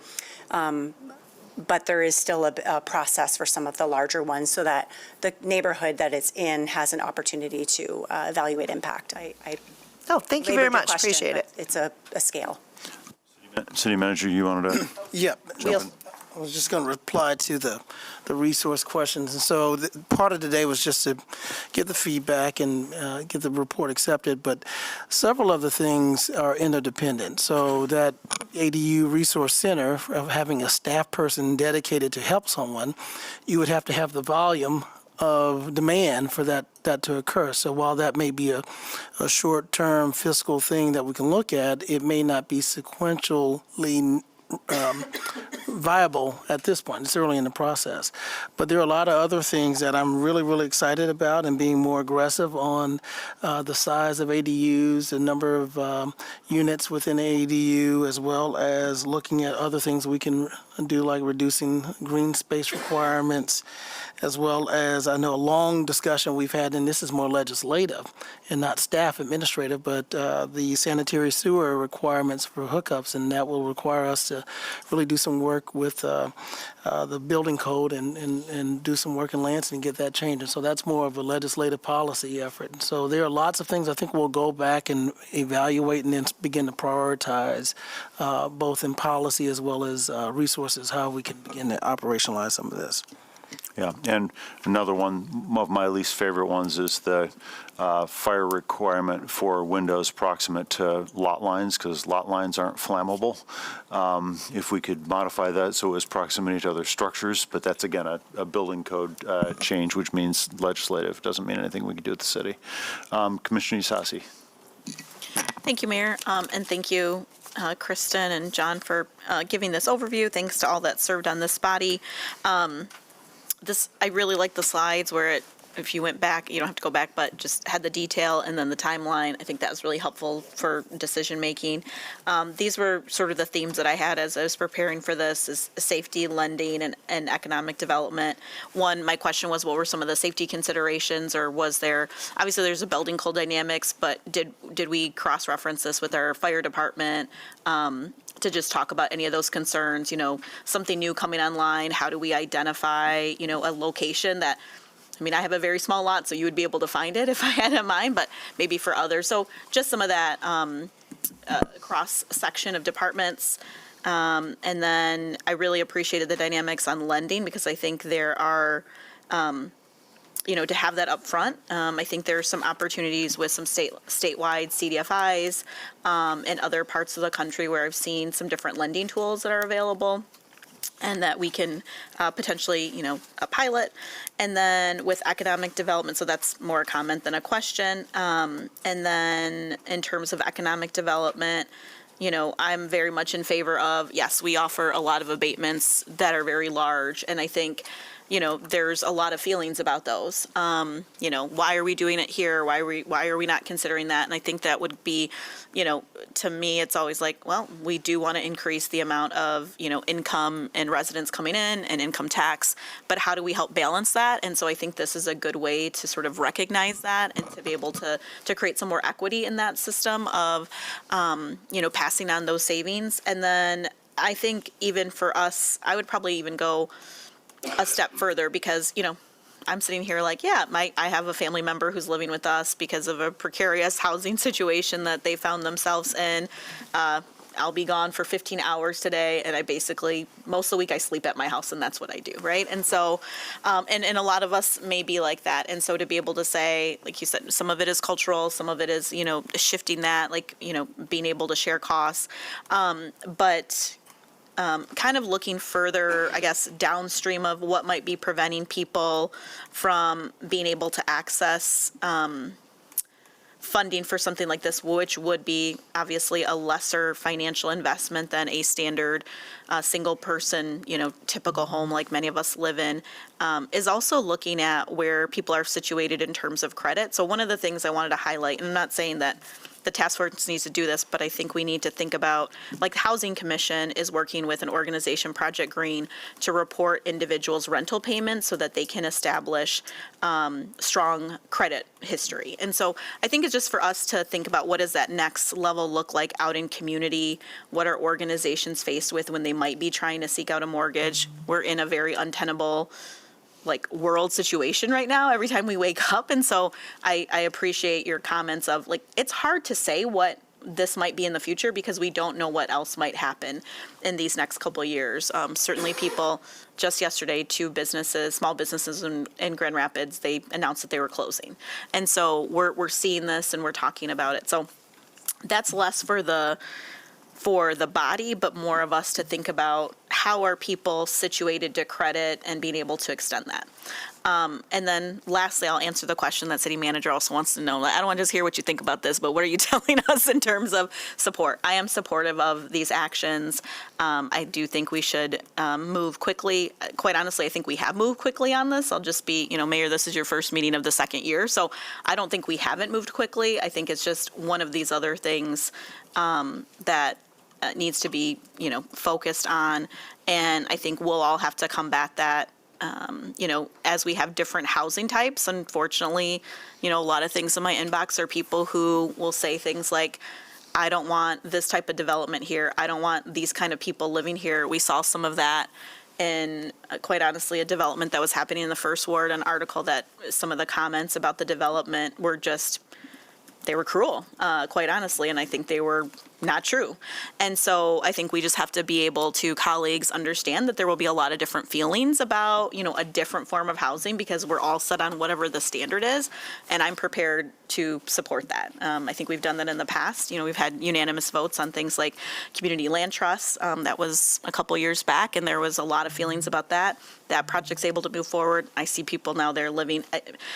But there is still a process for some of the larger ones so that the neighborhood that it's in has an opportunity to evaluate impact. Thank you very much. Appreciate it. It's a scale. City Manager, you wanted to? Yep. Jump in. I was just going to reply to the resource questions. And so part of today was just to get the feedback and get the report accepted. But several of the things are interdependent. So that ADU Resource Center, of having a staff person dedicated to help someone, you would have to have the volume of demand for that to occur. So while that may be a short-term fiscal thing that we can look at, it may not be sequentially viable at this point. It's early in the process. But there are a lot of other things that I'm really, really excited about and being more aggressive on the size of ADUs, the number of units within ADU, as well as looking at other things we can do, like reducing green space requirements, as well as I know a long discussion we've had, and this is more legislative and not staff administrative, but the sanitary sewer requirements for hookups, and that will require us to really do some work with the building code and do some work in Lansing and get that changed. And so that's more of a legislative policy effort. And so there are lots of things I think we'll go back and evaluate and then begin to prioritize both in policy as well as resources, how we can begin to operationalize some of this. Yeah, and another one of my least favorite ones is the fire requirement for windows proximate to lot lines, because lot lines aren't flammable. If we could modify that so it was proximity to other structures, but that's again a building code change, which means legislative. Doesn't mean anything we can do at the city. Commissioner Isasi. Thank you, Mayor, and thank you, Kristen and John, for giving this overview. Thanks to all that served on this body. I really like the slides where if you went back, you don't have to go back, but just had the detail and then the timeline. I think that was really helpful for decision making. These were sort of the themes that I had as I was preparing for this: is safety, lending, and economic development. One, my question was, what were some of the safety considerations, or was there? Obviously, there's a building code dynamics, but did we cross-reference this with our fire department? To just talk about any of those concerns, something new coming online, how do we identify, a location that, I have a very small lot, so you would be able to find it if I had it in mind, but maybe for others. So just some of that cross-section of departments. And then I really appreciated the dynamics on lending, because I think there are, to have that up front. I think there are some opportunities with some statewide CDFIs in other parts of the country where I've seen some different lending tools that are available, and that we can potentially, a pilot. And then with economic development, so that's more a comment than a question. And then in terms of economic development, I'm very much in favor of, yes, we offer a lot of abatements that are very large, and I think there's a lot of feelings about those. Why are we doing it here? Why are we not considering that? And I think that would be, to me, it's always like, well, we do want to increase the amount of, income and residents coming in and income tax, but how do we help balance that? And so I think this is a good way to sort of recognize that and to be able to create some more equity in that system of, passing on those savings. And then I think even for us, I would probably even go a step further, because, I'm sitting here like, I have a family member who's living with us because of a precarious housing situation that they found themselves in. I'll be gone for 15 hours today, and I basically, most of the week I sleep at my house, and that's what I do, right? And so, and a lot of us may be like that. And so to be able to say, like you said, some of it is cultural, some of it is, shifting that, like, being able to share costs. But kind of looking further, I guess, downstream of what might be preventing people from being able to access funding for something like this, which would be obviously a lesser financial investment than a standard single person, typical home like many of us live in, is also looking at where people are situated in terms of credit. So one of the things I wanted to highlight, and I'm not saying that the task force needs to do this, but I think we need to think about, like, the Housing Commission is working with an organization, Project Green, to report individuals' rental payments so that they can establish strong credit history. And so I think it's just for us to think about, what does that next level look like out in community? What are organizations faced with when they might be trying to seek out a mortgage? We're in a very untenable world situation right now every time we wake up. And so I appreciate your comments of, like, it's hard to say what this might be in the future because we don't know what else might happen in these next couple of years. Certainly people, just yesterday, 2 businesses, small businesses in Grand Rapids, they announced that they were closing. And so we're seeing this and we're talking about it. So that's less for the body, but more of us to think about how are people situated to credit and being able to extend that. And then lastly, I'll answer the question that city manager also wants to know. I don't want to just hear what you think about this, but what are you telling us in terms of support? I am supportive of these actions. I do think we should move quickly. Quite honestly, I think we have moved quickly on this. I'll just be, Mayor, this is your first meeting of the second year, so I don't think we haven't moved quickly. I think it's just one of these other things that needs to be, focused on. And I think we'll all have to combat that, as we have different housing types. Unfortunately, a lot of things in my inbox are people who will say things like, I don't want this type of development here. I don't want these kind of people living here. We saw some of that in, quite honestly, a development that was happening in the First Ward, an article that some of the comments about the development were just, they were cruel, quite honestly, and I think they were not true. And so I think we just have to be able to, colleagues, understand that there will be a lot of different feelings about, a different form of housing because we're all set on whatever the standard is, and I'm prepared to support that. I think we've done that in the past. We've had unanimous votes on things like community land trusts. That was a couple years back, and there was a lot of feelings about that. That project's able to move forward. I see people now there living.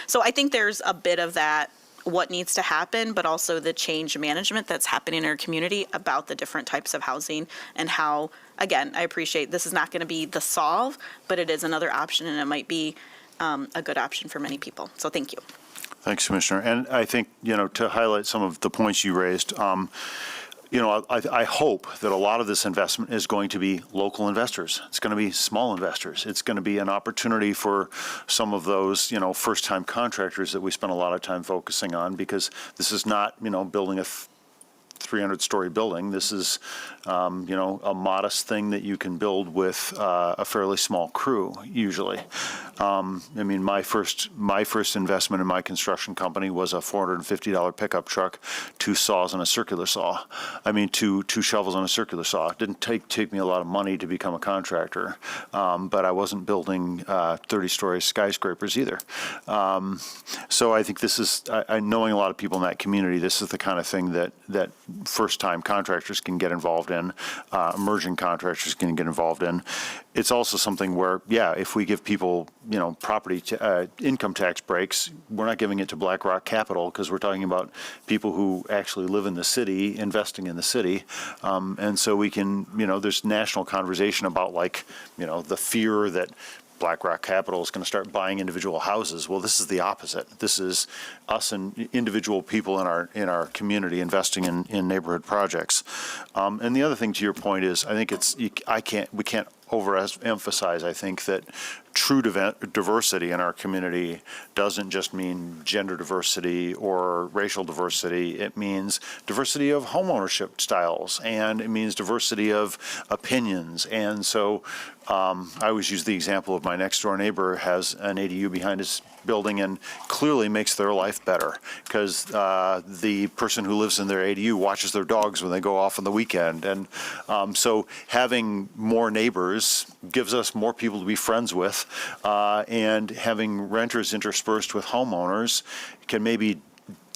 So I think there's a bit of that, what needs to happen, but also the change management that's happening in our community about the different types of housing and how, again, I appreciate this is not going to be the solve, but it is another option, and it might be a good option for many people. So thank you. Thanks, Commissioner. And I think, to highlight some of the points you raised, I hope that a lot of this investment is going to be local investors. It's going to be small investors. It's going to be an opportunity for some of those, first-time contractors that we spend a lot of time focusing on, because this is not, building a 300-story building. This is, a modest thing that you can build with a fairly small crew, usually. My first investment in my construction company was a $450 pickup truck, 2 saws and a circular saw. Two shovels and a circular saw. It didn't take me a lot of money to become a contractor, but I wasn't building 30-story skyscrapers either. So I think this is, knowing a lot of people in that community, this is the kind of thing that first-time contractors can get involved in, emerging contractors can get involved in. It's also something where, if we give people, property income tax breaks, we're not giving it to BlackRock Capital because we're talking about people who actually live in the city, investing in the city. And so we can, there's national conversation about the fear that BlackRock Capital is going to start buying individual houses. Well, this is the opposite. This is us and individual people in our community investing in neighborhood projects. And the other thing, to your point, is I think we can't overemphasize, I think, that true diversity in our community doesn't just mean gender diversity or racial diversity. It means diversity of homeownership styles, and it means diversity of opinions. And so I always use the example of my next door neighbor has an ADU behind his building and clearly makes their life better because the person who lives in their ADU watches their dogs when they go off on the weekend. And so having more neighbors gives us more people to be friends with, and having renters interspersed with homeowners can maybe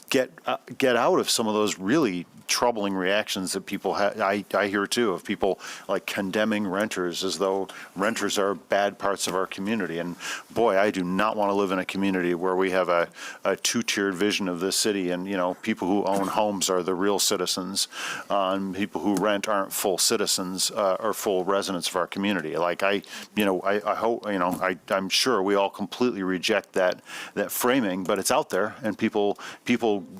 get out of some of those really troubling reactions that people I hear too, of people like condemning renters as though renters are bad parts of our community. And boy, I do not want to live in a community where we have a two-tiered vision of this city, and people who own homes are the real citizens, and people who rent aren't full citizens or full residents of our community. Like I hope I'm sure we all completely reject that framing, but it's out there and people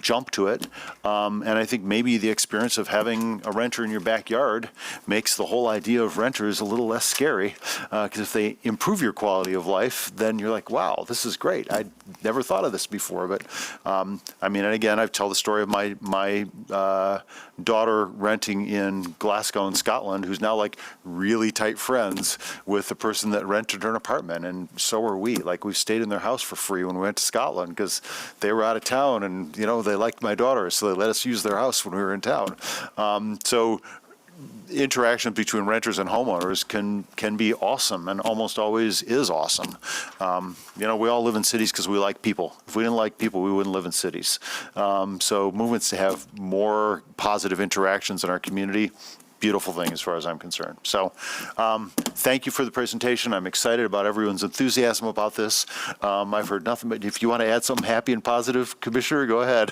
jump to it, and I think maybe the experience of having a renter in your backyard makes the whole idea of renters a little less scary, because if they improve your quality of life, then you're like, wow, this is great. I never thought of this before. But and again, I tell the story of my daughter renting in Glasgow in Scotland, who's now like really tight friends with the person that rented her an apartment, and so are we. Like, we've stayed in their house for free when we went to Scotland because they were out of town, and they liked my daughter, so they let us use their house when we were in town. So interaction between renters and homeowners can be awesome, and almost always is awesome. We all live in cities because we like people. If we didn't like people, we wouldn't live in cities. So movements to have more positive interactions in our community, beautiful thing as far as I'm concerned. So thank you for the presentation. I'm excited about everyone's enthusiasm about this. I've heard nothing but if you want to add something happy and positive, Commissioner, go ahead.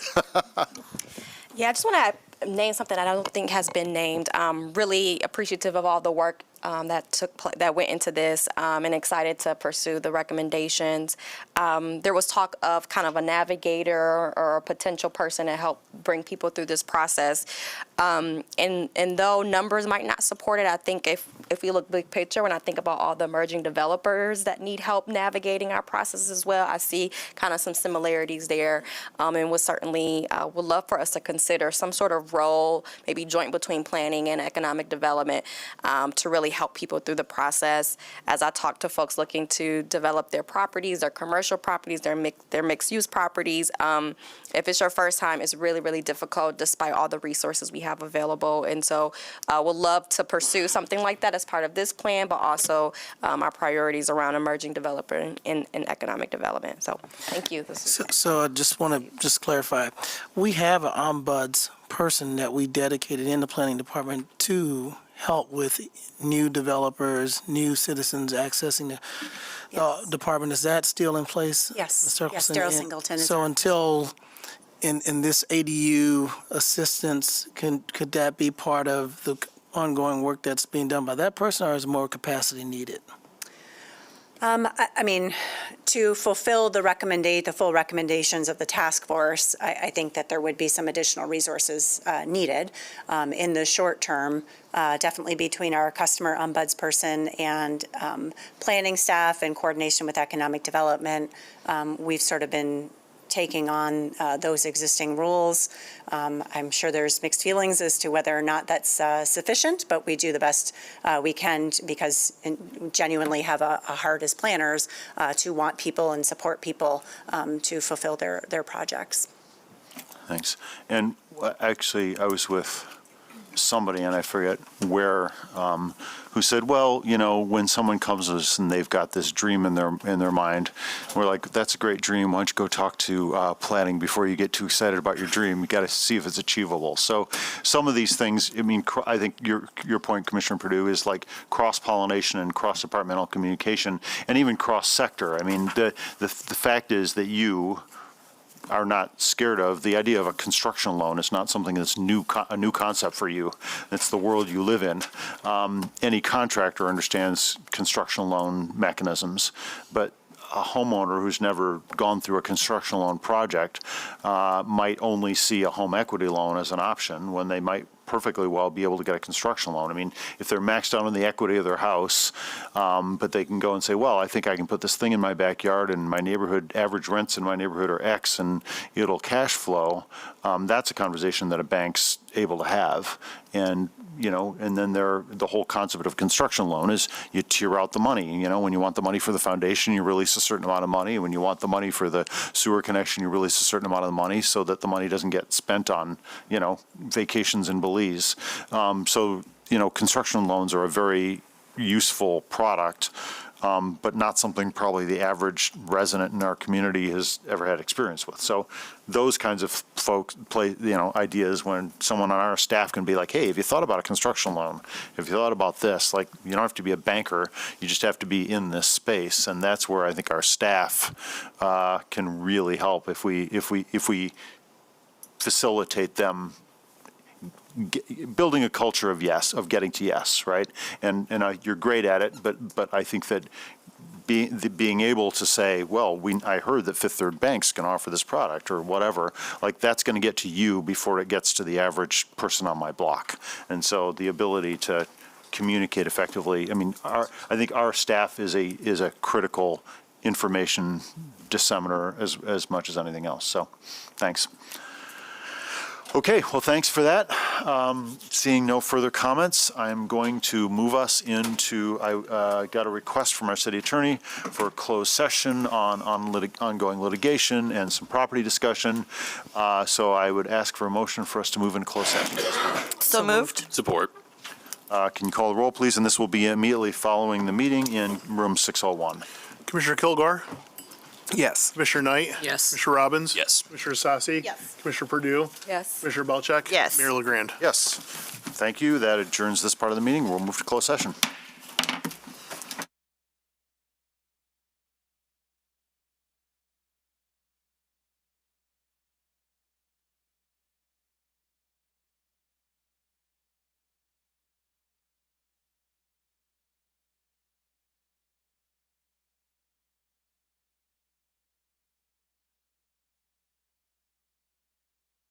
Yeah, I just want to name something I don't think has been named. Really appreciative of all the work that went into this, and excited to pursue the recommendations. There was talk of kind of a navigator or a potential person to help bring people through this process. And though numbers might not support it, I think if we look big picture, when I think about all the emerging developers that need help navigating our process as well, I see kind of some similarities there, and would certainly would love for us to consider some sort of role, maybe joint between planning and economic development, to really help people through the process. As I talk to folks looking to develop their properties, their commercial properties, their mixed-use properties, if it's your first time, it's really, really difficult despite all the resources we have available. And so we'll love to pursue something like that as part of this plan, but also our priorities around emerging developer and economic development. So thank you. So I just want to clarify. We have an ombuds person that we dedicated in the planning department to help with new developers, new citizens accessing the department. Is that still in place? Yes. Ms. Yes, Turkelson? Daryl Singleton is So until in this ADU assistance, could that be part of the ongoing work that's being done by that person, or is more capacity needed? I mean, to fulfill the full recommendations of the task force, I think that there would be some additional resources needed in the short term, definitely between our customer ombuds person and planning staff in coordination with economic development. We've sort of been taking on those existing rules. I'm sure there's mixed feelings as to whether or not that's sufficient, but we do the best we can because genuinely have a heart as planners to want people and support people to fulfill their projects. Thanks. And actually, I was with somebody, and I forget where, who said, well, when someone comes to us and they've got this dream in their mind, we're like, that's a great dream. Why don't you go talk to planning before you get too excited about your dream? You got to see if it's achievable. So some of these things, I think your point, Commissioner Perdue, is like cross-pollination and cross-departmental communication, and even cross-sector. The fact is that you are not scared of the idea of a construction loan. It's not something that's a new concept for you. It's the world you live in. Any contractor understands construction loan mechanisms, but a homeowner who's never gone through a construction loan project might only see a home equity loan as an option when they might perfectly well be able to get a construction loan. If they're maxed out on the equity of their house, but they can go and say, well, I think I can put this thing in my backyard and my neighborhood, average rents in my neighborhood are X and it'll cash flow, that's a conversation that a bank's able to have. And and then the whole concept of construction loan is you tier out the money. When you want the money for the foundation, you release a certain amount of money. When you want the money for the sewer connection, you release a certain amount of money so that the money doesn't get spent on, vacations in Belize. Construction loans are a very useful product, but not something probably the average resident in our community has ever had experience with. So those kinds of folks ideas when someone on our staff can be like, hey, have you thought about a construction loan? Have you thought about this? Like, you don't have to be a banker, you just have to be in this space. And that's where I think our staff can really help if we facilitate them building a culture of yes, of getting to yes, right? And you're great at it, but I think that being able to say, well, I heard that Fifth Third Bank's going to offer this product or whatever, like that's going to get to you before it gets to the average person on my block. And so the ability to communicate effectively, I think our staff is a critical information disseminator as much as anything else. So thanks. Okay, well, thanks for that. Seeing no further comments, I'm going to move us into, I got a request from our city attorney for a closed session on ongoing litigation and some property discussion. So I would ask for a motion for us to move into closed session. So moved. Support. Can you call the roll, please? And this will be immediately following the meeting in room 601. Commissioner Kilgore? Yes. Commissioner Knight? Yes. Commissioner Robbins? Yes. Commissioner Sassi? Yes. Commissioner Purdue? Yes. Commissioner Belcheck? Yes. Mayor LaGrand? Yes. Thank you. That adjourns this part of the meeting. We'll move to closed session.